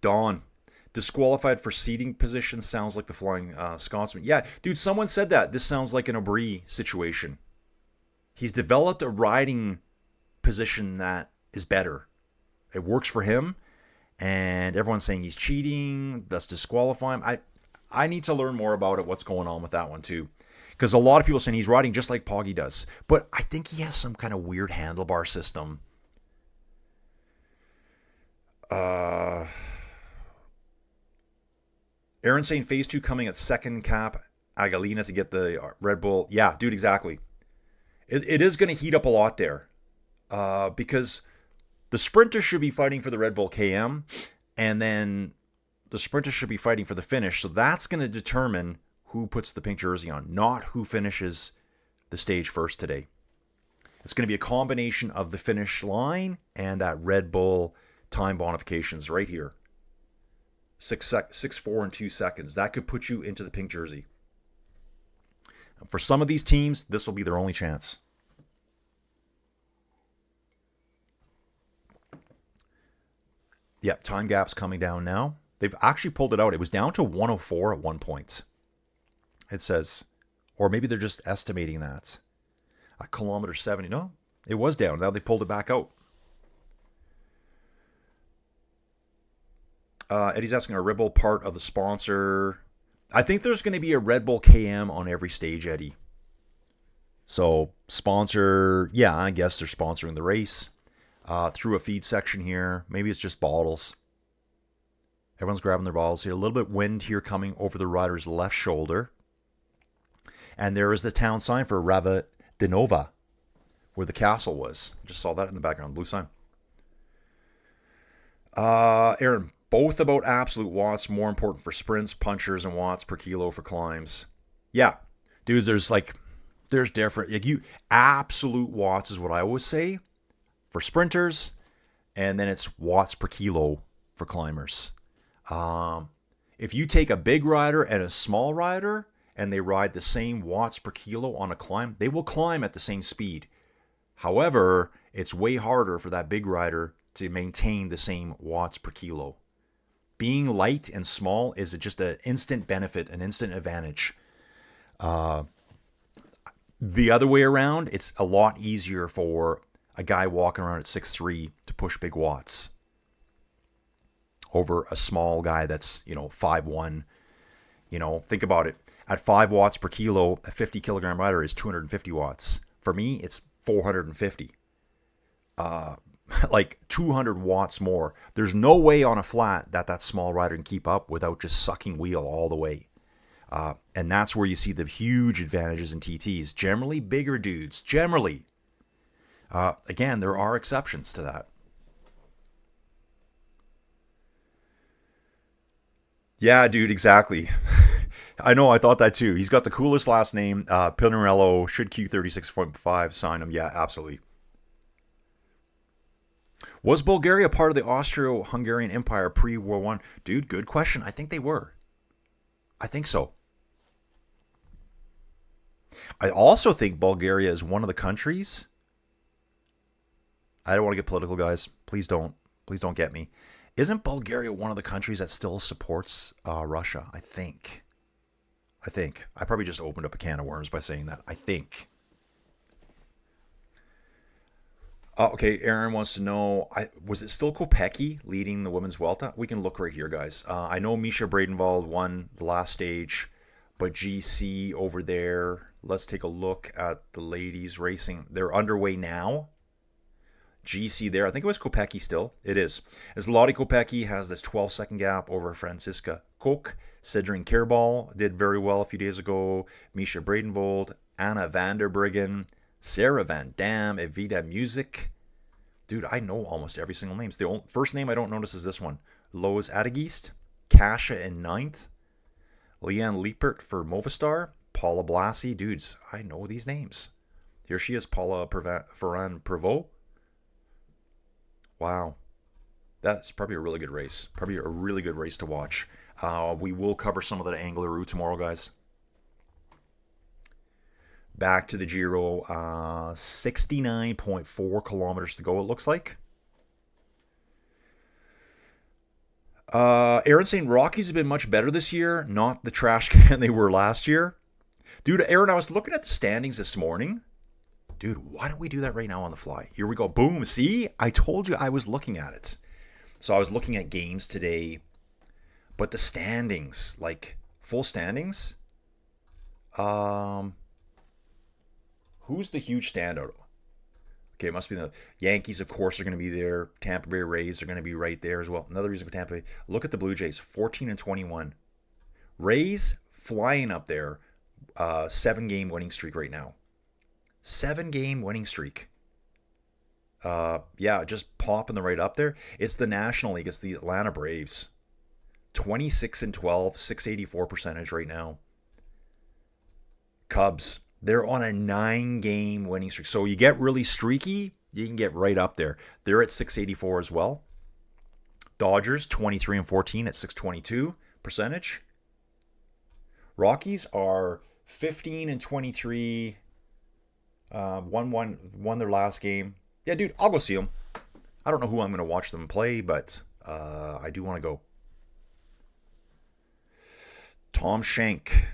Dawn. Disqualified for seating position sounds like the Flying Scotsman. Yeah, dude, someone said that. This sounds like an Aubry situation. He's developed a riding position that is better. It works for him, and everyone's saying he's cheating. That's disqualifying. I need to learn more about it, what's going on with that one, too. Because a lot of people are saying he's riding just like Poggy does. But I think he has some kind of weird handlebar system. Aaron saying phase 2 coming at second cap. Agalina to get the Red Bull. Yeah, dude, exactly. It is going to heat up a lot there. Because the sprinter should be fighting for the Red Bull KM. And then the sprinter should be fighting for the finish. So that's going to determine who puts the pink jersey on, not who finishes the stage first today. It's going to be a combination of the finish line and that Red Bull time bonifications right here. 6:4 and 2 seconds. That could put you into the pink jersey. For some of these teams, this will be their only chance. Yep, time gap's coming down now. They've actually pulled it out. It was down to 104 at one point. It says, or maybe they're just estimating that. A kilometer 70. No, it was down. Now they pulled it back out. Eddie's asking, a Red Bull part of the sponsor? I think there's going to be a Red Bull KM on every stage, Eddie. So sponsor, yeah, I guess they're sponsoring the race through a feed section here. Maybe it's just bottles. Everyone's grabbing their bottles here. A little bit wind here coming over the rider's left shoulder. And there is the town sign for Ravadinova, where the castle was. Just saw that in the background, blue sign. Aaron, both about absolute watts, more important for sprints, punchers, and watts per kilo for climbs. Yeah, dudes, there's different. Absolute watts is what I always say for sprinters, and then it's watts per kilo for climbers. If you take a big rider and a small rider, and they ride the same watts per kilo on a climb, they will climb at the same speed. However, it's way harder for that big rider to maintain the same watts per kilo. Being light and small is just an instant benefit, an instant advantage. The other way around, it's a lot easier for a guy walking around at 6'3" to push big watts over a small guy that's, 5'1". Think about it. At 5 watts per kilo, a 50 kilogram rider is 250 watts. For me, it's 450. Like 200 watts more. There's no way on a flat that small rider can keep up without just sucking wheel all the way. And that's where you see the huge advantages in TTs. Generally bigger dudes. Generally. Again, there are exceptions to that. Yeah, dude, exactly. I know, I thought that too. He's got the coolest last name. Pinarello, should Q36.5 sign him. Yeah, absolutely. Was Bulgaria part of the Austro-Hungarian Empire pre-World War I? Dude, good question. I think they were. I think so. I also think Bulgaria is one of the countries. I don't want to get political, guys. Please don't get me. Isn't Bulgaria one of the countries that still supports Russia? I think. I probably just opened up a can of worms by saying that. I think. Okay, Aaron wants to know, was it still Kopecky leading the women's Vuelta? We can look right here, guys. I know Misha Bradenwald won the last stage, but GC over there, let's take a look at the ladies racing. They're underway now. GC there, I think it was Kopecky still. It is. As Lottie Kopecky has this 12-second gap over Franziska Koch. Cedrine Kerbal did very well a few days ago. Misha Bradenwald, Anna Vanderbriggen, Sarah Van Dam, Evita Music. Dude, I know almost every single name. The only, first name I don't notice is this one. Lois Adegeest, Kasia in 9th, Leanne Liepert for Movistar, Paula Blasi. Dudes, I know these names. Here she is, Paula Ferran Prevot. Wow. That's probably a really good race. Probably a really good race to watch. We will cover some of that Angleroo tomorrow, guys. back to the Giro. 69.4 kilometers to go, it looks like. Aaron saying Rockies have been much better this year, not the trash can they were last year. Dude, Aaron, I was looking at the standings this morning. Dude, why don't we do that right now on the fly? Here we go. Boom. See? I told you I was looking at it. So I was looking at games today. But the standings, like full standings. Who's the huge standout? Okay, it must be the Yankees, of course, are going to be there. Tampa Bay Rays are going to be right there as well. Another reason for Tampa Bay. Look at the Blue Jays, 14-21. Rays flying up there. 7-game winning streak right now. 7-game winning streak. Yeah, just popping the right up there. It's the National League. It's the Atlanta Braves. 26-12, 684 percentage right now. Cubs, they're on a 9-game winning streak. So you get really streaky, you can get right up there. They're at 684 as well. Dodgers, 23-14 at 622 percentage. Rockies are 15-23. Won their last game. Yeah, dude, I'll go see them. I don't know who I'm going to watch them play, but I do want to go. Tom Shank,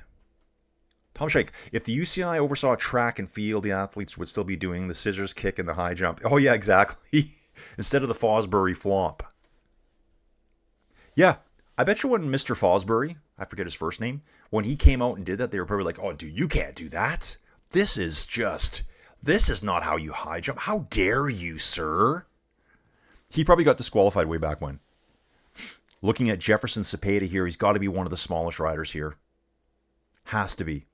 if the UCI oversaw track and field, the athletes would still be doing the scissors kick and the high jump. Oh, yeah, exactly. Instead of the Fosbury flop. Yeah, I bet you when Mr. Fosbury, I forget his first name, when he came out and did that, they were probably like, oh, dude, you can't do that. This is not how you high jump. How dare you, sir? He probably got disqualified way back when. Looking at Jefferson Cepeda here, he's got to be one of the smallest riders here. Has to be.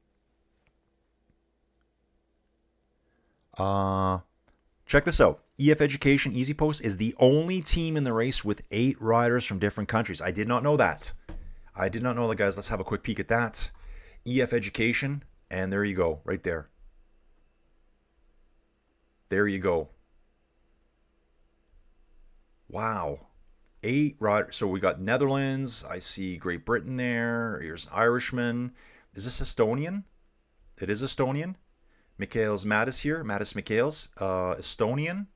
Check this out. EF Education Easy Post is the only team in the race with 8 riders from different countries. I did not know that. I did not know that, guys. Let's have a quick peek at that. EF Education, and there you go, right there. There you go. Wow. 8 riders. So we got Netherlands. I see Great Britain there. Here's an Irishman. Is this Estonian? It is Estonian. Michaels Mattis here. Mattis Michaels. Estonian.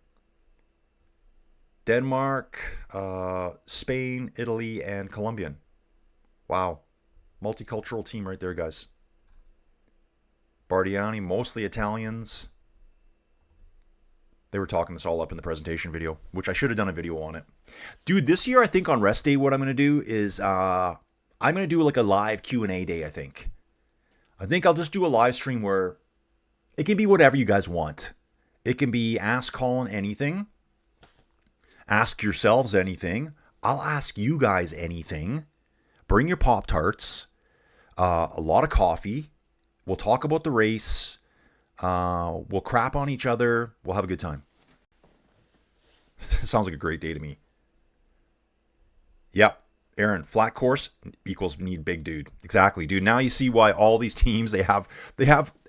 Denmark. Spain, Italy, and Colombian. Wow. Multicultural team right there, guys. Bardiani, mostly Italians. They were talking this all up in the presentation video, which I should have done a video on it. Dude, this year I think on rest day what I'm going to do is I'm going to do like a live Q&A day, I think. I think I'll just do a live stream where it can be whatever you guys want. It can be ask Colin anything. Ask yourselves anything. I'll ask you guys anything. Bring your Pop-Tarts. A lot of coffee. We'll talk about the race. We'll crap on each other. We'll have a good time. Sounds like a great day to me. Yep. Aaron, flat course equals need big dude. Exactly, dude. Now you see why all these teams, they have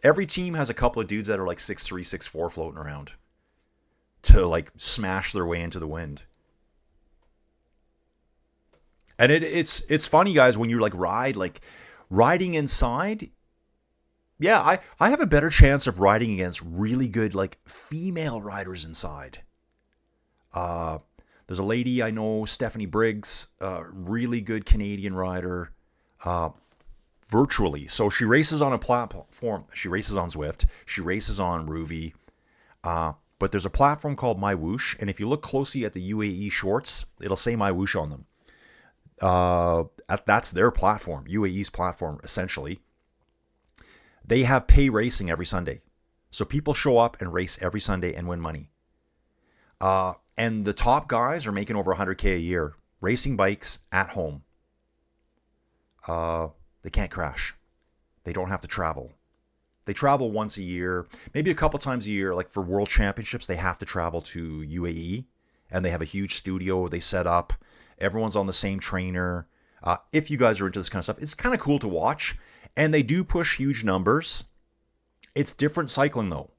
every team has a couple of dudes that are like 6'3", 6'4" floating around to like smash their way into the wind. And it's funny, guys, when you like riding inside. Yeah, I have a better chance of riding against really good like female riders inside. There's a lady I know, Stephanie Briggs, really good Canadian rider, virtually. So she races on a platform. She races on Zwift. She races on Ruby. But there's a platform called My Whoosh, and if you look closely at the UAE shorts, it'll say My Whoosh on them. That's their platform, UAE's platform, essentially. They have pay racing every Sunday. So people show up and race every Sunday and win money. And the top guys are making over 100K a year racing bikes at home. They can't crash. They don't have to travel. They travel once a year, maybe a couple times a year. Like for World Championships, they have to travel to UAE. And they have a huge studio they set up. Everyone's on the same trainer. If you guys are into this kind of stuff, it's kind of cool to watch. And they do push huge numbers. It's different cycling, though.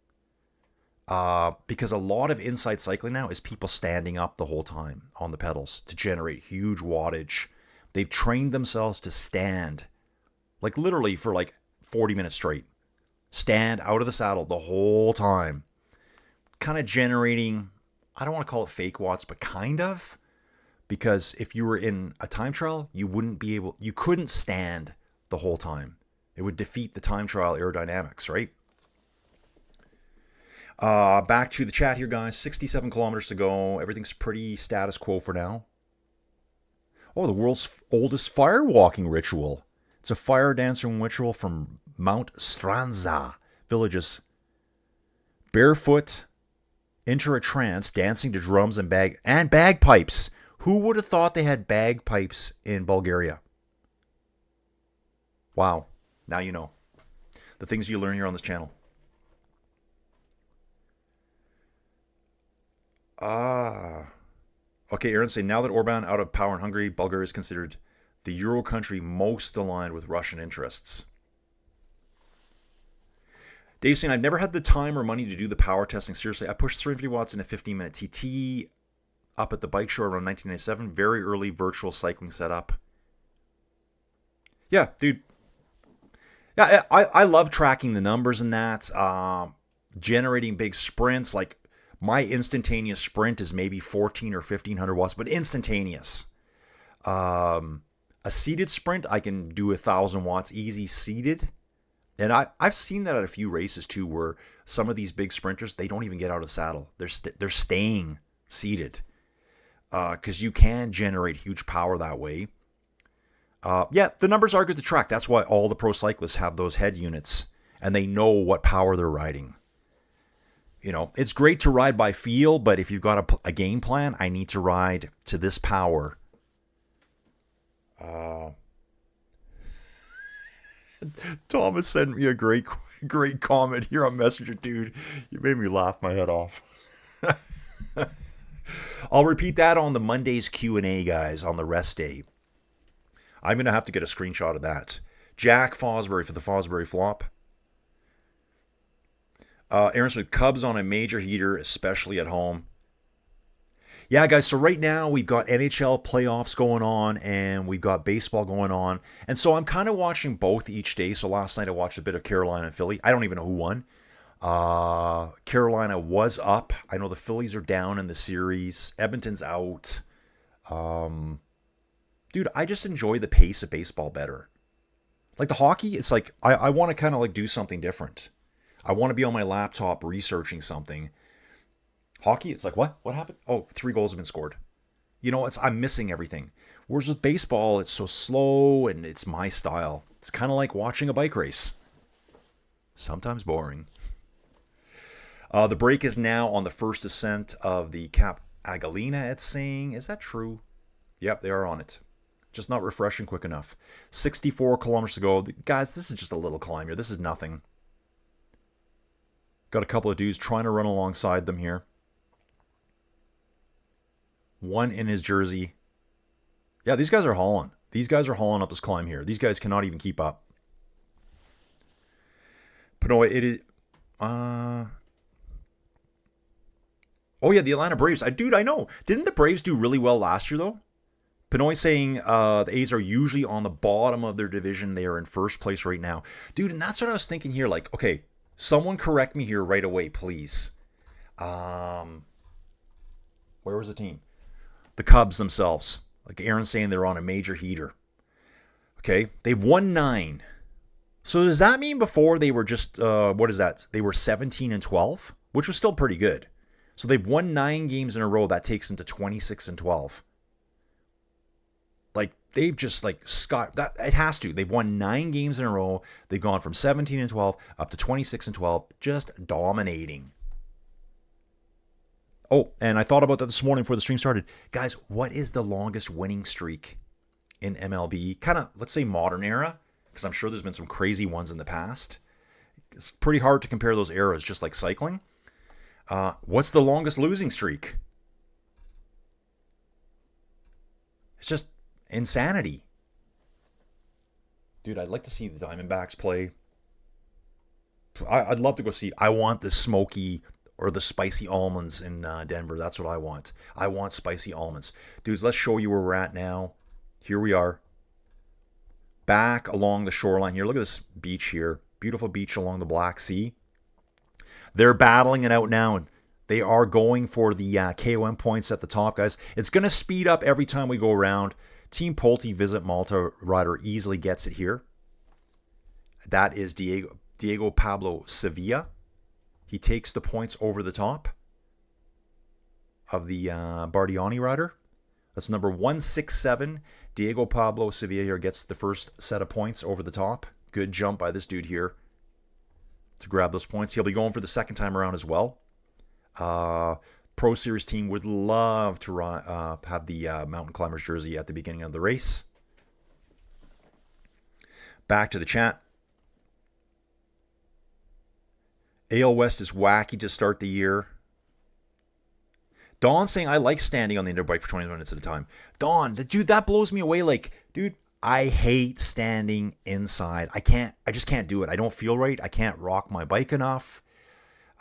Because a lot of inside cycling now is people standing up the whole time on the pedals to generate huge wattage. They've trained themselves to stand, like literally for like 40 minutes straight. stand out of the saddle the whole time, kind of generating, I don't want to call it fake watts, but kind of, because if you were in a time trial, you couldn't stand the whole time. It would defeat the time trial aerodynamics, right? Back to the chat here, guys. 67 kilometers to go. Everything's pretty status quo for now. Oh, the world's oldest fire walking ritual. It's a fire dancing ritual from Mount Stranza villages. Barefoot, enter a trance, dancing to drums and bagpipes. Who would have thought they had bagpipes in Bulgaria? Wow. Now you know. The things you learn here on this channel. Okay, Aaron saying, now that Orban out of power in Hungary, Bulgaria is considered the Euro country most aligned with Russian interests. Dave saying, I've never had the time or money to do the power testing. Seriously, I pushed 350 watts in a 15-minute TT up at the bike show around 1997. Very early virtual cycling setup. Yeah, dude. Yeah, I love tracking the numbers in that. Generating big sprints. Like, my instantaneous sprint is maybe 14 or 1500 watts, but instantaneous. A seated sprint, I can do 1000 watts easy seated. And I've seen that at a few races too, where some of these big sprinters, they don't even get out of the saddle. They're staying seated because you can generate huge power that way. Yeah, the numbers are good to track. That's why all the pro cyclists have those head units, and they know what power they're riding. You know, it's great to ride by feel, but if you've got a game plan, I need to ride to this power. Thomas sent me a great comment here on Messenger, dude. You made me laugh my head off. I'll repeat that on the Monday's Q&A, guys, on the rest day. I'm going to have to get a screenshot of that. Jack Fosbury for the Fosbury flop. Aaron Smith, Cubs on a major heater, especially at home. Yeah, guys, so right now we've got NHL playoffs going on and we've got baseball going on. And so I'm kind of watching both each day. So last night I watched a bit of Carolina and Philly. I don't even know who won. Carolina was up. I know the Phillies are down in the series. Edmonton's out. Dude, I just enjoy the pace of baseball better. Like the hockey, it's like I want to kind of like do something different. I want to be on my laptop researching something. Hockey, it's like, what? What happened? Oh, 3 goals have been scored. You know, I'm missing everything. Whereas with baseball, it's so slow and it's my style. It's kind of like watching a bike race. Sometimes boring. The break is now on the first ascent of the Cap Agalina, it's saying. Is that true? Yep, they are on it. Just not refreshing quick enough. 64 kilometers to go. Guys, this is just a little climb here. This is nothing. Got a couple of dudes trying to run alongside them here. One in his jersey. Yeah, these guys are hauling. These guys are hauling up this climb here. These guys cannot even keep up. Panoy, it is... Oh, yeah, the Atlanta Braves. Dude, I know. Didn't the Braves do really well last year, though? Panoy saying the A's are usually on the bottom of their division. They are in first place right now. Dude, and that's what I was thinking here. Like, okay, someone correct me here right away, please. Where was the team? The Cubs themselves. Like Aaron's saying, they're on a major heater. Okay, they've won 9. So does that mean before they were just, what is that? They were 17-12, which was still pretty good. So they've won 9 games in a row. That takes them to 26-12. Like, they've just, like, that it has to. They've won 9 games in a row. They've gone from 17-12 up to 26-12, just dominating. Oh, and I thought about that this morning before the stream started. Guys, what is the longest winning streak in MLB? Kind of, let's say, modern era, because I'm sure there's been some crazy ones in the past. It's pretty hard to compare those eras, just like cycling. What's the longest losing streak? It's just insanity. Dude, I'd like to see the Diamondbacks play. I'd love to go see. I want the smoky or the spicy almonds in Denver. That's what I want. I want spicy almonds. Dudes, let's show you where we're at now. Here we are. Back along the shoreline here. Look at this beach here. Beautiful beach along the Black Sea. They're battling it out now, and they are going for the KOM points at the top, guys. It's going to speed up every time we go around. Team Pulte Visit Malta rider easily gets it here. That is Diego Pablo Sevilla. He takes the points over the top of the Bardiani rider. That's number 167. Diego Pablo Sevilla here gets the first set of points over the top. Good jump by this dude here to grab those points. He'll be going for the second time around as well. Pro Series team would love to have the Mountain Climbers jersey at the beginning of the race. Back to the chat. AL West is wacky to start the year. Don saying, I like standing on the indoor bike for 20 minutes at a time. Don, dude, that blows me away. Like, dude, I hate standing inside. I just can't do it. I don't feel right. I can't rock my bike enough.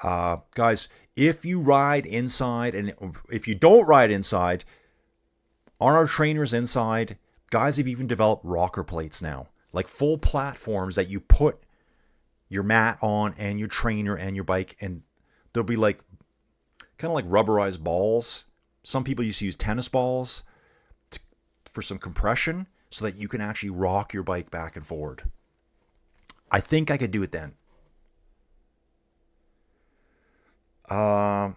Guys, if you ride inside, and if you don't ride inside, on our trainers inside, guys have even developed rocker plates now. Like full platforms that you put your mat on and your trainer and your bike, and there'll be like kind of like rubberized balls. Some people used to use tennis balls for some compression so that you can actually rock your bike back and forward. I think I could do it then. Yeah,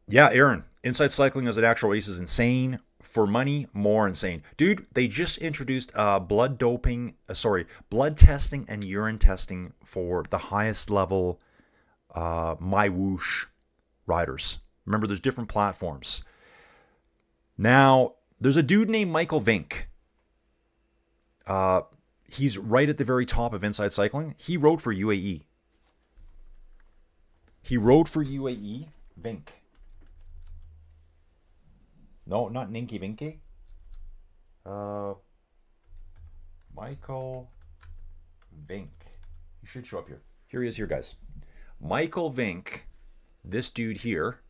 Aaron, inside cycling as an actual race is insane. For money, more insane. Dude, they just introduced blood testing and urine testing for the highest level My Whoosh riders. Remember, there's different platforms. Now, there's a dude named Michael Vink. He's right at the very top of inside cycling. He rode for UAE. Vink. No, not Ninky Vinky. Michael Vink. He should show up here. Here he is here, guys. Michael Vink, this dude here.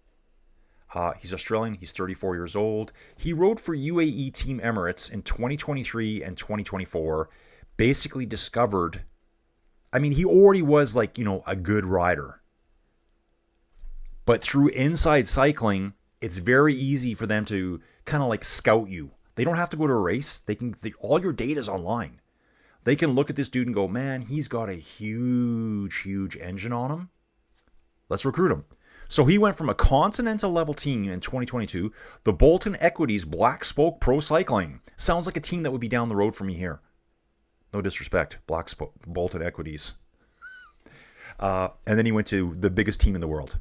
He's Australian. He's 34 years old. He rode for UAE Team Emirates in 2023 and 2024. Basically discovered, I mean, he already was like, a good rider. But through inside cycling, it's very easy for them to kind of like scout you. They don't have to go to a race. All your data is online. They can look at this dude and go, man, he's got a huge engine on him. Let's recruit him. So he went from a continental level team in 2022, the Bolton Equities Black Spoke Pro Cycling. Sounds like a team that would be down the road for me here. No disrespect, Bolton Equities. And then he went to the biggest team in the world.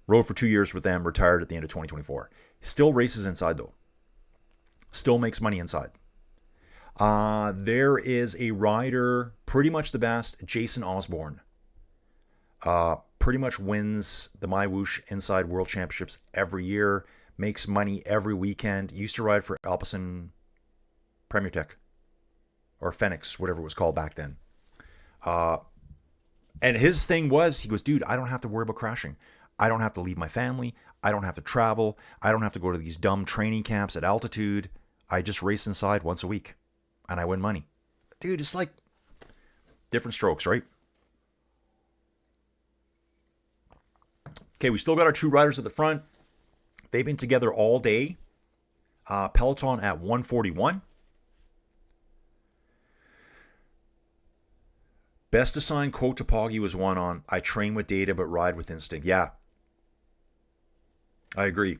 Rode for 2 years with them, retired at the end of 2024. Still races inside, though. Still makes money inside. There is a rider, pretty much the best, Jason Osborne. Pretty much wins the My Whoosh Inside World Championships every year. Makes money every weekend. Used to ride for Alpecin Premier Tech. Or Phoenix, whatever it was called back then. And his thing was, he goes, dude, I don't have to worry about crashing. I don't have to leave my family. I don't have to travel. I don't have to go to these dumb training camps at altitude. I just race inside once a week. And I win money. Dude, it's like different strokes, right? Okay, we still got our two riders at the front. They've been together all day. Peloton at 141. Best assigned quote to Poggy was one on, I train with data but ride with instinct. Yeah. I agree.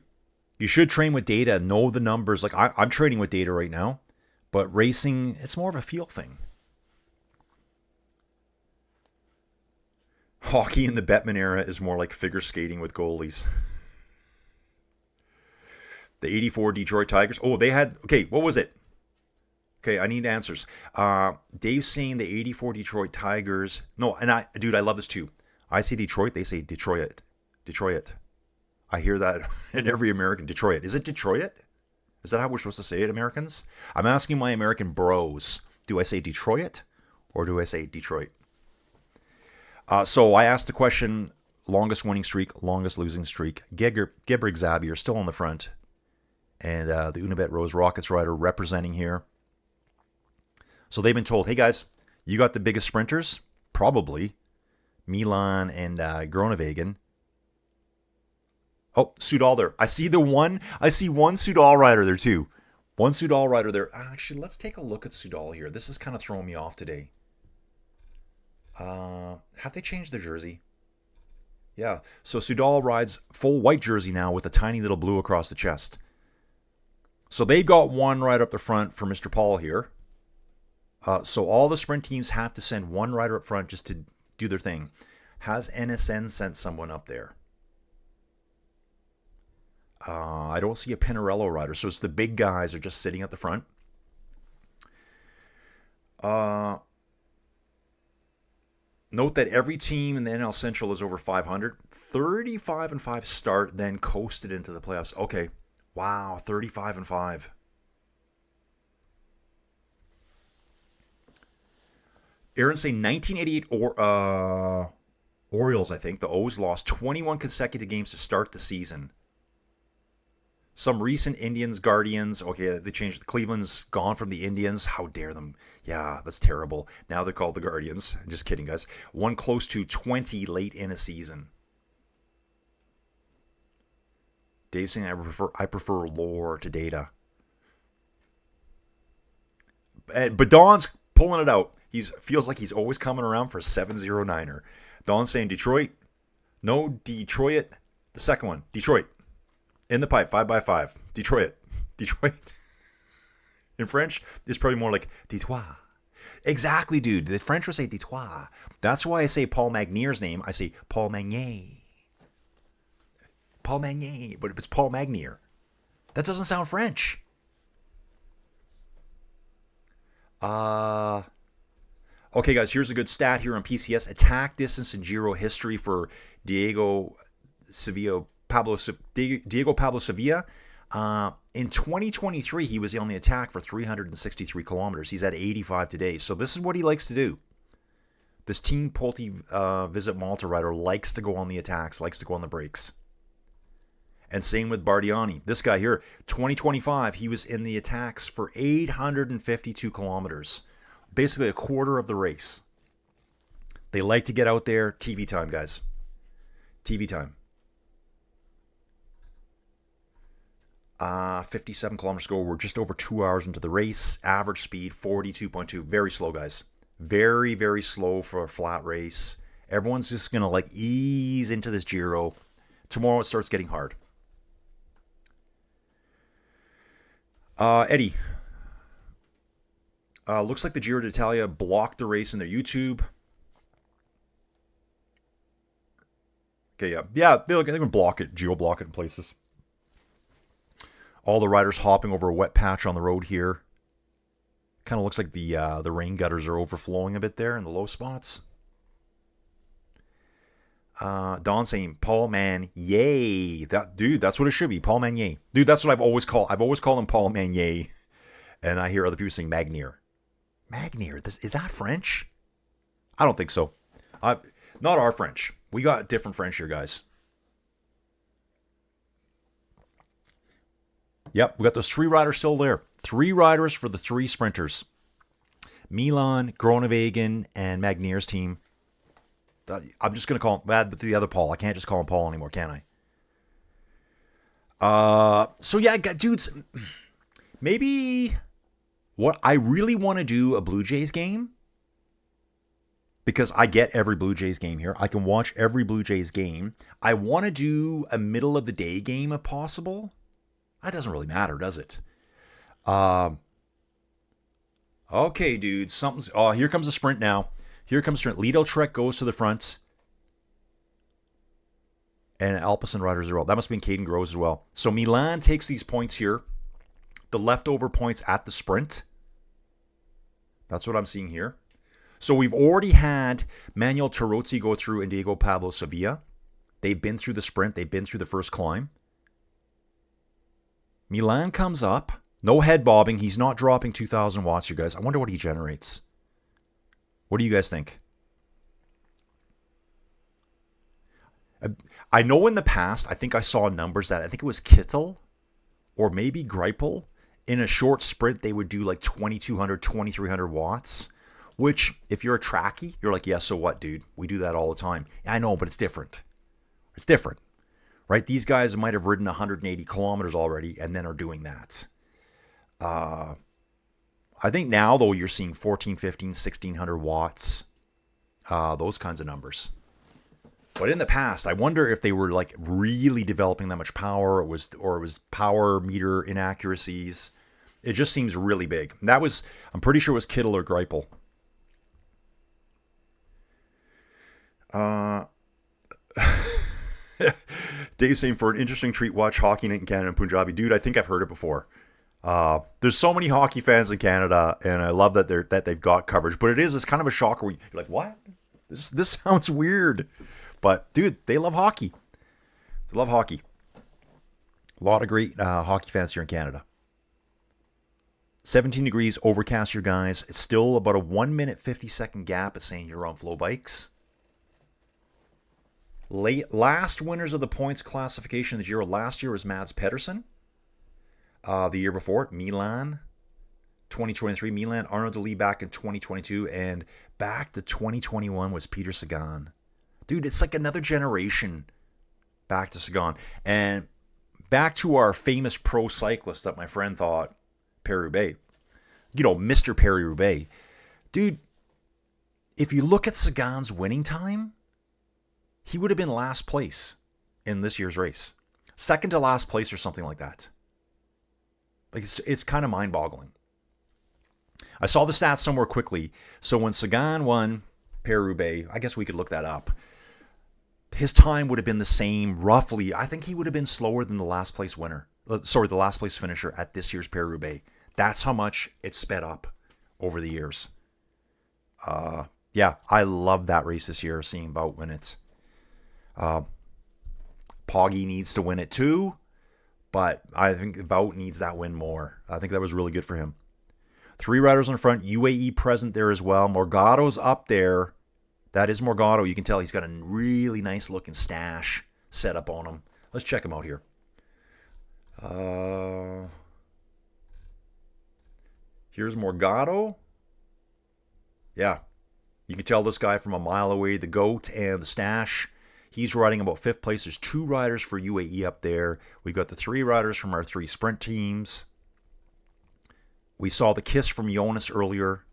You should train with data, know the numbers. Like I'm training with data right now, but racing, it's more of a feel thing. Hockey in the Bettman era is more like figure skating with goalies. The 84 Detroit Tigers. Oh, they had, okay, what was it? Okay, I need answers. Dave's saying the 84 Detroit Tigers. No, and I love this too. I say Detroit, they say Detroit. Detroit. I hear that in every American. Detroit. Is it Detroit? Is that how we're supposed to say it, Americans? I'm asking my American bros. Do I say Detroit or do I say Detroit? So I asked the question, longest winning streak, longest losing streak. Gebrek Zabi are still on the front. And the Unibet Rose Rockets rider representing here. So they've been told, hey guys, You got the biggest sprinters? Probably. Milan and Groenewegen. Oh, Soudal there. I see one Soudal rider there too. One Soudal rider there. Actually, let's take a look at Soudal here. This is kind of throwing me off today. Have they changed their jersey? Yeah. So Soudal rides full white jersey now with a tiny little blue across the chest. So they got one right up the front for Mr. Paul here. So all the sprint teams have to send one rider up front just to do their thing. Has NSN sent someone up there? I don't see a Pinarello rider, so it's the big guys are just sitting at the front. Note that every team in the NL Central is over 500. 35-5 start, then coasted into the playoffs. Okay, wow, 35-5. Aaron saying 1988 Orioles, I think. The O's lost 21 consecutive games to start the season. Some recent Indians, Guardians. Okay, they changed. Cleveland's gone from the Indians. How dare them? Yeah, that's terrible. Now they're called the Guardians. Just kidding, guys. One close to 20 late in a season. Dave's saying I prefer lore to data. But Don's pulling it out. He feels like he's always coming around for 709er. Don's saying Detroit. No, Detroit. The second one, Detroit. In the pipe, 5x5. Detroit. In French, it's probably more like Detroit. Exactly, dude. The French would say Detroit. That's why I say Paul Magnier's name. I say Paul Magnier. Paul Magnier. But if it's Paul Magnier, that doesn't sound French. Okay, guys, here's a good stat here on PCS. Attack distance and Giro history for Diego Pablo Sevilla. In 2023, he was on the attack for 363 kilometers. He's at 85 today. So this is what he likes to do. This Team Pulte Visit Malta rider likes to go on the attacks, likes to go on the breaks. And same with Bardiani. This guy here, 2025, he was in the attacks for 852 kilometers. Basically a quarter of the race. They like to get out there. TV time, guys. TV time. 57 kilometers to go. We're just over 2 hours into the race. Average speed, 42.2. Very slow, guys. Very, very slow for a flat race. Everyone's just going to ease into this Giro. Tomorrow it starts getting hard. Eddie. Looks like the Giro d'Italia blocked the race in their YouTube. Okay, yeah. Yeah, they're going to block it, geo-block it in places. All the riders hopping over a wet patch on the road here. Kind of looks like the rain gutters are overflowing a bit there in the low spots. Don saying Paul Man, yay. Dude, that's what it should be. Paul Magnier. Dude, that's what I've always called him Paul Magnier. And I hear other people saying Magnier. Magnier, is that French? I don't think so. Not our French. We got different French here, guys. Yep, we got those three riders still there. 3 riders for the 3 sprinters. Milan, Groenewegen, and Magnier's team. I'm just going to call him the other Paul. I can't just call him Paul anymore, can I? So yeah, dudes, maybe what I really want to do a Blue Jays game, because I get every Blue Jays game here. I can watch every Blue Jays game. I want to do a middle of the day game if possible. That doesn't really matter, does it? Okay, dude. Here comes the sprint now. Here comes sprint. Lido Trek goes to the front. And Alpecin riders as well. That must have been Caden Groves as well. So Milan takes these points here. The leftover points at the sprint. That's what I'm seeing here. So we've already had Manuel Tarozzi go through and Diego Pablo Sevilla. They've been through the sprint. They've been through the first climb. Milan comes up. No head bobbing. He's not dropping 2,000 watts, you guys. I wonder what he generates. What do you guys think? I know in the past, I think I saw numbers that I think it was Kittel or maybe Greipel. In a short sprint, they would do 2,200, 2,300 watts. Which, if you're a trackie, you're like, yeah, so what, dude? We do that all the time. I know, but it's different. It's different, right? These guys might have ridden 180 kilometers already and then are doing that. I think now, though, you're seeing 14, 15, 1600 watts, those kinds of numbers. But in the past, I wonder if they were like really developing that much power, or it was power meter inaccuracies. It just seems really big. And that was, I'm pretty sure it was Kittel or Greipel. Dave's saying, for an interesting treat, watch Hockey Night in Canada and Punjabi. Dude, I think I've heard it before. There's so many hockey fans in Canada, and I love that they've got coverage. But it's kind of a shocker where you're like, what? This sounds weird. But dude, they love hockey. They love hockey. A lot of great hockey fans here in Canada. 17 degrees, overcast here, guys. It's still about a 1 minute 50-second gap at St. You're on Flow Bikes. Last winners of the points classification of the Giro last year was Mads Pedersen. The year before, Milan. 2023, Milan. Arnaud Delis back in 2022. And back to 2021 was Peter Sagan. Dude, it's like another generation back to Sagan. And back to our famous pro cyclist that my friend thought, Paris-Roubaix. You know, Mr. Paris-Roubaix. Dude, if you look at Sagan's winning time, he would have been last place in this year's race. Second to last place or something like that. Like, it's kind of mind-boggling. I saw the stats somewhere quickly. So when Sagan won Paris-Roubaix, I guess we could look that up. His time would have been the same, roughly. I think he would have been slower than the last place winner. The last place finisher at this year's Paris-Roubaix. That's how much it's sped up over the years. Yeah, I love that race this year, seeing Wout win it. Poggy needs to win it too, but I think Wout needs that win more. I think that was really good for him. 3 riders on the front, UAE present there as well. Morgado's up there. That is Morgado. You can tell he's got a really nice looking stash set up on him. Let's check him out here. Here's Morgado. Yeah. You can tell this guy from a mile away, the GOAT and the stash. He's riding about 5th place. There's 2 riders for UAE up there. We've got the 3 riders from our 3 sprint teams. We saw the kiss from Jonas earlier.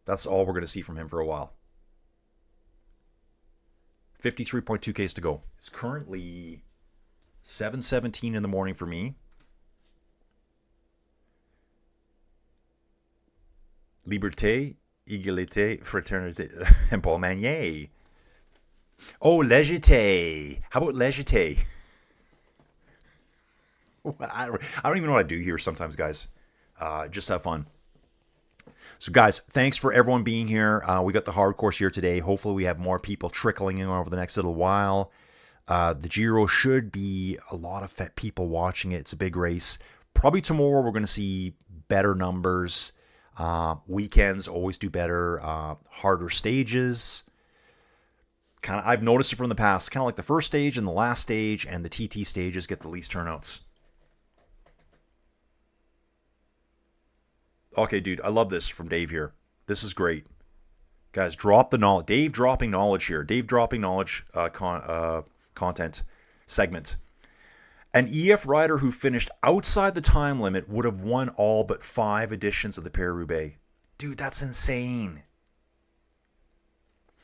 That's all we're going to see from him for a while. 53.2 Ks to go. It's currently 7:17 in the morning for me. Liberté, égalité, fraternité, and Paul Magnier. Oh, légèreté. How about légèreté? I don't even know what I do here sometimes, guys. Just have fun. So, guys, thanks for everyone being here. We got the hard course here today. Hopefully, we have more people trickling in over the next little while. The Giro should be a lot of people watching it. It's a big race. Probably tomorrow we're going to see better numbers. Weekends always do better. Harder stages. I've noticed it from the past. Kind of like the first stage and the last stage and the TT stages get the least turnouts. Okay, dude, I love this from Dave here. This is great. Guys, drop the knowledge. Dave dropping knowledge here. Dave dropping knowledge content segment. An EF rider who finished outside the time limit would have won all but 5 editions of the Paris-Roubaix. Dude, that's insane.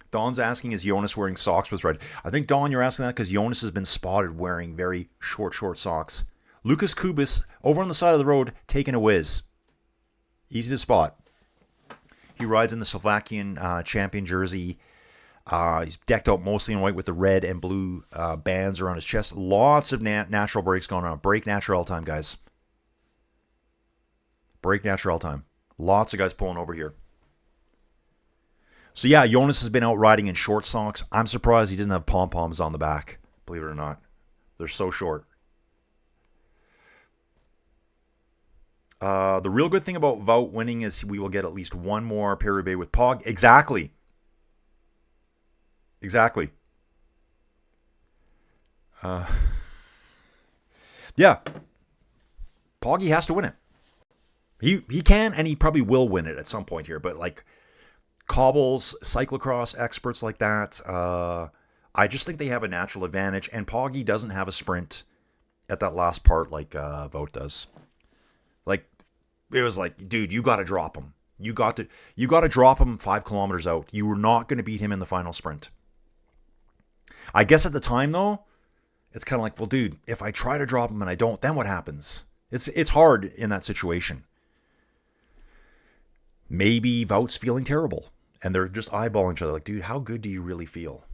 Don's asking, is Jonas wearing socks with red? I think, Don, you're asking that because Jonas has been spotted wearing very short socks. Lucas Kubis, over on the side of the road, taking a whiz. Easy to spot. He rides in the Slovakian champion jersey. He's decked out mostly in white with the red and blue bands around his chest. Lots of natural breaks going on. Break natural all time, guys. Break natural all time. Lots of guys pulling over here. So yeah, Jonas has been out riding in short socks. I'm surprised he doesn't have pom-poms on the back. Believe it or not. They're so short. The real good thing about Wout winning is we will get at least one more Paris-Roubaix with Pog. Exactly. Yeah. Poggy has to win it. He can, and he probably will win it at some point here. But like cobbles, cyclocross experts like that, I just think they have a natural advantage. And Poggy doesn't have a sprint at that last part like Vogt does. Like it was like, dude, you got to drop him. You got to drop him 5 kilometers out. You were not going to beat him in the final sprint. I guess at the time though, it's kind of like, well, dude, if I try to drop him and I don't, then what happens? It's hard in that situation. Maybe Vought's feeling terrible and they're just eyeballing each other like, dude, how good do you really feel?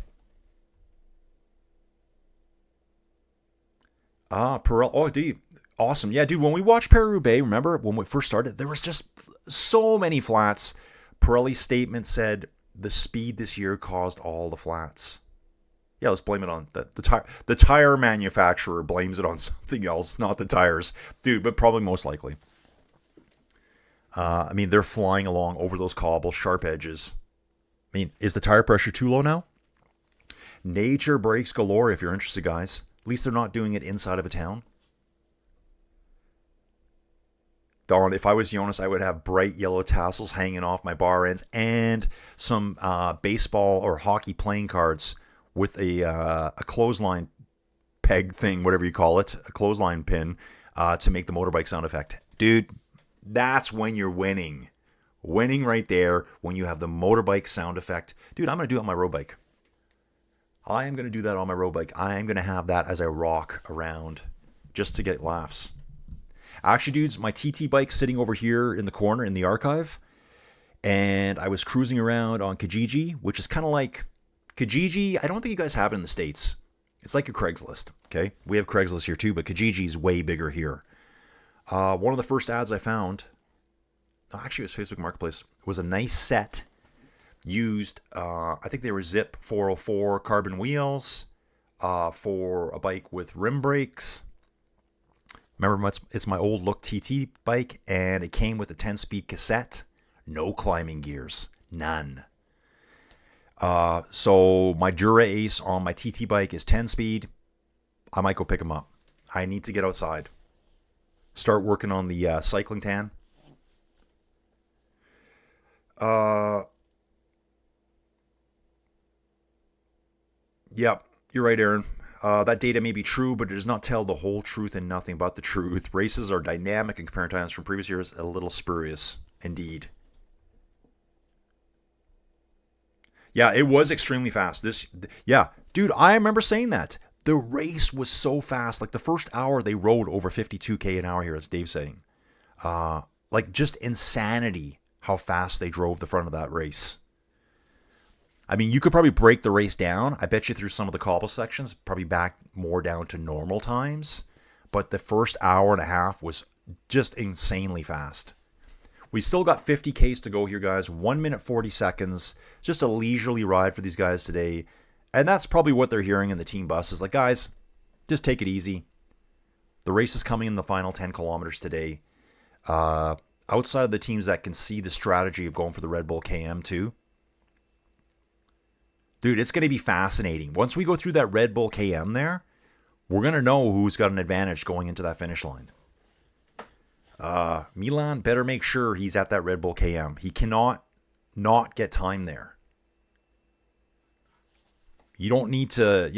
Perel. Oh, dude. Awesome. Yeah, dude, when we watched Paris-Roubaix, remember when we first started, there was just so many flats. Pirelli's statement said the speed this year caused all the flats. Yeah, let's blame it on the tire manufacturer blames it on something else, not the tires. Dude, but probably most likely. I mean, they're flying along over those cobbles, sharp edges. I mean, is the tire pressure too low now? Nature brakes galore if you're interested, guys. At least they're not doing it inside of a town. Darn, if I was Jonas, I would have bright yellow tassels hanging off my bar ends and some baseball or hockey playing cards with a clothesline peg thing, whatever you call it, a clothesline pin to make the motorbike sound effect. Dude, that's when you're winning. Winning right there when you have the motorbike sound effect. Dude, I'm going to do it on my road bike. I am going to do that on my road bike. I am going to have that as I rock around just to get laughs. Actually, dudes, my TT bike's sitting over here in the corner in the archive. And I was cruising around on Kijiji, which is kind of like Kijiji. I don't think you guys have it in the States. It's like your Craigslist, okay? We have Craigslist here too, but Kijiji's way bigger here. One of the first ads I found, actually it was Facebook Marketplace, was a nice set used. I think they were Zip 404 carbon wheels for a bike with rim brakes. Remember, it's my old look TT bike, and it came with a 10-speed cassette. No climbing gears. None. So my Dura Ace on my TT bike is 10-speed. I might go pick them up. I need to get outside. Start working on the cycling tan. Yep, you're right, Aaron. That data may be true, but it does not tell the whole truth and nothing but the truth. Races are dynamic and comparing times from previous years a little spurious, indeed. Yeah, it was extremely fast. Yeah, dude, I remember saying that. The race was so fast. Like the first hour, they rode over 52k an hour here, as Dave's saying. Like just insanity how fast they drove the front of that race. I mean, you could probably break the race down. I bet you through some of the cobble sections, probably back more down to normal times. But the first hour and a half was just insanely fast. We still got 50Ks to go here, guys. 1 minute, 40 seconds. Just a leisurely ride for these guys today. And that's probably what they're hearing in the team buses. Like, guys, just take it easy. The race is coming in the final 10 kilometers today. Outside of the teams that can see the strategy of going for the Red Bull KM too. Dude, it's going to be fascinating. Once we go through that Red Bull KM there, we're going to know who's got an advantage going into that finish line. Milan better make sure he's at that Red Bull KM. He cannot not get time there. You don't need to,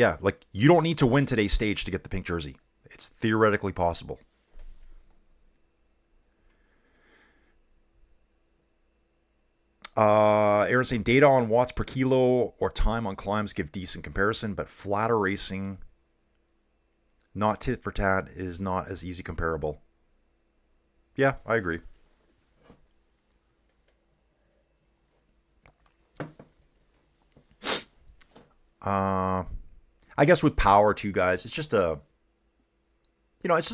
you don't need to win today's stage to get the pink jersey. It's theoretically possible. Aaron saying data on watts per kilo or time on climbs give decent comparison, but flatter racing, not tit for tat, is not as easy comparable. Yeah, I agree. I guess with power too, guys, it's just a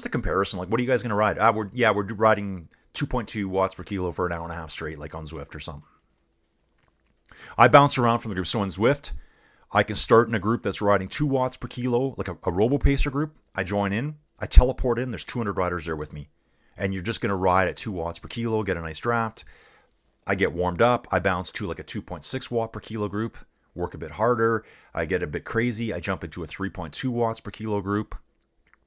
comparison. Like, what are you guys going to ride? We're riding 2.2 watts per kilo for an hour and a half straight, like on Zwift or something. I bounce around from the group. So in Zwift, I can start in a group that's riding 2 watts per kilo, like a RoboPacer group. I join in. I teleport in. There's 200 riders there with me. And you're just going to ride at 2 watts per kilo, get a nice draft. I get warmed up. I bounce to like a 2.6 watt per kilo group, work a bit harder. I get a bit crazy. I jump into a 3.2 watts per kilo group,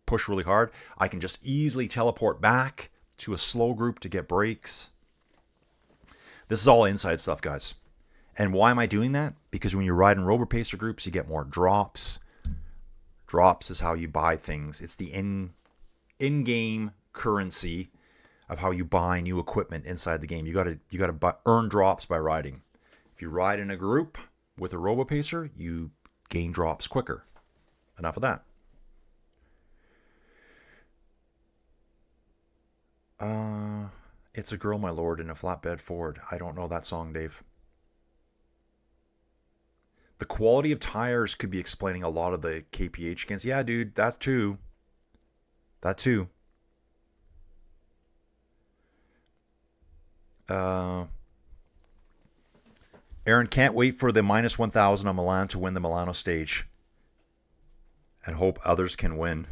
push really hard. I can just easily teleport back to a slow group to get breaks. This is all inside stuff, guys. And why am I doing that? Because when you ride in RoboPacer groups, you get more drops. Drops is how you buy things. It's the in-game currency of how you buy new equipment inside the game. You gotta earn drops by riding. If you ride in a group with a RoboPacer, you gain drops quicker. Enough of that. It's a Girl, My Lord, in a Flatbed Ford. I don't know that song, Dave. The quality of tires could be explaining a lot of the KPH against. Yeah, dude, that too. That too. Aaron, can't wait for the minus 1,000 on Milan to win the Milano stage. And hope others can win.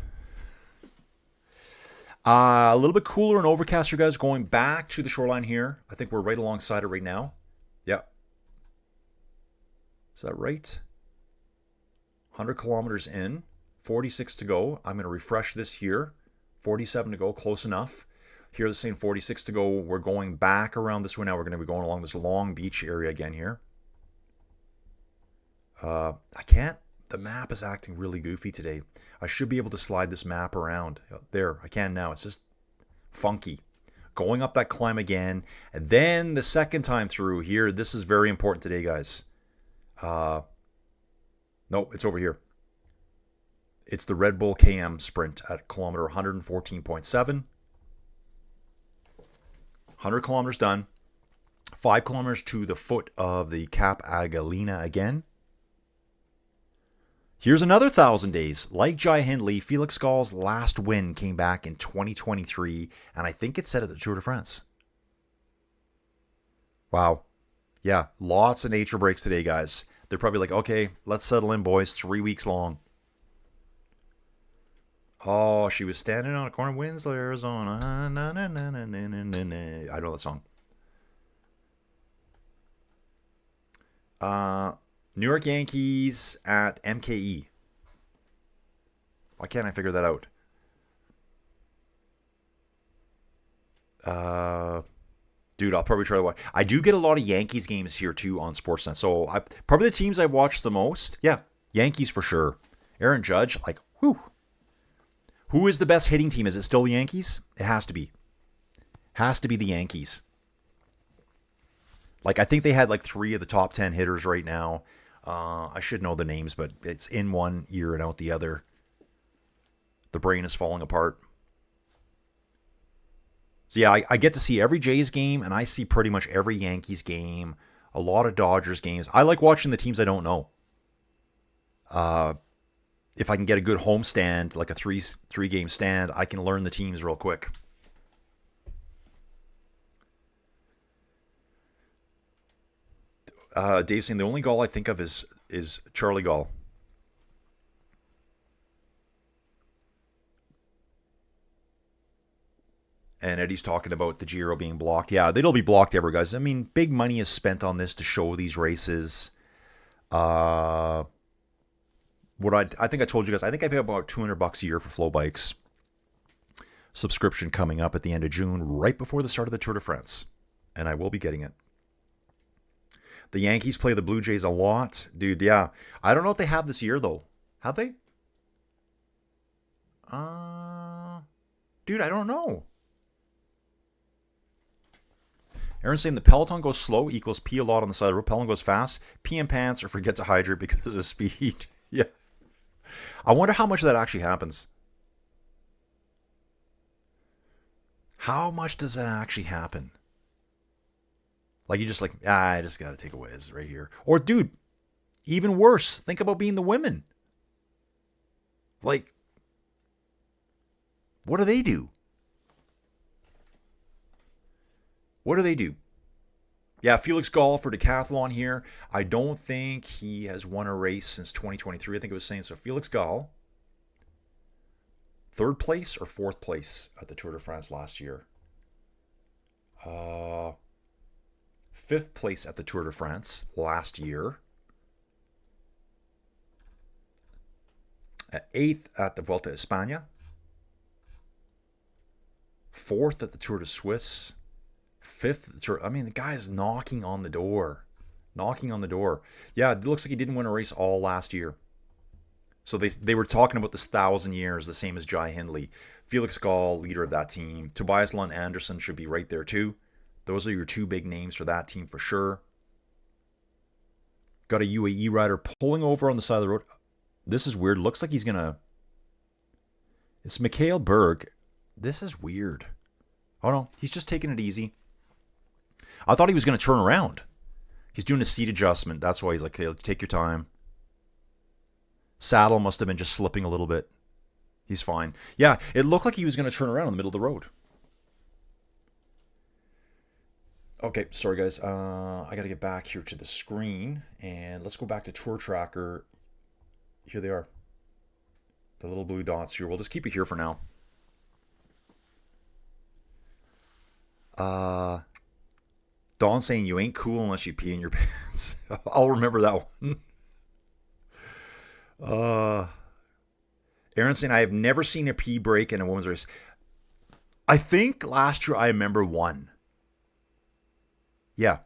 A little bit cooler and overcast, you guys, going back to the shoreline here. I think we're right alongside it right now. Yeah. Is that right? 100 kilometers in. 46 to go. I'm going to refresh this here. 47 to go. Close enough. Here they're saying 46 to go. We're going back around this way now. We're going to be going along this long beach area again here. I can't. The map is acting really goofy today. I should be able to slide this map around. There, I can now. It's just funky. Going up that climb again. And then the second time through here. This is very important today, guys. Nope, it's over here. It's the Red Bull KM sprint at kilometer 114.7. 100 kilometers done. 5 kilometers to the foot of the Cap Agalina again. Here's another 1,000 days. Like Jai Hindley, Felix Gall's last win came back in 2023, and I think it said at the Tour de France. Wow. Yeah, lots of nature breaks today, guys. They're probably like, okay, let's settle in, boys. 3 weeks long. Oh, she was standing on a corner of Winslow, Arizona. Na, na, na, na, na, na, na, na. I know that song. New York Yankees at MKE. Why can't I figure that out? Dude, I'll probably try to watch. I do get a lot of Yankees games here too on Sportsnet. So probably the teams I've watched the most. Yeah, Yankees for sure. Aaron Judge, like, whew. Who is the best hitting team? Is it still the Yankees? It has to be. Has to be the Yankees. Like, I think they had like 3 of the top 10 hitters right now. I should know the names, but it's in one ear and out the other. The brain is falling apart. So yeah, I get to see every Jays game, and I see pretty much every Yankees game, a lot of Dodgers games. I like watching the teams I don't know. If I can get a good home stand, like a three game stand, I can learn the teams real quick. Dave's saying the only Gall I think of is Charlie Gall. And Eddie's talking about the Giro being blocked. Yeah, it'll be blocked ever, guys. I mean, big money is spent on this to show these races. I think I told you guys, I think I pay about $200 a year for Flow Bikes. Subscription coming up at the end of June, right before the start of the Tour de France. And I will be getting it. The Yankees play the Blue Jays a lot. Dude, yeah. I don't know if they have this year, though. Have they? Dude, I don't know. Aaron's saying the Peloton goes slow equals pee a lot on the side of the road. Peloton goes fast. Pee in pants or forget to hydrate because of speed. Yeah. I wonder how much of that actually happens. How much does that actually happen? Like, you just like, I just got to take a whiz right here. Or, dude, even worse, think about being the women. Like, what do they do? What do they do? Yeah, Felix Gall for decathlon here. I don't think he has won a race since 2023. I think it was saying so. Felix Gall, 3rd place or 4th place at the Tour de France last year. 5th place at the Tour de France last year. 8th at the Vuelta a España. 4th at the Tour de Suisse, 5th at the Tour. I mean, the guy is knocking on the door. Knocking on the door. Yeah, it looks like he didn't win a race all last year. So they were talking about this 1,000 years, the same as Jai Hindley. Felix Gall, leader of that team. Tobias Lund Anderson should be right there too. Those are your two big names for that team for sure. Got a UAE rider pulling over on the side of the road. This is weird. Looks like he's going to... It's Mikhail Berg. This is weird. Oh no, he's just taking it easy. I thought he was going to turn around. He's doing a seat adjustment. That's why he's like, okay, take your time. Saddle must have been just slipping a little bit. He's fine. Yeah, it looked like he was going to turn around in the middle of the road. Okay, sorry guys. I got to get back here to the screen. And let's go back to Tour Tracker. Here they are. The little blue dots here. We'll just keep it here for now. Dawn saying you ain't cool unless you pee in your pants. I'll remember that one. Aaron saying I have never seen a pee break in a women's race. I think last year I remember one. Yeah,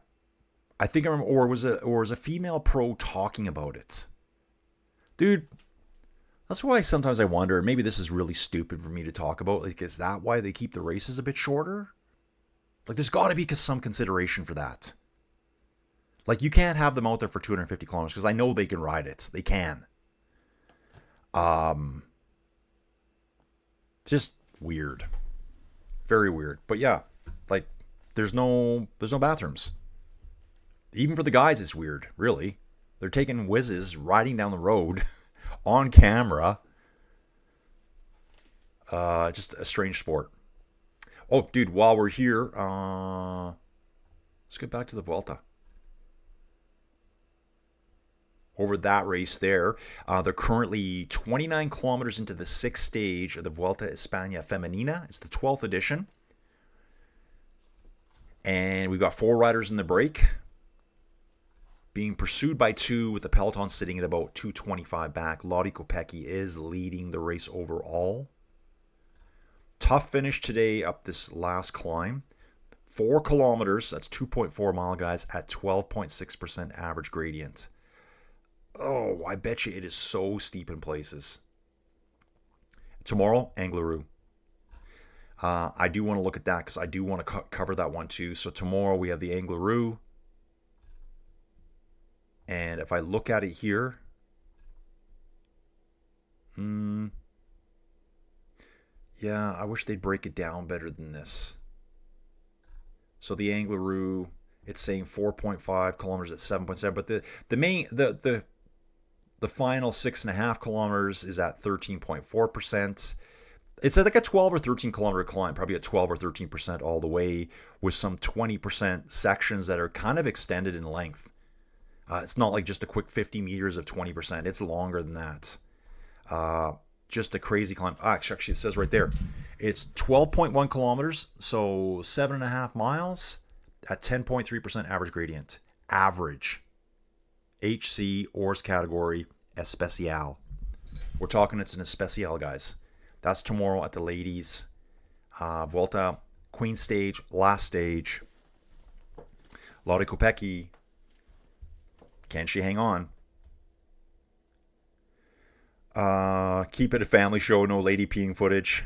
I think I remember, or was a female pro talking about it. Dude, that's why sometimes I wonder. Maybe this is really stupid for me to talk about. Like, is that why they keep the races a bit shorter? Like, there's got to be some consideration for that. Like, you can't have them out there for 250 kilometers because I know they can ride it. They can. Just weird. Very weird. But yeah, like, there's no bathrooms. Even for the guys, it's weird, really. They're taking whizzes, riding down the road on camera. Just a strange sport. Oh, dude, while we're here, let's get back to the Vuelta. Over that race there, they're currently 29 kilometers into the 6th stage of the Vuelta España Femenina. It's the 12th edition. And we've got 4 riders in the break, being pursued by 2 with the peloton sitting at about 225 back. Lottie Kopecky is leading the race overall. Tough finish today up this last climb. 4 kilometers, that's 2.4 mile, guys, at 12.6% average gradient. Oh, I bet you it is so steep in places. Tomorrow, Angliru. I do want to look at that because I do want to cover that one too. So tomorrow we have the Angliru. And if I look at it here, yeah, I wish they'd break it down better than this. So the Angliru, it's saying 4.5 kilometers at 7.7, but the final 6.5 kilometers is at 13.4%. It's like a 12 or 13 kilometer climb, probably at 12 or 13% all the way, with some 20% sections that are kind of extended in length. It's not like just a quick 50 meters of 20%. It's longer than that. Just a crazy climb. Actually, it says right there. It's 12.1 kilometers, so 7.5 miles at 10.3% average gradient. Average. HC, Ors category, Especial. We're talking it's an Especial, guys. That's tomorrow at the ladies. Vuelta, Queen stage, last stage. Lottie Kopecky. Can she hang on? Keep it a family show, no lady peeing footage.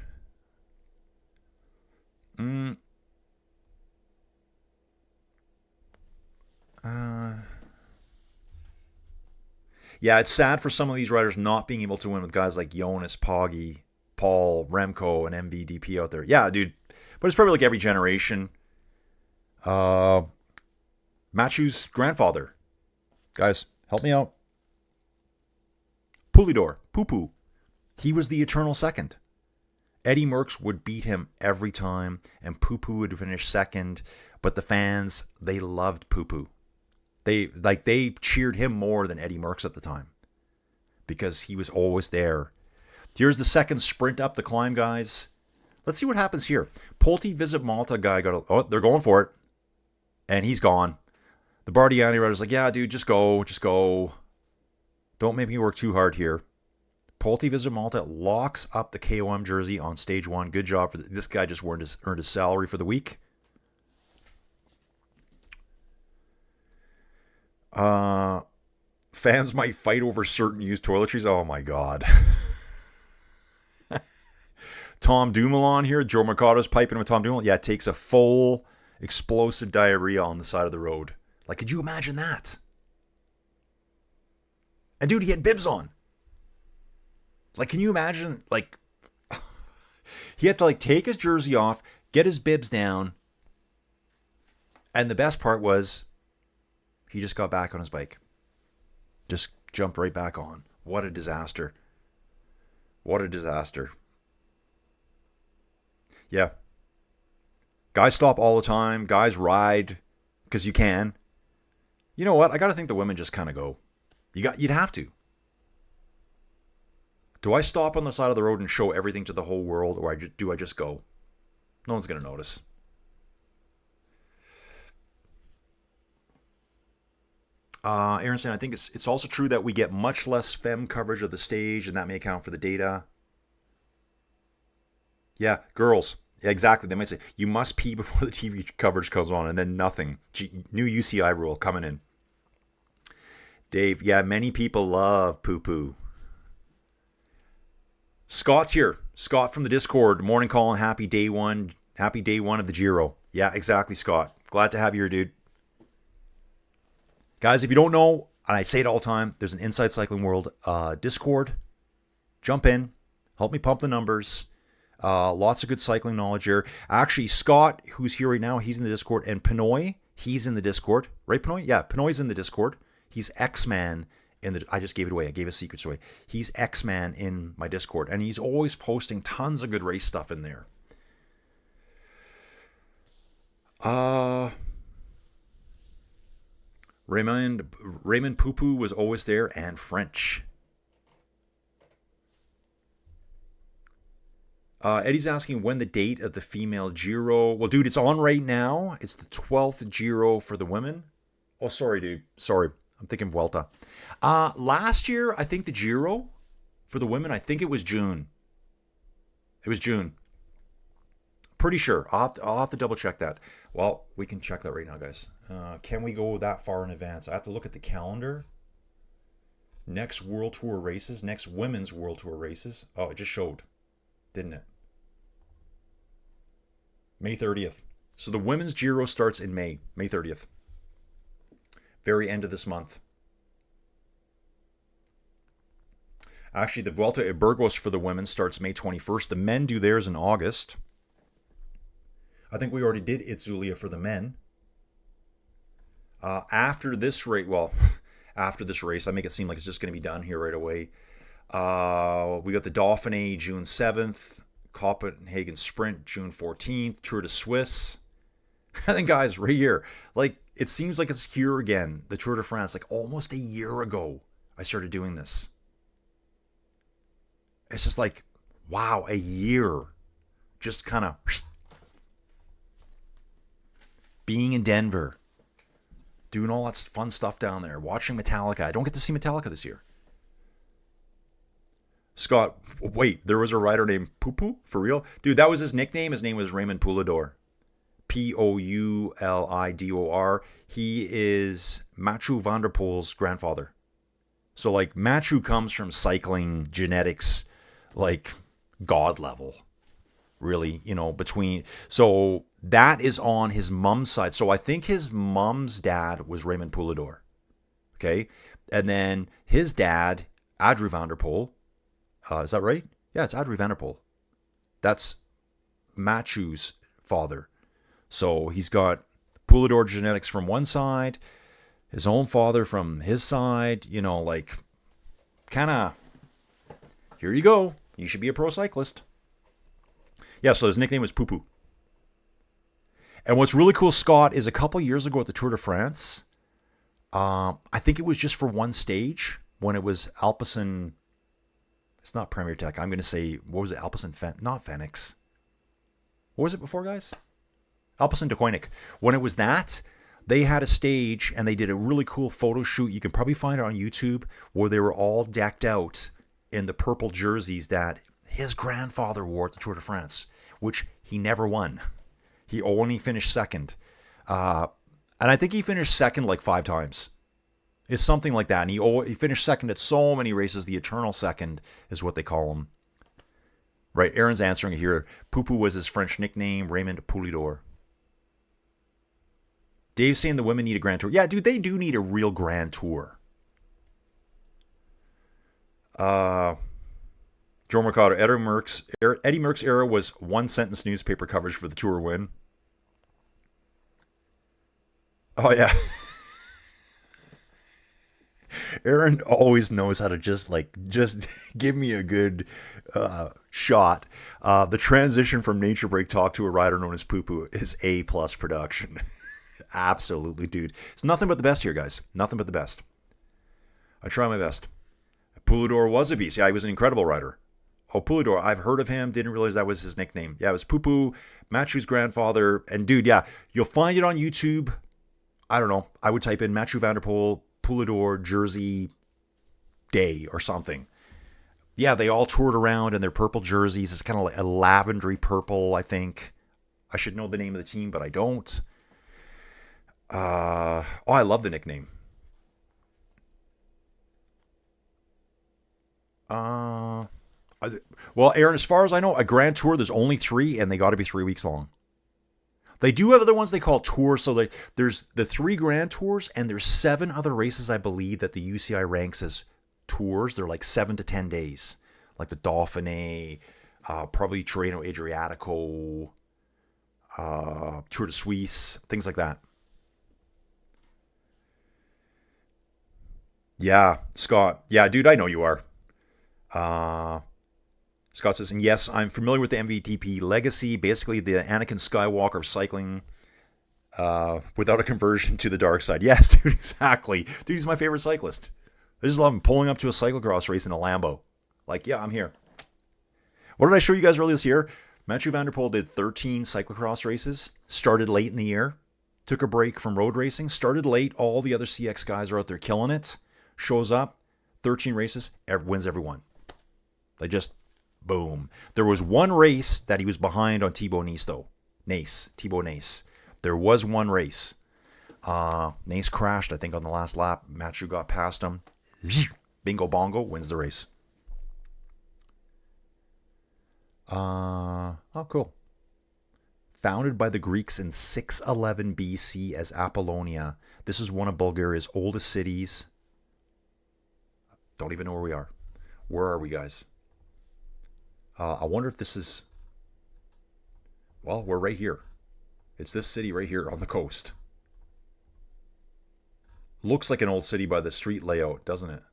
Yeah, it's sad for some of these riders not being able to win with guys like Jonas, Poggi, Paul, Remco, and MVDP out there. Yeah, dude. But it's probably like every generation. Matthew's grandfather. Guys, help me out. Pulidor, Poo-Poo. He was the eternal second. Eddie Merckx would beat him every time, and Poo-Poo would finish second. But the fans, they loved Poo-Poo. They cheered him more than Eddie Merckx at the time, because he was always there. Here's the second sprint up the climb, guys. Let's see what happens here. Pulte Visit Malta guy oh, they're going for it. And he's gone. The Bardiani rider's like, yeah, dude, just go. Don't make me work too hard here. Pulte Visit Malta locks up the KOM jersey on stage 1. Good job for this guy. Just earned his salary for the week. Fans might fight over certain used toiletries. Oh my god. Tom Dumoulin here. Joe Mercado's piping with Tom Dumoulin. Yeah, takes a full explosive diarrhea on the side of the road. Like, could you imagine that? And dude, he had bibs on. Like, can you imagine, like, he had to, like, take his jersey off, get his bibs down, and the best part was, he just got back on his bike. Just jumped right back on. What a disaster. What a disaster. Yeah. Guys stop all the time. Guys ride, because you can. You know what? I got to think the women just kind of go. You'd have to. Do I stop on the side of the road and show everything to the whole world, or do I just go? No one's going to notice. Aaron saying, I think it's also true that we get much less femme coverage of the stage, and that may account for the data. Yeah, girls. Yeah, exactly. They might say, you must pee before the TV coverage comes on, and then nothing. New UCI rule coming in. Dave, yeah, many people love poo-poo. Scott's here. Scott from the Discord. Morning call and happy day one. Happy day one of the Giro. Yeah, exactly, Scott. Glad to have you here, dude. Guys, if you don't know, and I say it all the time, there's an Inside Cycling World Discord. Jump in. Help me pump the numbers. Lots of good cycling knowledge here. Actually, Scott, who's here right now, he's in the Discord. And Pinoy, he's in the Discord. Right, Pinoy? Yeah, Pinoy's in the Discord. He's X-Man. I just gave it away. I gave his secrets away. He's X-Man in my Discord, and he's always posting tons of good race stuff in there. Raymond Poupou was always there, and French. Eddie's asking when the date of the female Giro. Well, dude, it's on right now. It's the 12th Giro for the women. Oh, sorry, dude. Sorry. I'm thinking Vuelta. Last year, I think the Giro for the women, I think it was June. It was June. Pretty sure. I'll have to double check that. Well, we can check that right now, guys. Can we go that far in advance? I have to look at the calendar. Next World Tour races. Next Women's World Tour races. Oh, it just showed. Didn't it? May 30th. So the Women's Giro starts in May 30th. Very end of this month. Actually, the Vuelta a Burgos for the women starts May 21st. The men do theirs in August. I think we already did Itzulia for the men. After this race, I make it seem like it's just going to be done here right away. We got the Dauphiné June 7th, Copenhagen Sprint June 14th, Tour de Suisse. And then, guys, right here, like, it seems like it's here again, the Tour de France. Like, almost a year ago, I started doing this. It's just like, wow, a year. Just kind of being in Denver, doing all that fun stuff down there, watching Metallica. I don't get to see Metallica this year. Scott, wait, there was a rider named Poupou? For real? Dude, that was his nickname. His name was Raymond Poulador. Poulidor. He is Mathieu van der Poel's grandfather. So, like, Mathieu comes from cycling genetics, like, god level. Really, between... So, that is on his mom's side. So, I think his mom's dad was Raymond Poulador. Okay? And then his dad, Adrie van der Poel. Is that right? Yeah, it's Adrie van der Poel. That's Mathieu's father. So he's got Poulador genetics from one side, his own father from his side, like, kind of, here you go. You should be a pro cyclist. Yeah, so his nickname was Poupou. And what's really cool, Scott, is a couple years ago at the Tour de France, I think it was just for one stage when it was Alpecin. It's not Premier Tech. I'm going to say, what was it? Alpecin, not Phoenix. What was it before, guys? Alpecin de Koenig. When it was that, they had a stage and they did a really cool photo shoot. You can probably find it on YouTube where they were all decked out in the purple jerseys that his grandfather wore at the Tour de France, which he never won. He only finished second. And I think he finished second like 5 times. It's something like that. And he finished second at so many races. The eternal second is what they call him. Right, Aaron's answering here. Poupou was his French nickname. Raymond Poulidor. Dave's saying the women need a grand tour. Yeah, dude, they do need a real grand tour. Joe Mercado, Eddie Merckx era was one-sentence newspaper coverage for the tour win. Oh, yeah. Aaron always knows how to just give me a good shot. The transition from Nature Break Talk to a rider known as Poupou is A+ production. Absolutely, dude. It's nothing but the best here, guys. Nothing but the best. I try my best. Poulidor was a beast. Yeah, he was an incredible rider. Oh, Poulidor, I've heard of him. Didn't realize that was his nickname. Yeah, it was Poupou, Mathieu's grandfather. And dude, yeah, you'll find it on YouTube. I don't know. I would type in Mathieu van der Poel, Poulidor, Jersey Day or something. Yeah, they all toured around in their purple jerseys. It's kind of like a lavendery purple, I think. I should know the name of the team, but I don't. I love the nickname. Well, Aaron, as far as I know, a Grand Tour, there's only 3, and they got to be 3 weeks long. They do have other ones they call tours, so there's the 3 Grand Tours, and there's 7 other races, I believe, that the UCI ranks as tours. They're like 7 to 10 days, like the Dauphiné, probably Tirreno Adriatico, Tour de Suisse, things like that. Yeah, Scott. Yeah, dude, I know you are. Scott says, and yes, I'm familiar with the MVTP legacy. Basically, the Anakin Skywalker of cycling without a conversion to the dark side. Yes, dude, exactly. Dude, he's my favorite cyclist. I just love him pulling up to a cyclocross race in a Lambo. Like, yeah, I'm here. What did I show you guys earlier this year? Mathieu van der Poel did 13 cyclocross races. Started late in the year. Took a break from road racing. Started late. All the other CX guys are out there killing it. Shows up. 13 races. Wins every one. They just, boom. There was one race that he was behind on Thibaut Nice, though. Thibaut Nice. There was one race. Nice crashed, I think, on the last lap. Mathieu got past him. Bingo bongo, wins the race. Oh, cool. Founded by the Greeks in 611 BC as Apollonia. This is one of Bulgaria's oldest cities. Don't even know where we are. Where are we, guys? I wonder if this is... Well, we're right here. It's this city right here on the coast. Looks like an old city by the street layout, doesn't it?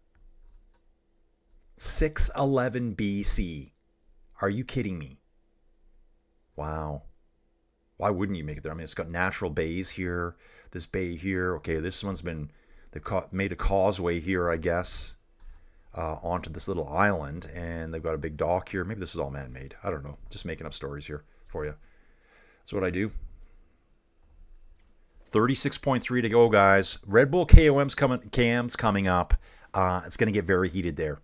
611 BC. Are you kidding me? Wow. Why wouldn't you make it there? I mean, it's got natural bays here. This bay here. Okay, this one's been... They've made a causeway here, I guess, onto this little island. And they've got a big dock here. Maybe this is all man-made. I don't know. Just making up stories here for you. That's what I do. 36.3 to go, guys. Red Bull KM's coming up. It's going to get very heated there.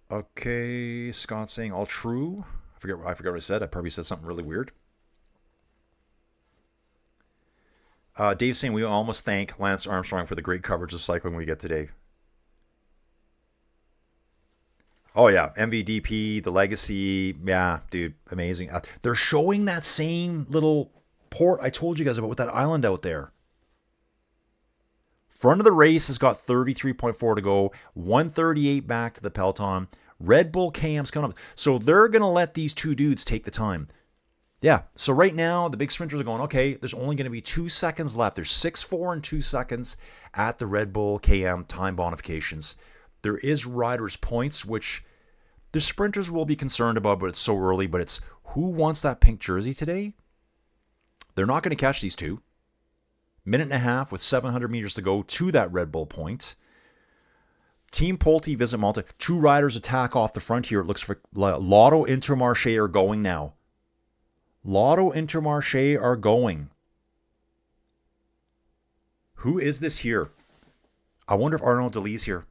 Okay, Scott saying all true. I forget what I said. I probably said something really weird. Dave saying we almost thank Lance Armstrong for the great coverage of cycling we get today. Oh, yeah. MVDP, the legacy. Yeah, dude, amazing. They're showing that same little port I told you guys about with that island out there. Front of the race has got 33.4 to go. 138 back to the peloton. Red Bull KM's coming up. So they're going to let these two dudes take the time. Yeah, so right now, the big sprinters are going, okay, there's only going to be 2 seconds left. There's 6:4 and 2 seconds at the Red Bull KM time bonifications. There is riders' points, which the sprinters will be concerned about, but it's so early. But it's who wants that pink jersey today? They're not going to catch these two. Minute and a half with 700 meters to go to that Red Bull point. Team Pulte, Visit Malta. 2 riders attack off the front here. It looks for Lotto Intermarché are going now. Lotto Intermarché are going. Who is this here? I wonder if Arnaud Delis here.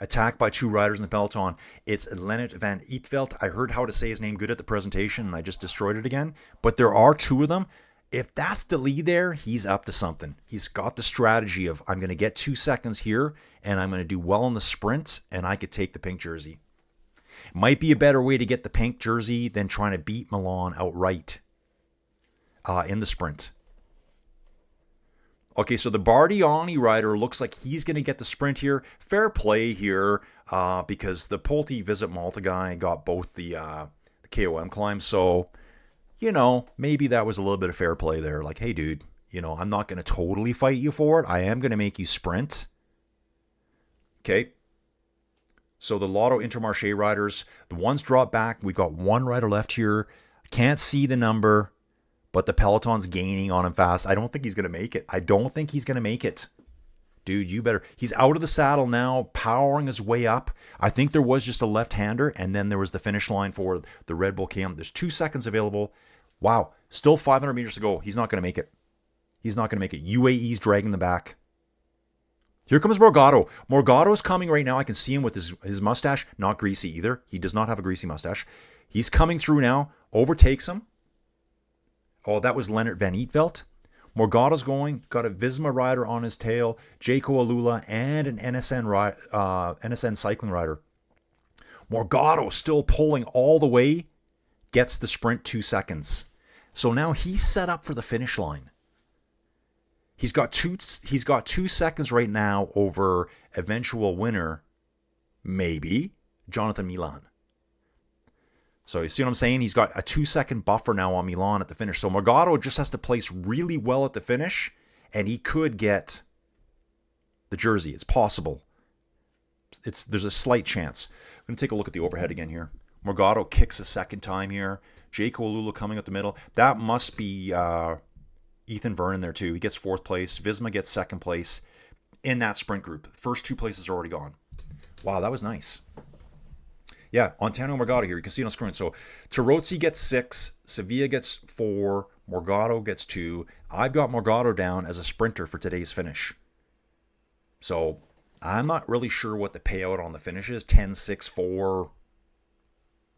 Attacked by 2 riders in the peloton. It's Lennart van Eetvelt. I heard how to say his name good at the presentation, and I just destroyed it again. But there are 2 of them. If that's the lead there, he's up to something. He's got the strategy of, I'm going to get 2 seconds here, and I'm going to do well in the sprint, and I could take the pink jersey. Might be a better way to get the pink jersey than trying to beat Milan outright in the sprint. Okay, so the Bardiani rider looks like he's going to get the sprint here. Fair play here because the Pulte Visit Malta guy got both the KOM climb. So, you know, maybe that was a little bit of fair play there. Like, hey, dude, you know, I'm not going to totally fight you for it. I am going to make you sprint. Okay. So the Lotto Intermarché riders, the ones drop back. We've got 1 rider left here. Can't see the number. But the peloton's gaining on him fast. I don't think he's going to make it. I don't think he's going to make it. Dude, you better. He's out of the saddle now, powering his way up. I think there was just a left-hander, and then there was the finish line for the Red Bull KM. There's 2 seconds available. Wow. Still 500 meters to go. He's not going to make it. He's not going to make it. UAE's dragging the back. Here comes Morgado. Morgado's coming right now. I can see him with his mustache. Not greasy either. He does not have a greasy mustache. He's coming through now. Overtakes him. Oh, that was Lennart van Eetvelt. Morgado's going. Got a Visma rider on his tail. Jaco Alula and an NSN cycling rider. Morgado still pulling all the way. Gets the sprint 2 seconds. So now he's set up for the finish line. He's got 2 seconds right now over eventual winner, maybe, Jonathan Milan. So you see what I'm saying? He's got a 2-second buffer now on Milan at the finish. So Morgado just has to place really well at the finish, and he could get the jersey. It's possible. There's a slight chance. I'm going to take a look at the overhead again here. Morgado kicks a second time here. Jaco Alula coming up the middle. That must be Ethan Vernon there too. He gets 4th place. Visma gets 2nd place in that sprint group. First 2 places are already gone. Wow, that was nice. Yeah, Antonio Morgado here. You can see it on screen. So Tarozzi gets 6, Sevilla gets 4, Morgado gets 2. I've got Morgado down as a sprinter for today's finish. So I'm not really sure what the payout on the finish is. 10, 6, 4,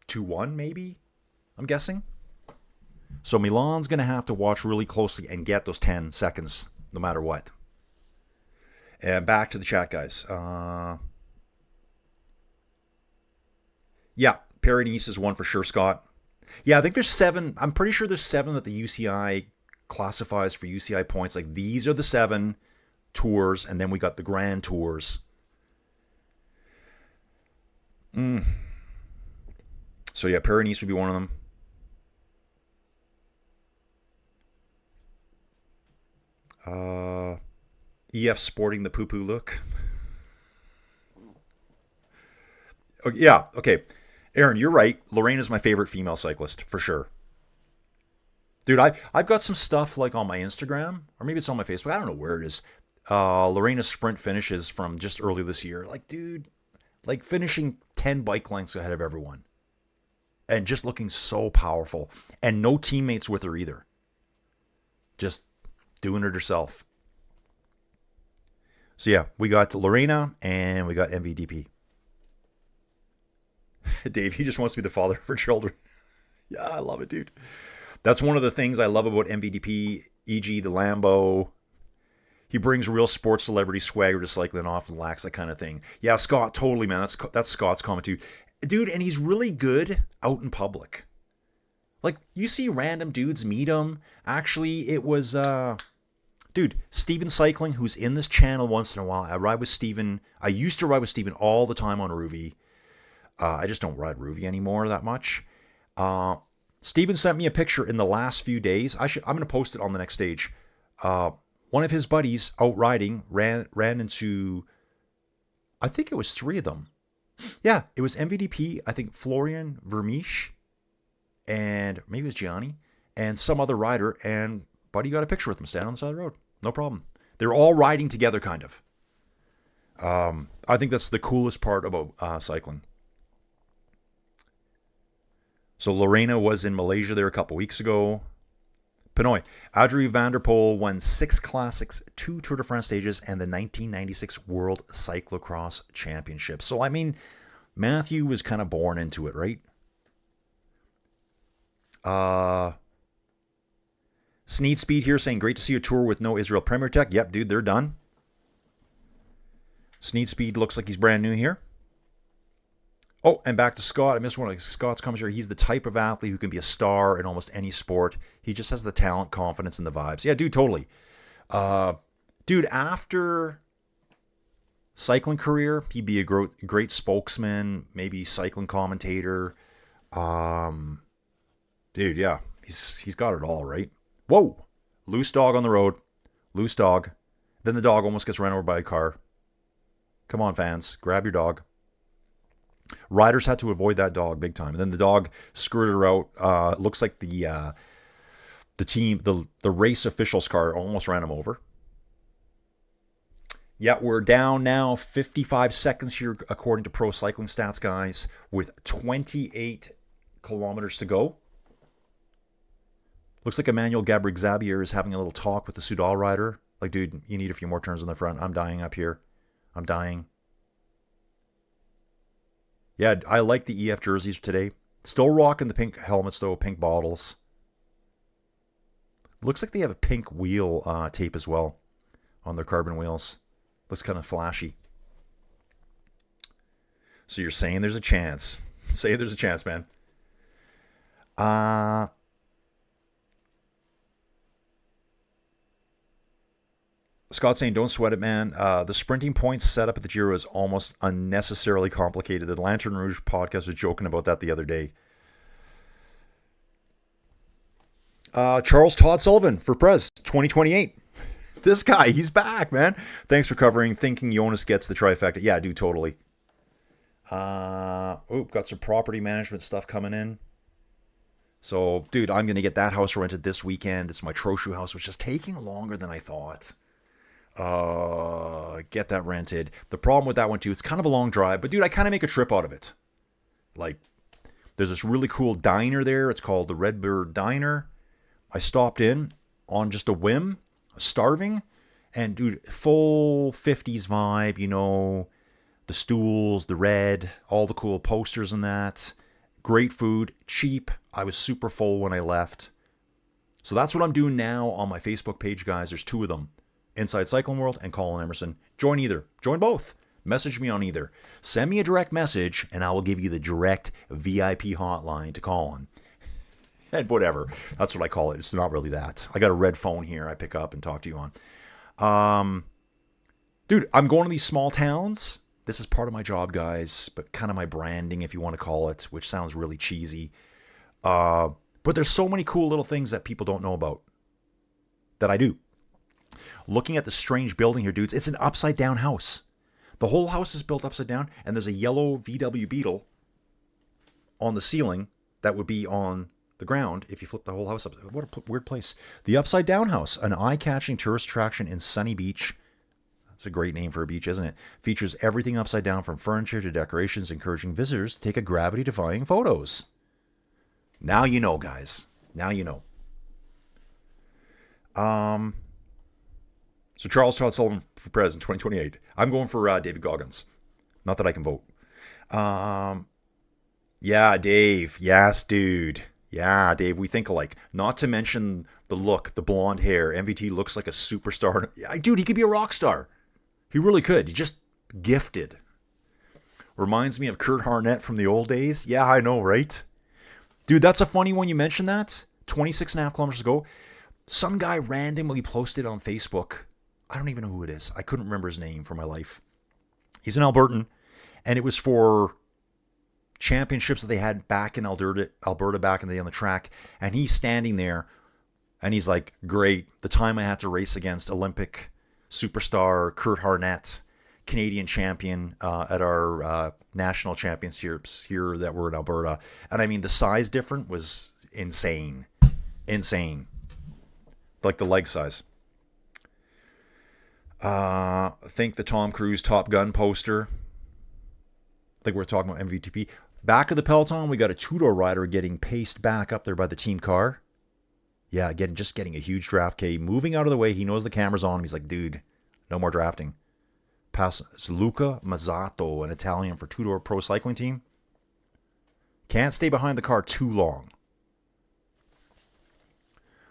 2, 1 maybe, I'm guessing. So Milan's going to have to watch really closely and get those 10 seconds no matter what. And back to the chat, guys. Yeah, Paris is 1 for sure, Scott. Yeah, I think there's 7. I'm pretty sure there's 7 that the UCI classifies for UCI points. Like, these are the 7 tours, and then we got the Grand Tours. So yeah, Paris would be one of them. EF sporting the poo-poo look. Oh, yeah, okay. Aaron, you're right. Lorena's my favorite female cyclist, for sure. Dude, I've got some stuff like on my Instagram, or maybe it's on my Facebook. I don't know where it is. Lorena's sprint finishes from just early this year. Like, dude, like finishing 10 bike lengths ahead of everyone. And just looking so powerful. And no teammates with her either. Just doing it herself. So yeah, we got Lorena and we got MVDP. Dave, he just wants to be the father of her children. Yeah, I love it, dude. That's one of the things I love about MVDP, e.g. the Lambo. He brings real sports celebrity swagger to cycling off and lacks that kind of thing. Yeah, Scott, totally, man. That's Scott's comment too. Dude, and he's really good out in public. Like, you see random dudes meet him. Actually, it was, dude, Steven Cycling, who's in this channel once in a while. I ride with Steven. I used to ride with Steven all the time on Ruvi. I just don't ride Ruvi anymore that much. Steven sent me a picture in the last few days. I'm going to post it on the next stage. One of his buddies out riding ran into, I think it was 3 of them. Yeah, it was MVDP, I think Florian Vermeesh, and maybe it was Gianni, and some other rider, and buddy got a picture with them standing on the side of the road. No problem. They're all riding together, kind of. I think that's the coolest part about cycling. So Lorena was in Malaysia there a couple weeks ago. Pinoy. Audrey van der Poel won 6 classics, 2 Tour de France stages, and the 1996 World Cyclocross Championship. So, I mean, Matthew was kind of born into it, right? Sneed Speed here saying, great to see a tour with no Israel Premier Tech. Yep, dude, they're done. Sneed Speed looks like he's brand new here. Oh, and back to Scott. I missed one of Scott's comments here. He's the type of athlete who can be a star in almost any sport. He just has the talent, confidence, and the vibes. Yeah, dude, totally. Dude, after cycling career, he'd be a great spokesman, maybe cycling commentator. Dude, yeah, he's got it all, right? Whoa! Loose dog on the road. Loose dog. Then the dog almost gets run over by a car. Come on, fans. Grab your dog. Riders had to avoid that dog big time. And then the dog skirted her out. It looks like the race official's car almost ran him over. Yeah, we're down now 55 seconds here, according to Pro Cycling Stats, guys, with 28 kilometers to go. Looks like Emmanuel Gabriel-Xavier is having a little talk with the Soudal rider. Like, dude, you need a few more turns on the front. I'm dying up here. I'm dying. Yeah, I like the EF jerseys today. Still rocking the pink helmets, though, pink bottles. Looks like they have a pink wheel tape as well on their carbon wheels. Looks kind of flashy. So you're saying there's a chance. Say there's a chance, man. Scott saying, don't sweat it, man. The sprinting points set up at the Giro is almost unnecessarily complicated. The Lantern Rouge podcast was joking about that the other day. Charles Todd Sullivan for Prez 2028. This guy, he's back, man. Thanks for covering. Thinking Jonas gets the trifecta. Yeah, dude, totally. Got some property management stuff coming in. So, dude, I'm going to get that house rented this weekend. It's my Troshu house, which is taking longer than I thought. Get that rented. The problem with that one too, it's kind of a long drive, but dude, I kind of make a trip out of it. Like, there's this really cool diner there. It's called the Redbird Diner. I stopped in on just a whim, starving, and dude, full 50s vibe, you know, the stools, the red, all the cool posters and that. Great food, cheap. I was super full when I left. So that's what I'm doing now on my Facebook page, guys. There's 2 of them. Inside Cycling World and Colin Emerson. Join either. Join both. Message me on either. Send me a direct message and I will give you the direct VIP hotline to call on. And whatever. That's what I call it. It's not really that. I got a red phone here I pick up and talk to you on. Dude, I'm going to these small towns. This is part of my job, guys, but kind of my branding, if you want to call it, which sounds really cheesy. But there's so many cool little things that people don't know about that I do. Looking at the strange building here, dudes, it's an upside down house. The whole house is built upside down, and there's a yellow VW Beetle on the ceiling that would be on the ground if you flip the whole house up. What a weird place. The Upside Down House, an eye-catching tourist attraction in Sunny Beach. That's a great name for a beach, isn't it? Features everything upside down from furniture to decorations, encouraging visitors to take a gravity-defying photos. Now you know, guys. Now you know. So Charles Todd Sullivan for president 2028. I'm going for David Goggins. Not that I can vote. Yeah, Dave. Yes, dude. Yeah, Dave, we think alike. Not to mention the look, the blonde hair. MVT looks like a superstar. Dude, he could be a rock star. He really could. He just gifted. Reminds me of Kurt Harnett from the old days. Yeah, I know, right? Dude, that's a funny one you mentioned that. 26.5 kilometers ago. Some guy randomly posted on Facebook. I don't even know who it is. I couldn't remember his name for my life. He's an Albertan, and it was for championships that they had back in Alberta back in the day on the track. And he's standing there, and he's like, great. The time I had to race against Olympic superstar Kurt Harnett, Canadian champion at our national championships here that were in Alberta. And I mean, the size difference was insane. Insane. Like the leg size. I think the Tom Cruise Top Gun poster. I think we're talking about MVTP. Back of the peloton, we got a two-door rider getting paced back up there by the team car. Yeah, just getting a huge draft. K moving out of the way. He knows the camera's on him. He's like, dude, no more drafting. Pass Luca Mazzato, an Italian for two-door pro cycling team. Can't stay behind the car too long.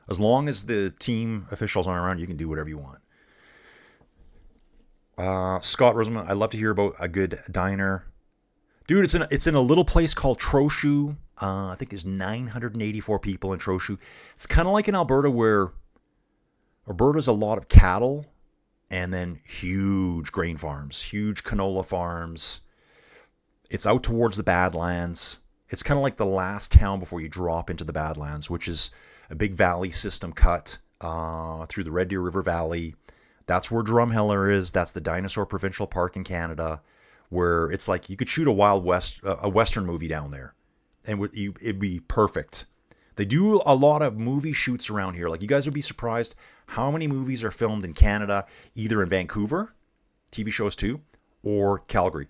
As long as the team officials aren't around, you can do whatever you want. Scott Roseman, I love to hear about a good diner. Dude, it's in a little place called Trochu. I think there's 984 people in Trochu. It's kind of like in Alberta, where Alberta's a lot of cattle and then huge grain farms, huge canola farms. It's out towards the Badlands. It's kind of like the last town before you drop into the Badlands, which is a big valley system cut through the Red Deer River Valley. That's where Drumheller is. That's the Dinosaur Provincial Park in Canada, where it's like you could shoot a Wild West, a Western movie down there, and it'd be perfect. They do a lot of movie shoots around here. Like, you guys would be surprised how many movies are filmed in Canada, either in Vancouver, TV shows too, or Calgary.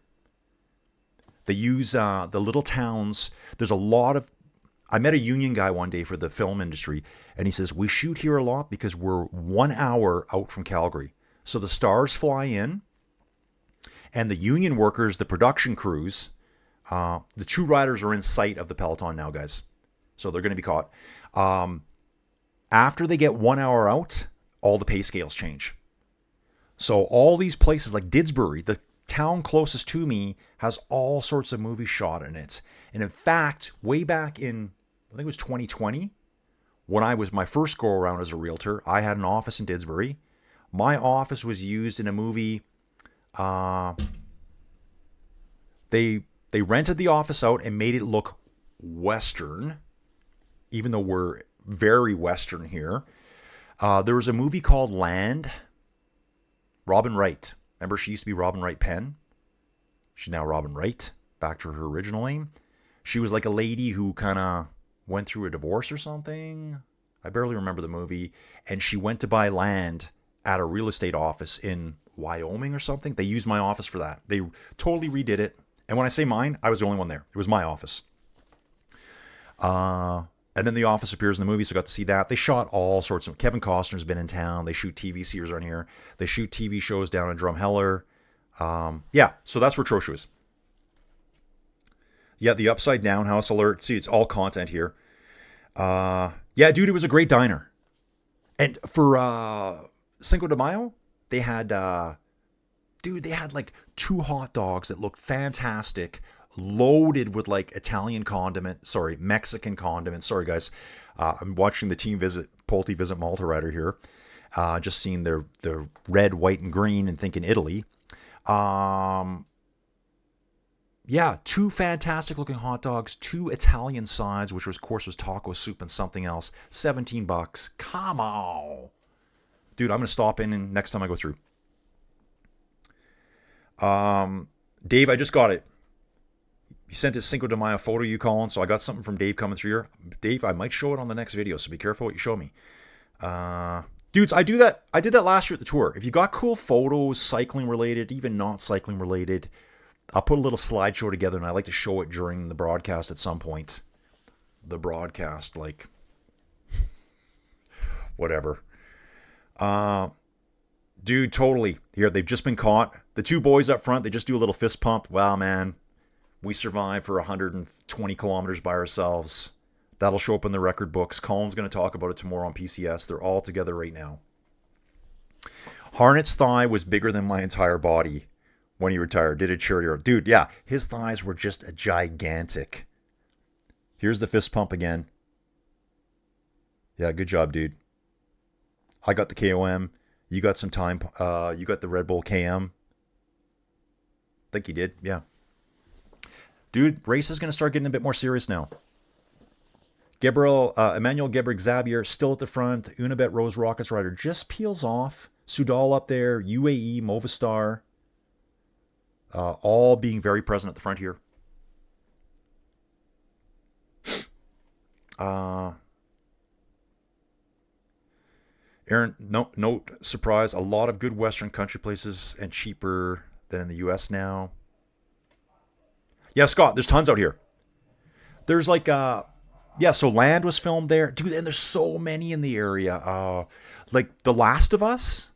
They use the little towns. There's a lot of... I met a union guy one day for the film industry, and he says, we shoot here a lot because we're 1 hour out from Calgary. So the stars fly in, and the union workers, the production crews, the two riders are in sight of the peloton now, guys. So they're going to be caught. After they get 1 hour out, all the pay scales change. So all these places like Didsbury, the town closest to me, has all sorts of movies shot in it. And in fact, way back in, I think it was 2020, when I was my first go around as a realtor, I had an office in Didsbury. My office was used in a movie. They rented the office out and made it look Western, even though we're very Western here. There was a movie called Land. Robin Wright. Remember, she used to be Robin Wright Penn? She's now Robin Wright, back to her original name. She was like a lady who kind of went through a divorce or something. I barely remember the movie. And she went to buy land at a real estate office in Wyoming or something. They used my office for that. They totally redid it. And when I say mine, I was the only one there. It was my office. And then the office appears in the movie, so I got to see that. They shot all sorts of... Kevin Costner's been in town. They shoot TV series around here. They shoot TV shows down in Drumheller. Yeah, so that's where Trochu is. Yeah, the Upside Down House alert. See, it's all content here. Yeah, dude, it was a great diner. And for Cinco de Mayo, they had... dude, they had like 2 hot dogs that looked fantastic, loaded with like Mexican condiment. Sorry, guys. I'm watching the team visit, Pulte visit Malta Rider here. Just seeing the red, white, and green and thinking Italy. Yeah, 2 fantastic looking hot dogs, 2 Italian sides, which was, of course, was taco soup and something else. $17. Come on. Dude, I'm going to stop in and next time I go through. Dave, I just got it. He sent his Cinco de Mayo photo, you Colin, so I got something from Dave coming through here. Dave, I might show it on the next video, so be careful what you show me. Dudes, I did that last year at the tour. If you got cool photos, cycling related, even not cycling related, I'll put a little slideshow together, and I like to show it during the broadcast at some point. The broadcast, like, whatever. Dude, totally. Here, they've just been caught. The 2 boys up front, they just do a little fist pump. Wow, man. We survived for 120 kilometers by ourselves. That'll show up in the record books. Colin's going to talk about it tomorrow on PCS. They're all together right now. Harnet's thigh was bigger than my entire body when he retired. Did a charity. Dude, yeah, his thighs were just gigantic. Here's the fist pump again. Yeah, good job, dude. I got the KOM. You got some time. You got the Red Bull KM. I think you did. Yeah. Dude, race is going to start getting a bit more serious now. Emmanuel Gebrek-Zabier still at the front. Unibet Rose Rockets rider just peels off. Soudal up there. UAE, Movistar. All being very present at the front here. Aaron, note, surprise, a lot of good Western country places and cheaper than in the U.S. now. Yeah, Scott, there's tons out here. There's like yeah, so Land was filmed there, dude. And there's so many in the area. Like The Last of Us.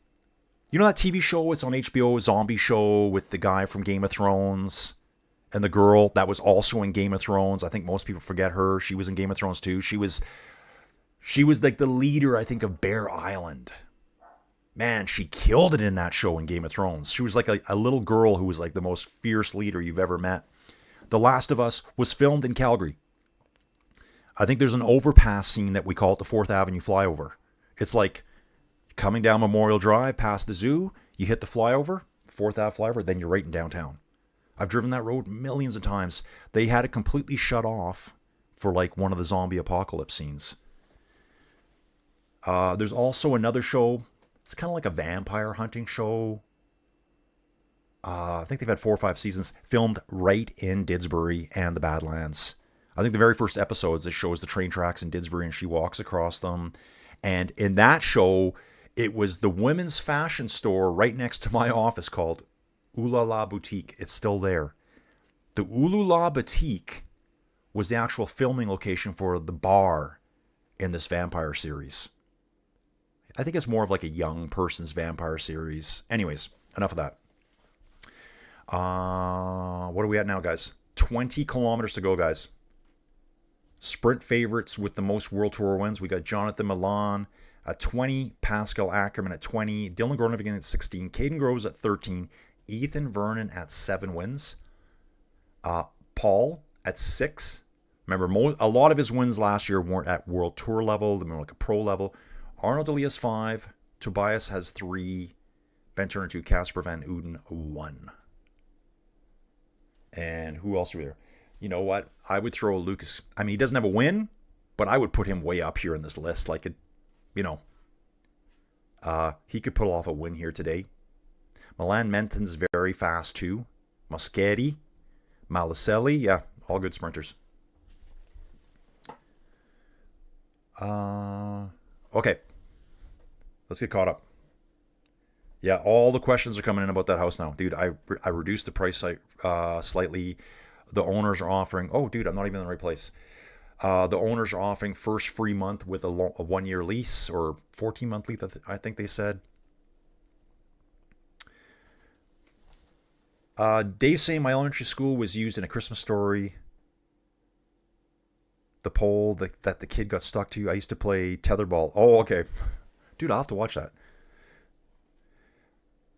You know that TV show? It's on HBO, a zombie show with the guy from Game of Thrones and the girl that was also in Game of Thrones. I think most people forget her. She was in Game of Thrones too. She was like the leader, I think, of Bear Island. Man, she killed it in that show in Game of Thrones. She was like a little girl who was like the most fierce leader you've ever met. The Last of Us was filmed in Calgary. I think there's an overpass scene that we call it the 4th Avenue flyover. It's like coming down Memorial Drive past the zoo, you hit the flyover, 4th Ave flyover, then you're right in downtown. I've driven that road millions of times. They had it completely shut off for like one of the zombie apocalypse scenes. There's also another show. It's kind of like a vampire hunting show. I think they've had 4 or 5 seasons filmed right in Didsbury and the Badlands. I think the very first episodes, it shows the train tracks in Didsbury and she walks across them. And in that show, it was the women's fashion store right next to my office called Ooh La La Boutique. It's still there. The Ooh La La Boutique was the actual filming location for the bar in this vampire series. I think it's more of like a young person's vampire series. Anyways, enough of that. What are we at now, guys? 20 kilometers to go, guys. Sprint favorites with the most World Tour wins. We got Jonathan Milan at 20, Pascal Ackerman at 20, Dylan Groenewegen at 16, Caden Groves at 13, Ethan Vernon at 7 wins. Paul at 6. Remember, a lot of his wins last year weren't at World Tour level. They were like a pro level. Arnold Elias 5, Tobias has 3, Ben Turner 2, Casper Van Uden 1. And who else are there? You know what? I would throw Lucas. I mean, he doesn't have a win, but I would put him way up here in this list. Like, he could pull off a win here today. Milan Menton's very fast too. Moschetti, Malicelli, yeah, all good sprinters. Okay. Let's get caught up. Yeah, all the questions are coming in about that house now. Dude, I reduced the price slightly. The owners are offering... Oh, dude, I'm not even in the right place. The owners are offering first free month with a 1-year lease or 14-month lease, I think they said. Dave saying my elementary school was used in A Christmas Story. The pole that the kid got stuck to. I used to play tetherball. Oh, okay. Dude, I'll have to watch that.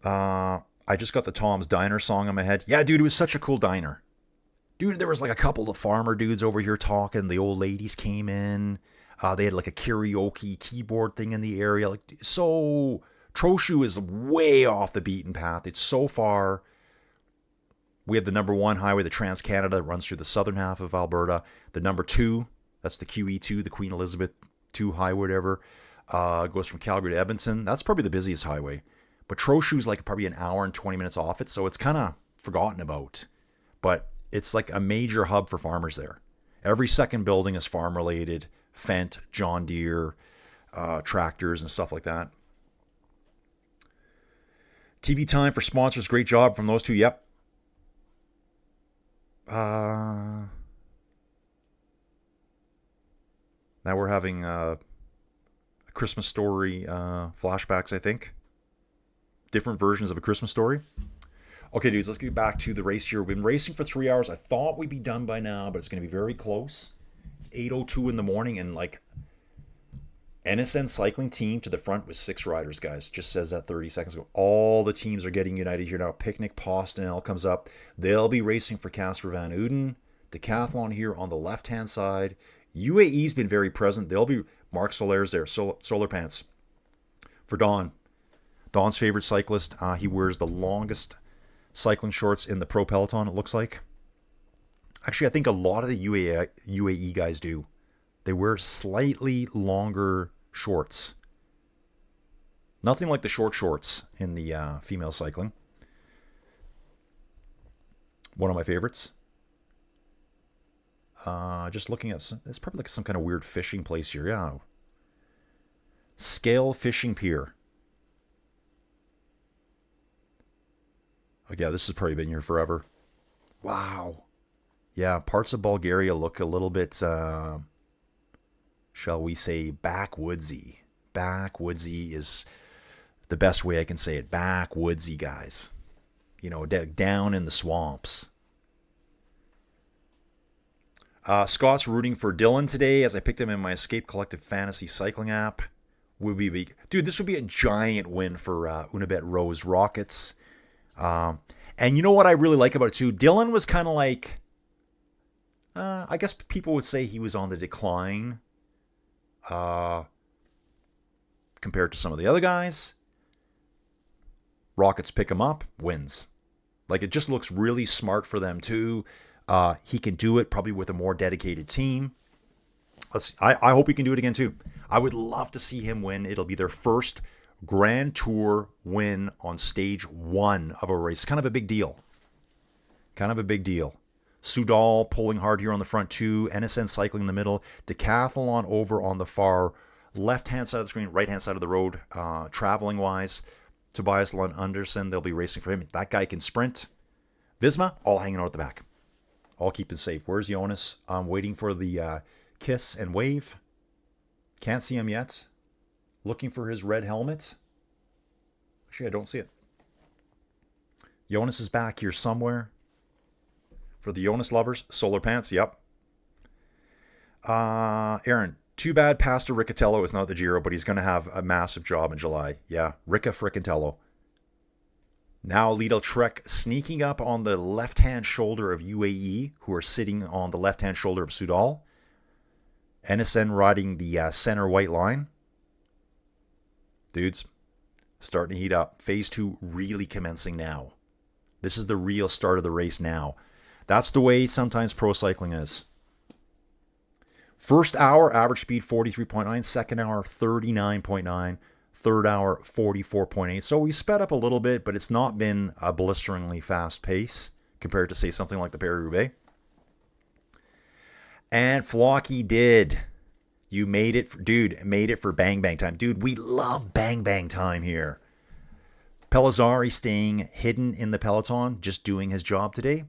I just got the Tom's Diner song in my head. Yeah, dude, it was such a cool diner. Dude, there was like a couple of farmer dudes over here talking. The old ladies came in. They had like a karaoke keyboard thing in the area. Like, so Trochu is way off the beaten path. It's so far. We have the number 1 highway, the Trans-Canada, that runs through the southern half of Alberta. The number 2, that's the QE2, the Queen Elizabeth II highway, whatever. Goes from Calgary to Edmonton. That's probably the busiest highway. But Trochu's like probably an hour and 20 minutes off it, so it's kind of forgotten about. But it's like a major hub for farmers there. Every second building is farm-related. Fendt, John Deere, tractors and stuff like that. TV time for sponsors. Great job from those two. Yep. Now we're having a Christmas Story flashbacks, I think. Different versions of A Christmas Story. Okay, dudes, let's get back to the race here. We've been racing for 3 hours. I thought we'd be done by now, but it's going to be very close. It's 8:02 in the morning, and like NSN cycling team to the front with 6 riders, guys. Just says that 30 seconds ago. All the teams are getting united here now. Picnic, Poston, comes up. They'll be racing for Casper Van Uden. Decathlon here on the left-hand side. UAE's been very present. They'll be... Mark Soler's there. Solar Pants. For Don. Don's favorite cyclist. He wears the longest cycling shorts in the pro peloton, it looks like. Actually, I think a lot of the UAE guys do. They wear slightly longer shorts. Nothing like the short shorts in the female cycling. One of my favorites. Just looking at... It's probably like some kind of weird fishing place here. Yeah. Scale Fishing Pier. Oh, yeah, this has probably been here forever. Wow. Yeah, parts of Bulgaria look a little bit, shall we say, backwoodsy. Backwoodsy is the best way I can say it. Backwoodsy, guys. You know, down in the swamps. Scott's rooting for Dylan today as I picked him in my Escape Collective Fantasy Cycling app. Would be big. Dude, this would be a giant win for Unibet Rose Rockets. And you know what I really like about it too? Dylan was kind of like, I guess people would say he was on the decline compared to some of the other guys. Rockets pick him up, wins. Like, it just looks really smart for them too. He can do it probably with a more dedicated team. I hope he can do it again too. I would love to see him win. It'll be their first Grand Tour win on stage 1 of a race. Kind of a big deal. Kind of a big deal. Soudal pulling hard here on the front too. NSN cycling in the middle. Decathlon over on the far left-hand side of the screen, right-hand side of the road, traveling-wise. Tobias Lund Anderson, they'll be racing for him. That guy can sprint. Visma, all hanging out at the back. All keeping safe. Where's Jonas? I'm waiting for the kiss and wave. Can't see him yet. Looking for his red helmet. Actually, I don't see it. Jonas is back here somewhere. For the Jonas lovers, solar pants, yep. Aaron, too bad Pastor Riccatello is not the Giro, but he's going to have a massive job in July. Yeah, Ricca Fricatello. Now Lidl Trek sneaking up on the left-hand shoulder of UAE, who are sitting on the left-hand shoulder of Soudal. NSN riding the center white line. Dudes, starting to heat up. Phase 2 really commencing now. This is the real start of the race now. That's the way sometimes pro cycling is. First hour, average speed 43.9. Second hour, 39.9. Third hour, 44.8. So we sped up a little bit, but it's not been a blisteringly fast pace compared to, say, something like the Paris-Roubaix. And Flocky did. You made it, dude, made it for Bang Bang time. Dude, we love Bang Bang time here. Pellizzari staying hidden in the peloton, just doing his job today.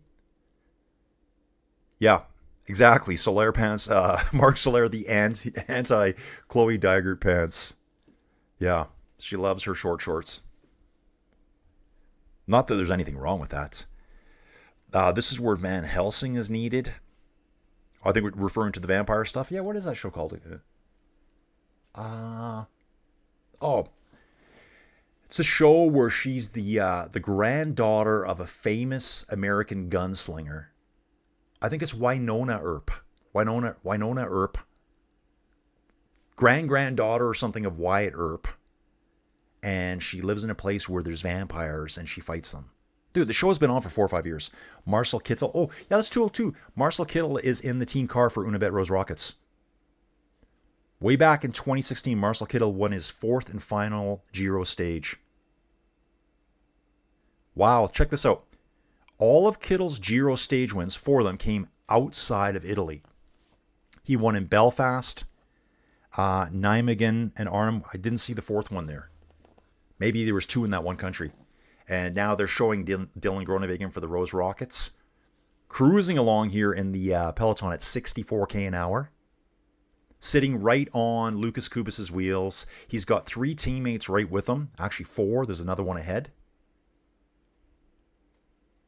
Yeah, exactly. Soler pants, Mark Soler, the anti-Chloe Dygert pants. Yeah, she loves her short shorts. Not that there's anything wrong with that. This is where Van Helsing is needed. I think we're referring to the vampire stuff. Yeah, what is that show called? It's a show where she's the granddaughter of a famous American gunslinger. I think it's Winona Earp. Winona Earp. Granddaughter or something of Wyatt Earp. And she lives in a place where there's vampires and she fights them. Dude, the show has been on for 4 or 5 years. Marcel Kittel. Oh, yeah, that's 202. Marcel Kittel is in the team car for Unibet Rose Rockets. Way back in 2016, Marcel Kittel won his 4th and final Giro stage. Wow, check this out. All of Kittel's Giro stage wins, 4 of them, came outside of Italy. He won in Belfast, Nijmegen, and Arnhem. I didn't see the 4th one there. Maybe there was 2 in that one country. And now they're showing Dylan Groenewegen for the Rose Rockets. Cruising along here in the peloton at 64k an hour. Sitting right on Lucas Kubas's wheels. He's got 3 teammates right with him. Actually 4. There's another one ahead.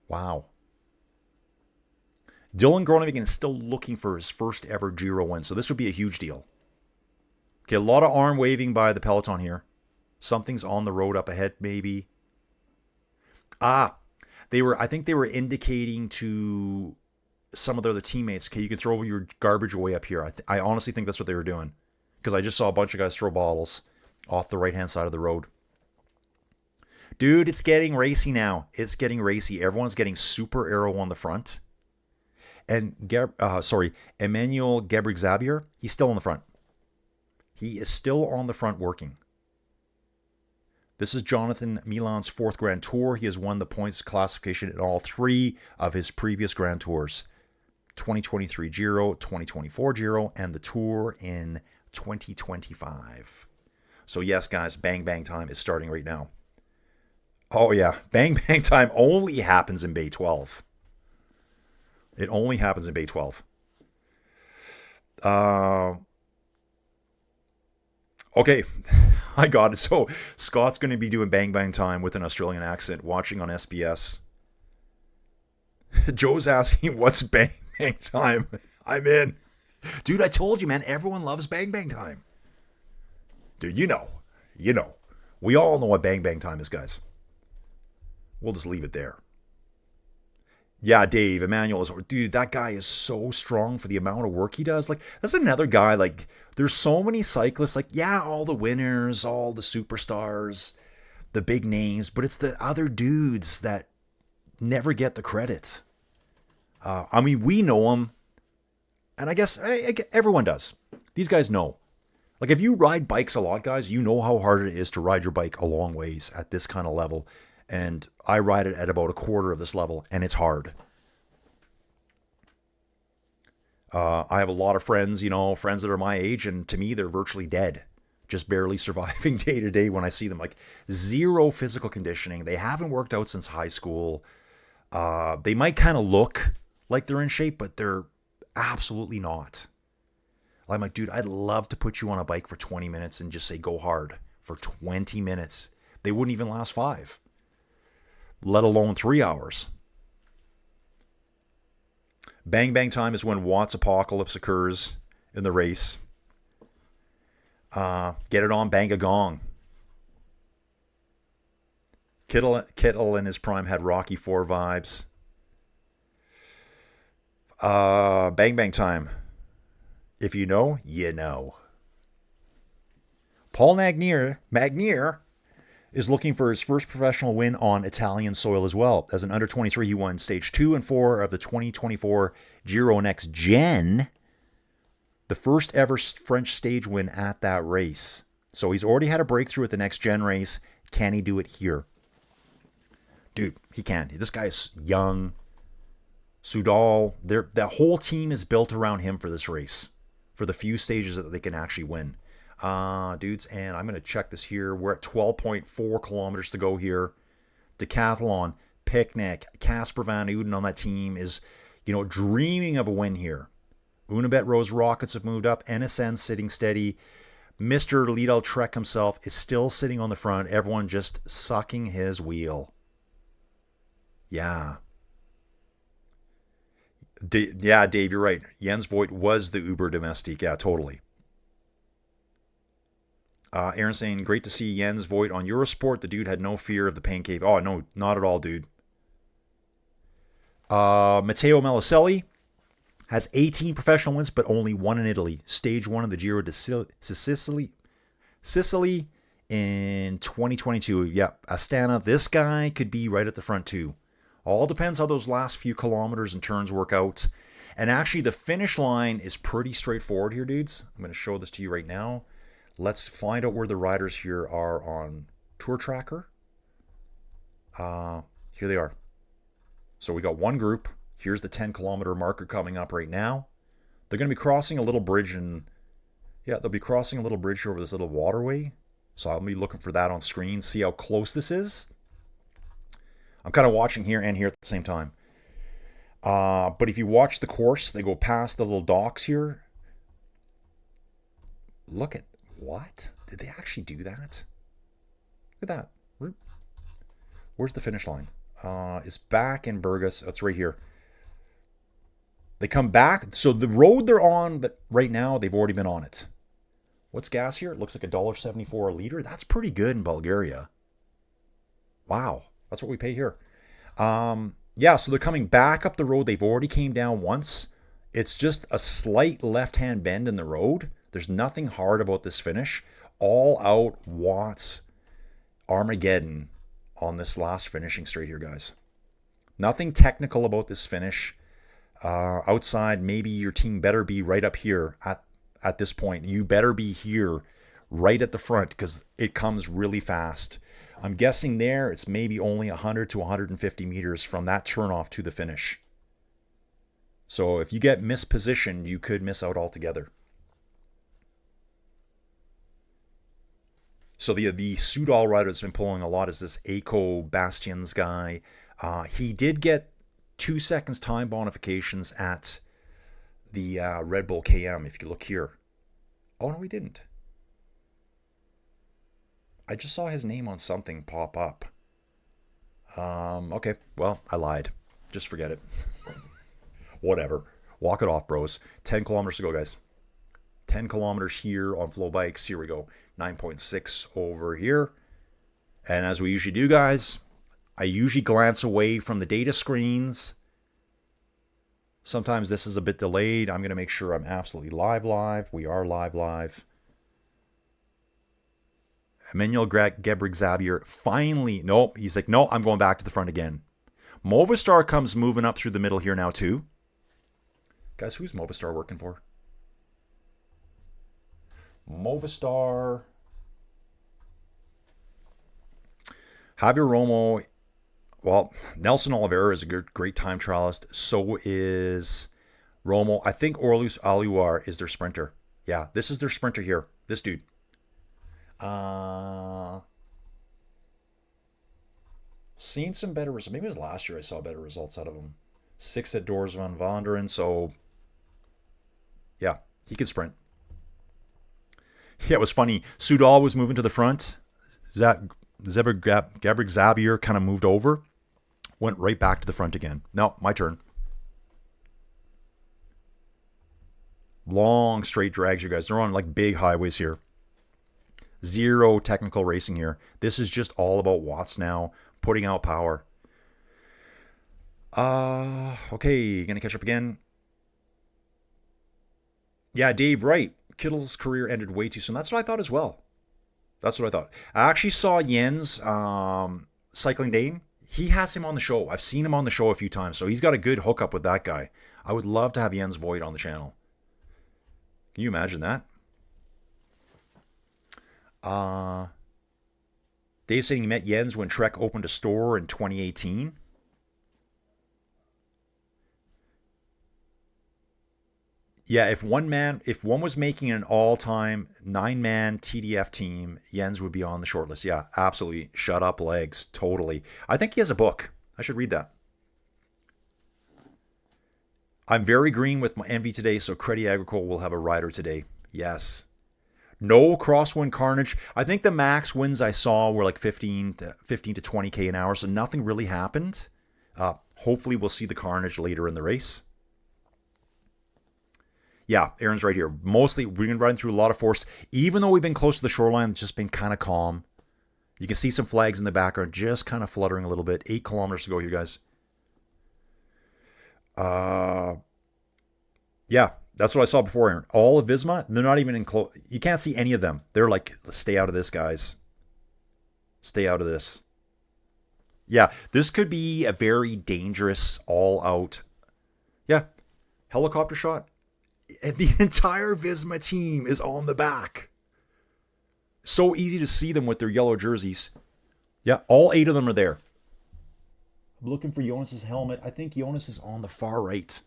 Wow. Dylan Groenewegen is still looking for his first ever Giro win. So this would be a huge deal. Okay, a lot of arm waving by the peloton here. Something's on the road up ahead, maybe. I think they were indicating to some of their other teammates, okay, you can throw your garbage away up here. I honestly think that's what they were doing. Because I just saw a bunch of guys throw bottles off the right-hand side of the road. Dude, it's getting racy now. It's getting racy. Everyone's getting super aero on the front. And, Emmanuel Gebrigzabier, he's still on the front. He is still on the front working. This is Jonathan Milan's 4th Grand Tour. He has won the points classification in all 3 of his previous Grand Tours. 2023 Giro, 2024 Giro, and the Tour in 2025. So yes, guys, Bang Bang time is starting right now. Oh yeah, Bang Bang time only happens in Bay 12. It only happens in Bay 12. Okay, I got it. So Scott's going to be doing Bang Bang Time with an Australian accent, watching on SBS. Joe's asking, what's Bang Bang Time? I'm in. Dude, I told you, man, everyone loves Bang Bang Time. Dude, you know. We all know what Bang Bang Time is, guys. We'll just leave it there. Yeah, Dave, Emmanuel is... Dude, that guy is so strong for the amount of work he does. Like, that's another guy, like, there's so many cyclists. Like, yeah, all the winners, all the superstars, the big names, but it's the other dudes that never get the credit. I mean, we know them, and I guess everyone does. These guys know. Like, if you ride bikes a lot, guys, you know how hard it is to ride your bike a long ways at this kind of level. And I ride it at about a quarter of this level, and it's hard. I have a lot of friends, friends that are my age, and to me, they're virtually dead. Just barely surviving day to day when I see them. Like, zero physical conditioning. They haven't worked out since high school. They might kind of look like they're in shape, but they're absolutely not. I'm like, dude, I'd love to put you on a bike for 20 minutes and just say go hard for 20 minutes. They wouldn't even last 5. Let alone 3 hours. Bang Bang Time is when Watt's apocalypse occurs in the race. Get it on, bang a gong. Kittle in his prime had Rocky 4 vibes. Bang Bang Time. If you know, you know. Paul Magnier is looking for his first professional win on Italian soil as well. As an under-23, he won stage 2 and 4 of the 2024 Giro Next Gen, the first ever French stage win at that race. So he's already had a breakthrough at the Next Gen race. Can he do it here? Dude, he can. This guy is young. Soudal, the whole team is built around him for this race, for the few stages that they can actually win. Dudes, and I'm going to check this here. We're at 12.4 kilometers to go here. Decathlon, Picnic, Casper Van Uden on that team is, dreaming of a win here. Unibet Rose Rockets have moved up. NSN sitting steady. Mr. Lidl Trek himself is still sitting on the front. Everyone just sucking his wheel. Yeah. Yeah, Dave, you're right. Jens Voigt was the Uber domestique. Yeah, totally. Aaron saying, great to see Jens Voigt on Eurosport. The dude had no fear of the pain cave. Oh, no, not at all, dude. Matteo Melicelli has 18 professional wins, but only 1 in Italy. Stage 1 of the Giro de Sicily in 2022. Yep, Astana. This guy could be right at the front, too. All depends how those last few kilometers and turns work out. And actually, the finish line is pretty straightforward here, dudes. I'm going to show this to you right now. Let's find out where the riders here are on Tour Tracker. Here they are. So we got one group. Here's the 10-kilometer marker coming up right now. They're going to be crossing a little bridge, and they'll be crossing a little bridge over this little waterway. So I'll be looking for that on screen, see how close this is. I'm kind of watching here and here at the same time. But if you watch the course, they go past the little docks here. Look at what? Did they actually do that? Look at that. Where's the finish line? It's back in Burgos. It's right here. They come back. So the road they're on, but right now they've already been on it. What's gas here? It looks like $1.74 a liter. That's pretty good in Bulgaria. Wow. That's what we pay here. So they're coming back up the road. They've already came down once. It's just a slight left-hand bend in the road. There's nothing hard about this finish. All out Watts Armageddon on this last finishing straight here, guys. Nothing technical about this finish. Outside, maybe your team better be right up here at this point. You better be here right at the front because it comes really fast. I'm guessing there it's maybe only 100 to 150 meters from that turnoff to the finish. So if you get mispositioned, you could miss out altogether. So the Soudal rider that's been pulling a lot is this Aiko Bastians guy. He did get 2 seconds time bonifications at the Red Bull KM, if you look here. Oh, no, he didn't. I just saw his name on something pop up. Okay, well, I lied. Just forget it. Whatever. Walk it off, bros. 10 kilometers to go, guys. 10 kilometers here on Flow Bikes. Here we go. 9.6 over here. And as we usually do, guys, I usually glance away from the data screens. Sometimes this is a bit delayed. I'm going to make sure I'm absolutely live. We are live. Emmanuel Gebrig-Xavier finally, no, he's like, no, I'm going back to the front again. Movistar comes moving up through the middle here now too. Guys, who's Movistar working for? Movistar. Javier Romo. Well, Nelson Oliveira is a great time trialist. So is Romo. I think Orlus Aliuar is their sprinter. Yeah, this is their sprinter here. This dude. Seen some better results. Maybe it was last year I saw better results out of him. 6 at Doors van Vlaanderen. So, yeah, he could sprint. Yeah, it was funny. Soudal was moving to the front. Gebrig-Xavier kind of moved over. Went right back to the front again. No, my turn. Long straight drags, you guys. They're on like big highways here. Zero technical racing here. This is just all about watts now. Putting out power. Okay, gonna catch up again. Yeah, Dave, right. Kittle's career ended way too soon. That's what I thought as well. That's what I thought. I actually saw Jens Cycling Dane. He has him on the show. I've seen him on the show a few times, so he's got a good hookup with that guy. I would love to have Jens Voigt on the channel. Can you imagine that? Dave saying he met Jens when Trek opened a store in 2018. Yeah, if one was making an all-time 9-man TDF team, Jens would be on the shortlist. Yeah, absolutely. Shut up, legs. Totally. I think he has a book. I should read that. I'm very green with my envy today, so Credit Agricole will have a rider today. Yes. No crosswind carnage. I think the max wins I saw were like 15 to 20k an hour, so nothing really happened. Hopefully we'll see the carnage later in the race. Yeah, Aaron's right here. Mostly, we've been riding through a lot of force. Even though we've been close to the shoreline, it's just been kind of calm. You can see some flags in the background, just kind of fluttering a little bit. 8 kilometers to go here, guys. Yeah, that's what I saw before, Aaron. All of Visma, they're not even in close. You can't see any of them. They're like, stay out of this, guys. Stay out of this. Yeah, this could be a very dangerous, all-out. Yeah, helicopter shot. And the entire Visma team is on the back. So easy to see them with their yellow jerseys. Yeah, all 8 of them are there. I'm looking for Jonas's helmet. I think Jonas is on the far right.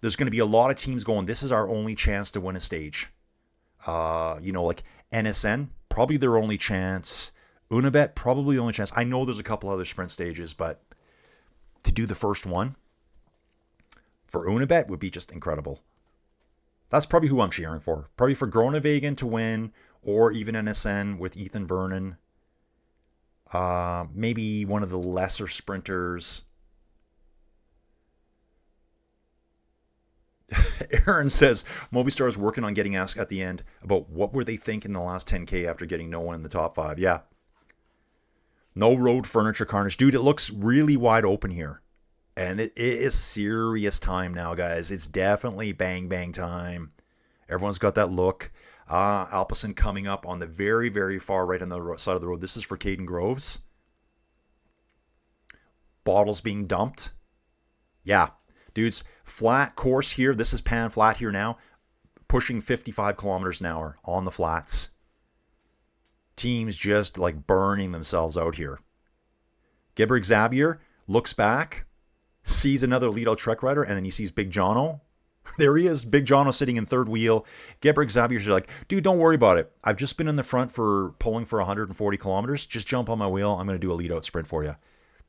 There's going to be a lot of teams going, this is our only chance to win a stage. Like NSN, probably their only chance. Unibet, probably the only chance. I know there's a couple other sprint stages, but to do the first one for Unibet would be just incredible. That's probably who I'm cheering for. Probably for Groenewegen to win, or even NSN with Ethan Vernon. Maybe one of the lesser sprinters. Aaron says, Movistar is working on getting asked at the end about what were they thinking the last 10K after getting no one in the top 5. Yeah. No road furniture carnage. Dude, it looks really wide open here. And it is serious time now, guys. It's definitely bang, bang time. Everyone's got that look. Alpecin coming up on the very, very far right on the side of the road. This is for Caden Groves. Bottles being dumped. Yeah. Dudes, flat course here. This is pan flat here now. Pushing 55 kilometers an hour on the flats. Teams just like burning themselves out here. Gebrig-Xavier looks back. Sees another lead-out Trek rider, and then he sees Big Jono. There he is, Big Jono sitting in third wheel. Gebrig-Xavier's like, dude, don't worry about it. I've just been in the front for pulling for 140 kilometers. Just jump on my wheel. I'm going to do a lead-out sprint for you.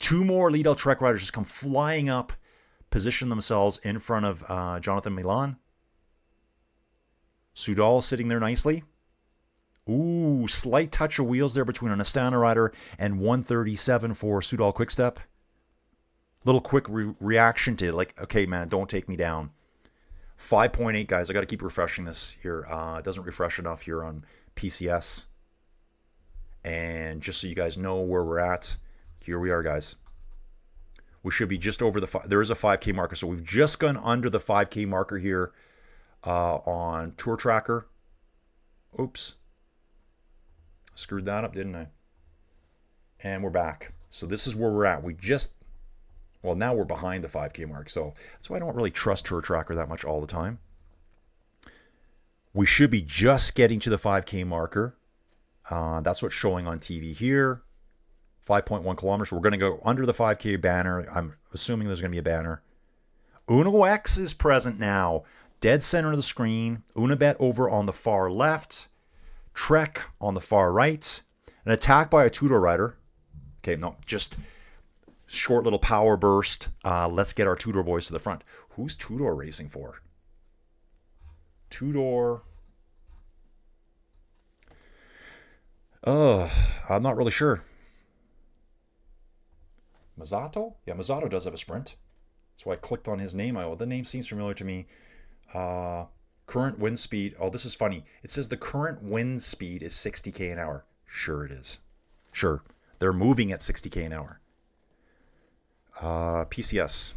2 more Lidl Trek riders just come flying up, position themselves in front of Jonathan Milan. Soudal sitting there nicely. Ooh, slight touch of wheels there between an Astana rider and 137 for Soudal Quickstep. Little quick reaction to like, okay, man, don't take me down. 5.8, guys. I got to keep refreshing this here. It doesn't refresh enough here on PCS. And just so you guys know where we're at, here we are, guys. We should be just over the there is a 5K marker, so we've just gone under the 5K marker here on Tour Tracker. Oops. Screwed that up, didn't I? And we're back. So this is where we're at. Well, now we're behind the 5K mark, so that's why I don't really trust Tour Tracker that much all the time. We should be just getting to the 5K marker. That's what's showing on TV here. 5.1 kilometers. We're going to go under the 5K banner. I'm assuming there's going to be a banner. Uno X is present now. Dead center of the screen. Unibet over on the far left. Trek on the far right. An attack by a Tudor rider. Okay, no, just short little power burst. Let's get our Tudor boys to the front. Who's Tudor racing for? Tudor. I'm not really sure. Mazzato? Yeah, Mazzato does have a sprint. That's why I clicked on his name. The name seems familiar to me. Current wind speed. Oh, this is funny. It says the current wind speed is 60k an hour. Sure it is. Sure. They're moving at 60k an hour. PCS.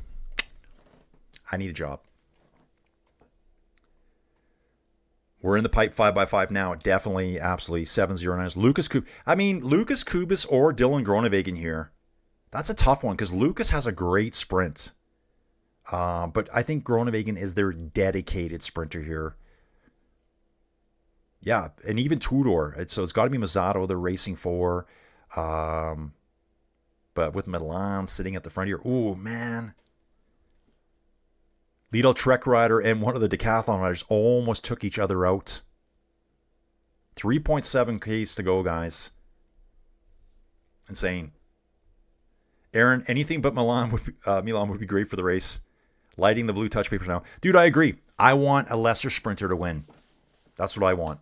I need a job. We're in the pipe 5x5 now. Definitely, absolutely 709. Lucas Kubis or Dylan Groenewegen here. That's a tough one because Lucas has a great sprint. But I think Groenewegen is their dedicated sprinter here. Yeah, and even Tudor. So it's got to be Mazzato they're racing for. But with Milan sitting at the front here. Ooh, man. Lidl Trek rider and one of the decathlon riders almost took each other out. 3.7 Ks to go, guys. Insane. Aaron, anything but Milan would be great for the race. Lighting the blue touch papers now. Dude, I agree. I want a lesser sprinter to win. That's what I want.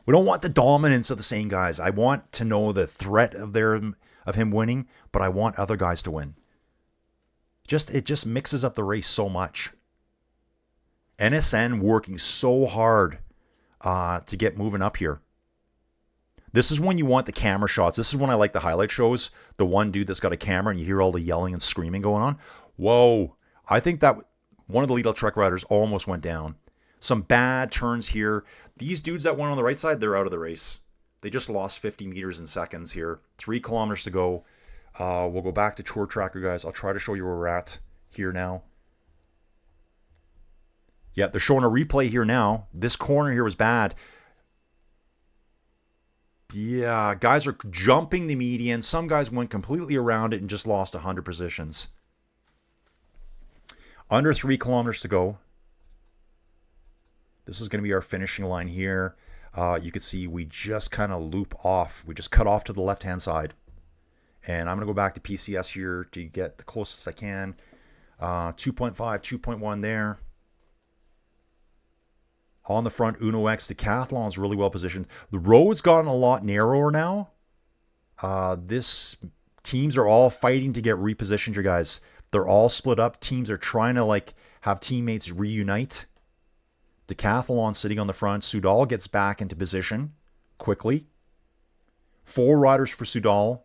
We don't want the dominance of the same guys. I want to know the threat of him winning, but I want other guys to win. It just mixes up the race so much. NSN working so hard to get moving up here. This is when you want the camera shots. This is when I like the highlight shows. The one dude that's got a camera and you hear all the yelling and screaming going on. Whoa. I think that one of the Lidl Trek riders almost went down. Some bad turns here. These dudes that went on the right side, they're out of the race. They just lost 50 meters in seconds here. 3 kilometers to go. We'll go back to Tour Tracker, guys. I'll try to show you where we're at here now. Yeah, they're showing a replay here now. This corner here was bad. Yeah, guys are jumping the median. Some guys went completely around it and just lost 100 positions. Under 3 kilometers to go. This is going to be our finishing line here. You can see we just kind of loop off. We just cut off to the left-hand side. And I'm going to go back to PCS here to get the closest I can. 2.5, 2.1 there. On the front, Uno X Decathlon is really well positioned. The road's gotten a lot narrower now. Teams are all fighting to get repositioned here, guys. They're all split up. Teams are trying to have teammates reunite. Decathlon sitting on the front. Soudal gets back into position quickly. 4 riders for Soudal.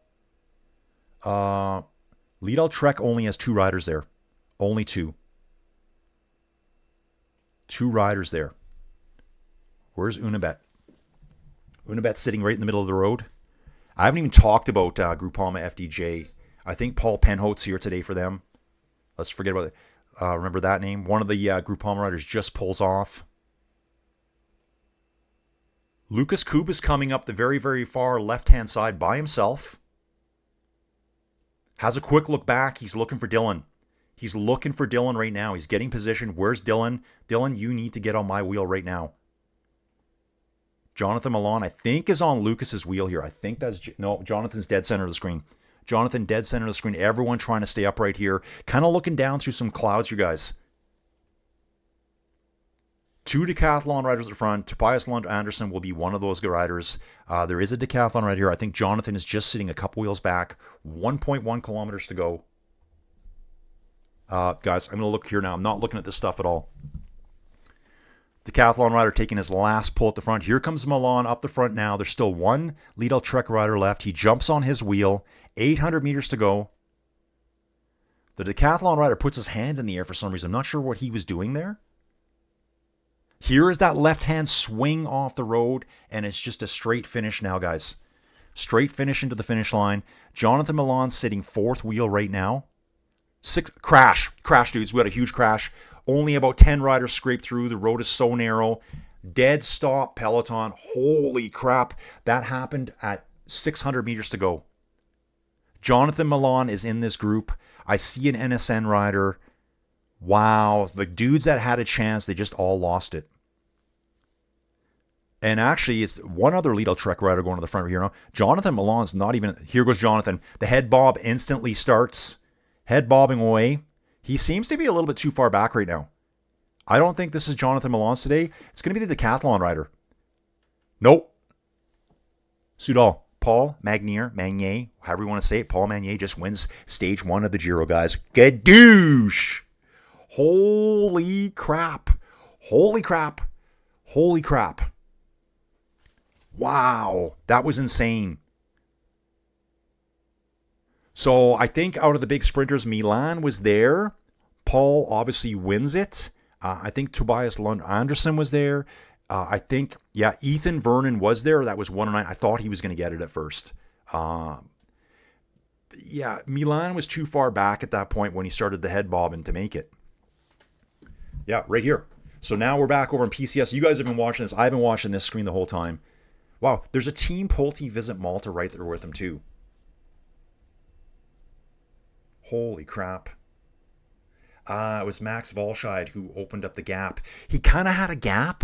Lidl Trek only has 2 riders there. Only 2. 2 riders there. Where's Unibet? Unibet's sitting right in the middle of the road. I haven't even talked about Groupama FDJ. I think Paul Penholt's here today for them. Let's forget about it. Remember that name? One of the Groupama riders just pulls off. Lucas Kubis coming up the very, very far left-hand side by himself. Has a quick look back. He's looking for Dylan. He's looking for Dylan right now. He's getting position. Where's Dylan? Dylan, you need to get on my wheel right now. Jonathan Milan, I think, is on Lucas's wheel here. I think that's... No, Jonathan's dead center of the screen. Jonathan dead center of the screen. Everyone trying to stay upright here. Kind of looking down through some clouds, you guys. 2 decathlon riders at the front. Tobias Lund Anderson will be one of those riders. There is a decathlon right here. I think Jonathan is just sitting a couple wheels back. 1.1 kilometers to go. Guys, I'm going to look here now. I'm not looking at this stuff at all. Decathlon rider taking his last pull at the front. Here comes Milan up the front now. There's still one Lidl Trek rider left. He jumps on his wheel. 800 meters to go. The decathlon rider puts his hand in the air for some reason. I'm not sure what he was doing there. Here is that left-hand swing off the road, and it's just a straight finish now, guys. Straight finish into the finish line. Jonathan Milan sitting 4th wheel right now. Crash, dudes. We had a huge crash. Only about 10 riders scraped through. The road is so narrow. Dead stop, peloton. Holy crap. That happened at 600 meters to go. Jonathan Milan is in this group. I see an NSN rider. Wow. The dudes that had a chance, they just all lost it. And actually, it's one other Lidl Trek rider going to the front here now. Jonathan Milan's not even... Here goes Jonathan. The head bob instantly starts. Head bobbing away. He seems to be a little bit too far back right now. I don't think this is Jonathan Milan's today. It's going to be the decathlon rider. Nope. Soudal. Paul Magnier, however you want to say it. Paul Magnier just wins stage 1 of the Giro, guys. Gadoosh! Holy crap. Holy crap. Holy crap. Wow. That was insane. So I think out of the big sprinters, Milan was there. Paul obviously wins it. I think Tobias Lund Anderson was there. I think, yeah, Ethan Vernon was there. That was 109. I thought he was going to get it at first. Yeah, Milan was too far back at that point when he started the head bobbing to make it. Yeah, right here. So now we're back over in PCS. You guys have been watching this. I've been watching this screen the whole time. Wow, there's a Team Pulte Visit Malta right there with him too. Holy crap. It was Max Volscheid who opened up the gap. He kind of had a gap,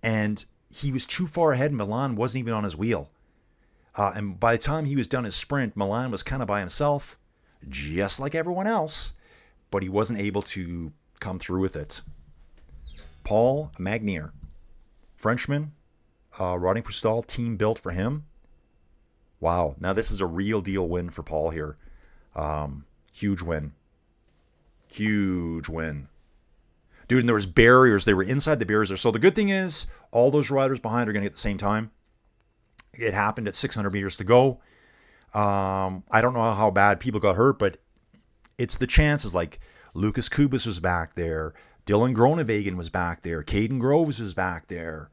and he was too far ahead. Milan wasn't even on his wheel. And by the time he was done his sprint, Milan was kind of by himself, just like everyone else, but he wasn't able to come through with it. Paul Magnier, Frenchman, riding for Stahl, team built for him. Wow, now this is a real deal win for Paul here. Huge win. Huge win. Dude, and there was barriers. They were inside the barriers there. So the good thing is, all those riders behind are going to get the same time. It happened at 600 meters to go. I don't know how bad people got hurt, but it's the chances. Like, Lucas Kubis was back there. Dylan Groenewegen was back there. Caden Groves was back there.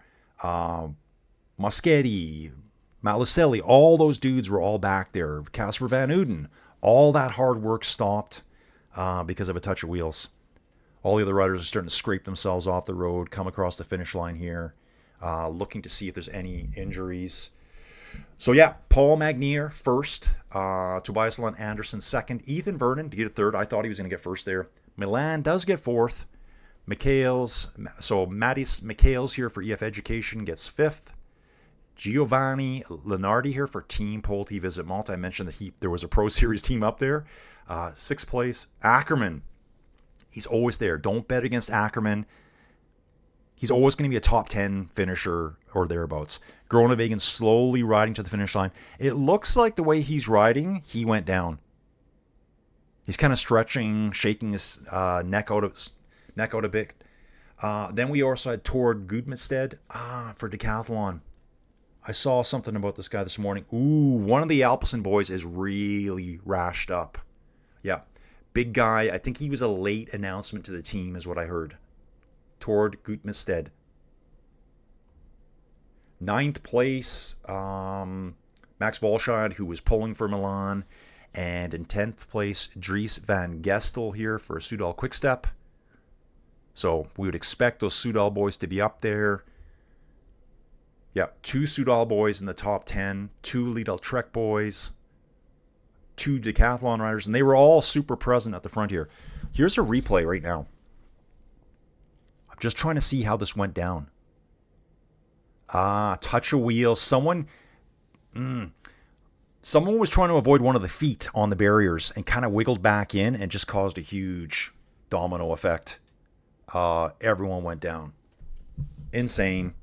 Moschetti, Maluselli, all those dudes were all back there. Casper Van Uden. All that hard work stopped because of a touch of wheels. All the other riders are starting to scrape themselves off the road, come across the finish line here, looking to see if there's any injuries. So yeah, Paul Magnier first, Tobias Lund Anderson second, Ethan Vernon to get a third. I thought he was going to get first there. Milan does get fourth. Mattis Michaels here for EF Education gets fifth. Giovanni Lenardi here for Team Pulte Visit Malta. I mentioned that there was a Pro Series team up there. Sixth place. Ackerman. He's always there. Don't bet against Ackerman. He's always going to be a top 10 finisher or thereabouts. Groenewegen slowly riding to the finish line. It looks like the way he's riding, he went down. He's kind of stretching, shaking his neck out a bit. Then we also had Tord Gudmestad for decathlon. I saw something about this guy this morning. Ooh, one of the Alpecin boys is really rashed up. Yeah, big guy. I think he was a late announcement to the team is what I heard. Tord Gudmestad. Ninth place, Max Volscheid, who was pulling for Milan. And in 10th place, Dries van Gestel here for Soudal Quickstep. So we would expect those Soudal boys to be up there. Yeah, 2 Soudal boys in the top 10, 2 Lidl Trek boys, 2 decathlon riders, and they were all super present at the front here. Here's a replay right now. I'm just trying to see how this went down. Touch a wheel. Someone... Someone was trying to avoid one of the feet on the barriers and kind of wiggled back in and just caused a huge domino effect. Everyone went down. Insane.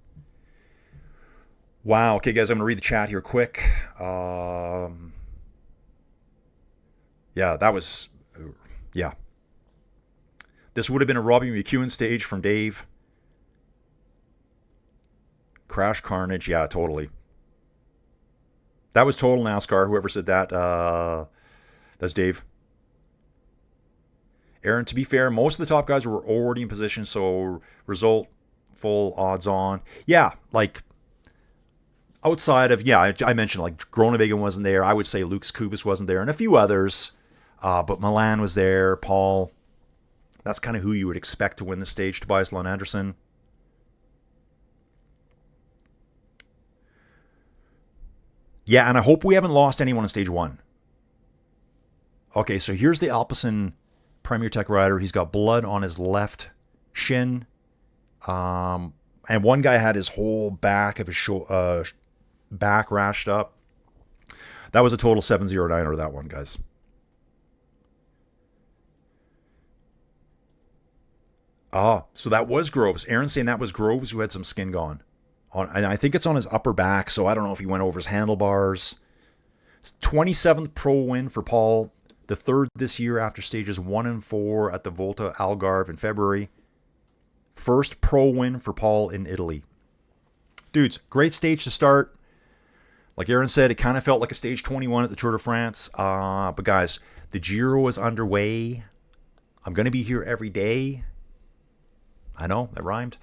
Wow. Okay, guys, I'm going to read the chat here quick. Yeah, that was... Yeah. This would have been a Robbie McEwen stage from Dave. Crash carnage. Yeah, totally. That was total NASCAR. Whoever said that, that's Dave. Aaron, to be fair, most of the top guys were already in position, so result full odds on. Yeah, like outside of, yeah, I mentioned like Groenewegen wasn't there. I would say Lucas Kubis wasn't there, and a few others. But Milan was there. Paul. That's kind of who you would expect to win the stage. Tobias Lund Anderson. Yeah, and I hope we haven't lost anyone in stage 1. Okay, so here's the Alpecin Premier Tech rider. He's got blood on his left shin. And one guy had his whole back of his back rashed up. That was a total 709er, that one, guys. So that was Groves. Aaron's saying that was Groves who had some skin gone. And I think it's on his upper back, so I don't know if he went over his handlebars. 27th pro win for Paul. The third this year after stages 1 and 4 at the Volta Algarve in February. First pro win for Paul in Italy. Dudes, great stage to start. Like Aaron said, it kind of felt like a stage 21 at the Tour de France. But guys, the Giro is underway. I'm going to be here every day. I know, that rhymed.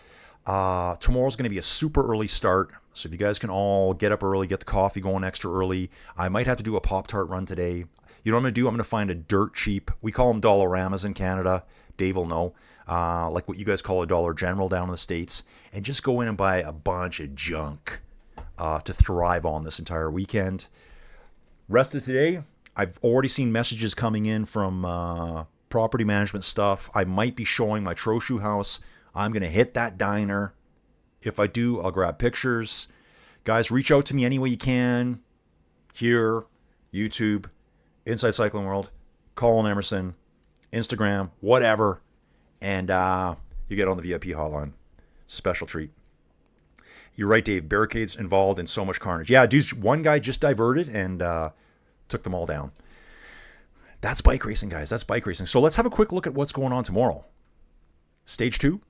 Tomorrow's going to be a super early start. So if you guys can all get up early, get the coffee going extra early. I might have to do a Pop-Tart run today. You know what I'm going to do? I'm going to find a dirt cheap, we call them Dollaramas in Canada. Dave will know. Like what you guys call a Dollar General down in the States. And just go in and buy a bunch of junk to thrive on this entire weekend. Rest of today, I've already seen messages coming in from property management stuff. I might be showing my Trochu house. I'm going to hit that diner. If I do, I'll grab pictures. Guys, reach out to me any way you can. Here, YouTube, Inside Cycling World, Colin Emerson, Instagram, whatever. And you get on the VIP hotline. Special treat. You're right, Dave. Barricades involved in so much carnage. Yeah, dudes, one guy just diverted and took them all down. That's bike racing, guys. That's bike racing. So let's have a quick look at what's going on tomorrow. Stage 2.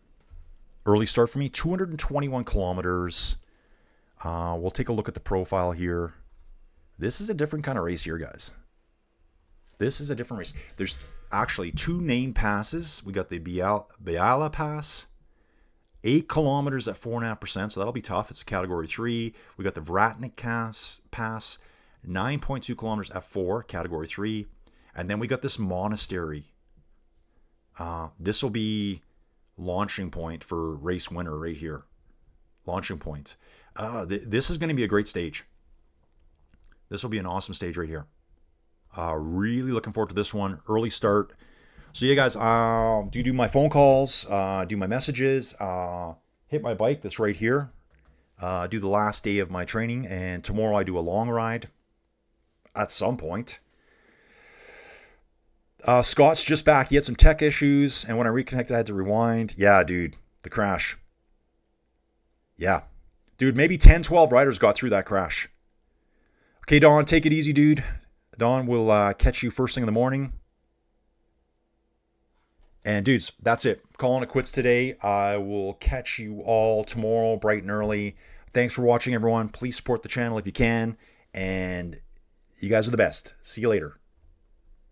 Early start for me, 221 kilometers. We'll take a look at the profile here. This is a different kind of race here, guys. This is a different race. There's actually 2 named passes. We got the Biala Pass, 8 kilometers at 4.5%, so that'll be tough. It's category 3. We got the Vratnik Pass, 9.2 kilometers at 4, category 3. And then we got this monastery. This will be launching point for race winner right here. Launching point. This is going to be a great stage. This will be an awesome stage right here. Really looking forward to this one. Early start. So yeah, guys, do my phone calls, do my messages, hit my bike that's right here, do the last day of my training, and tomorrow I do a long ride at some point. Scott's just back. He had some tech issues, and when I reconnected, I had to rewind. Yeah, dude, the crash. Yeah. Dude, maybe 10, 12 riders got through that crash. Okay, Don, take it easy, dude. Don, we'll catch you first thing in the morning. And dudes, that's it. Calling it quits today. I will catch you all tomorrow, bright and early. Thanks for watching, everyone. Please support the channel if you can. And you guys are the best. See you later.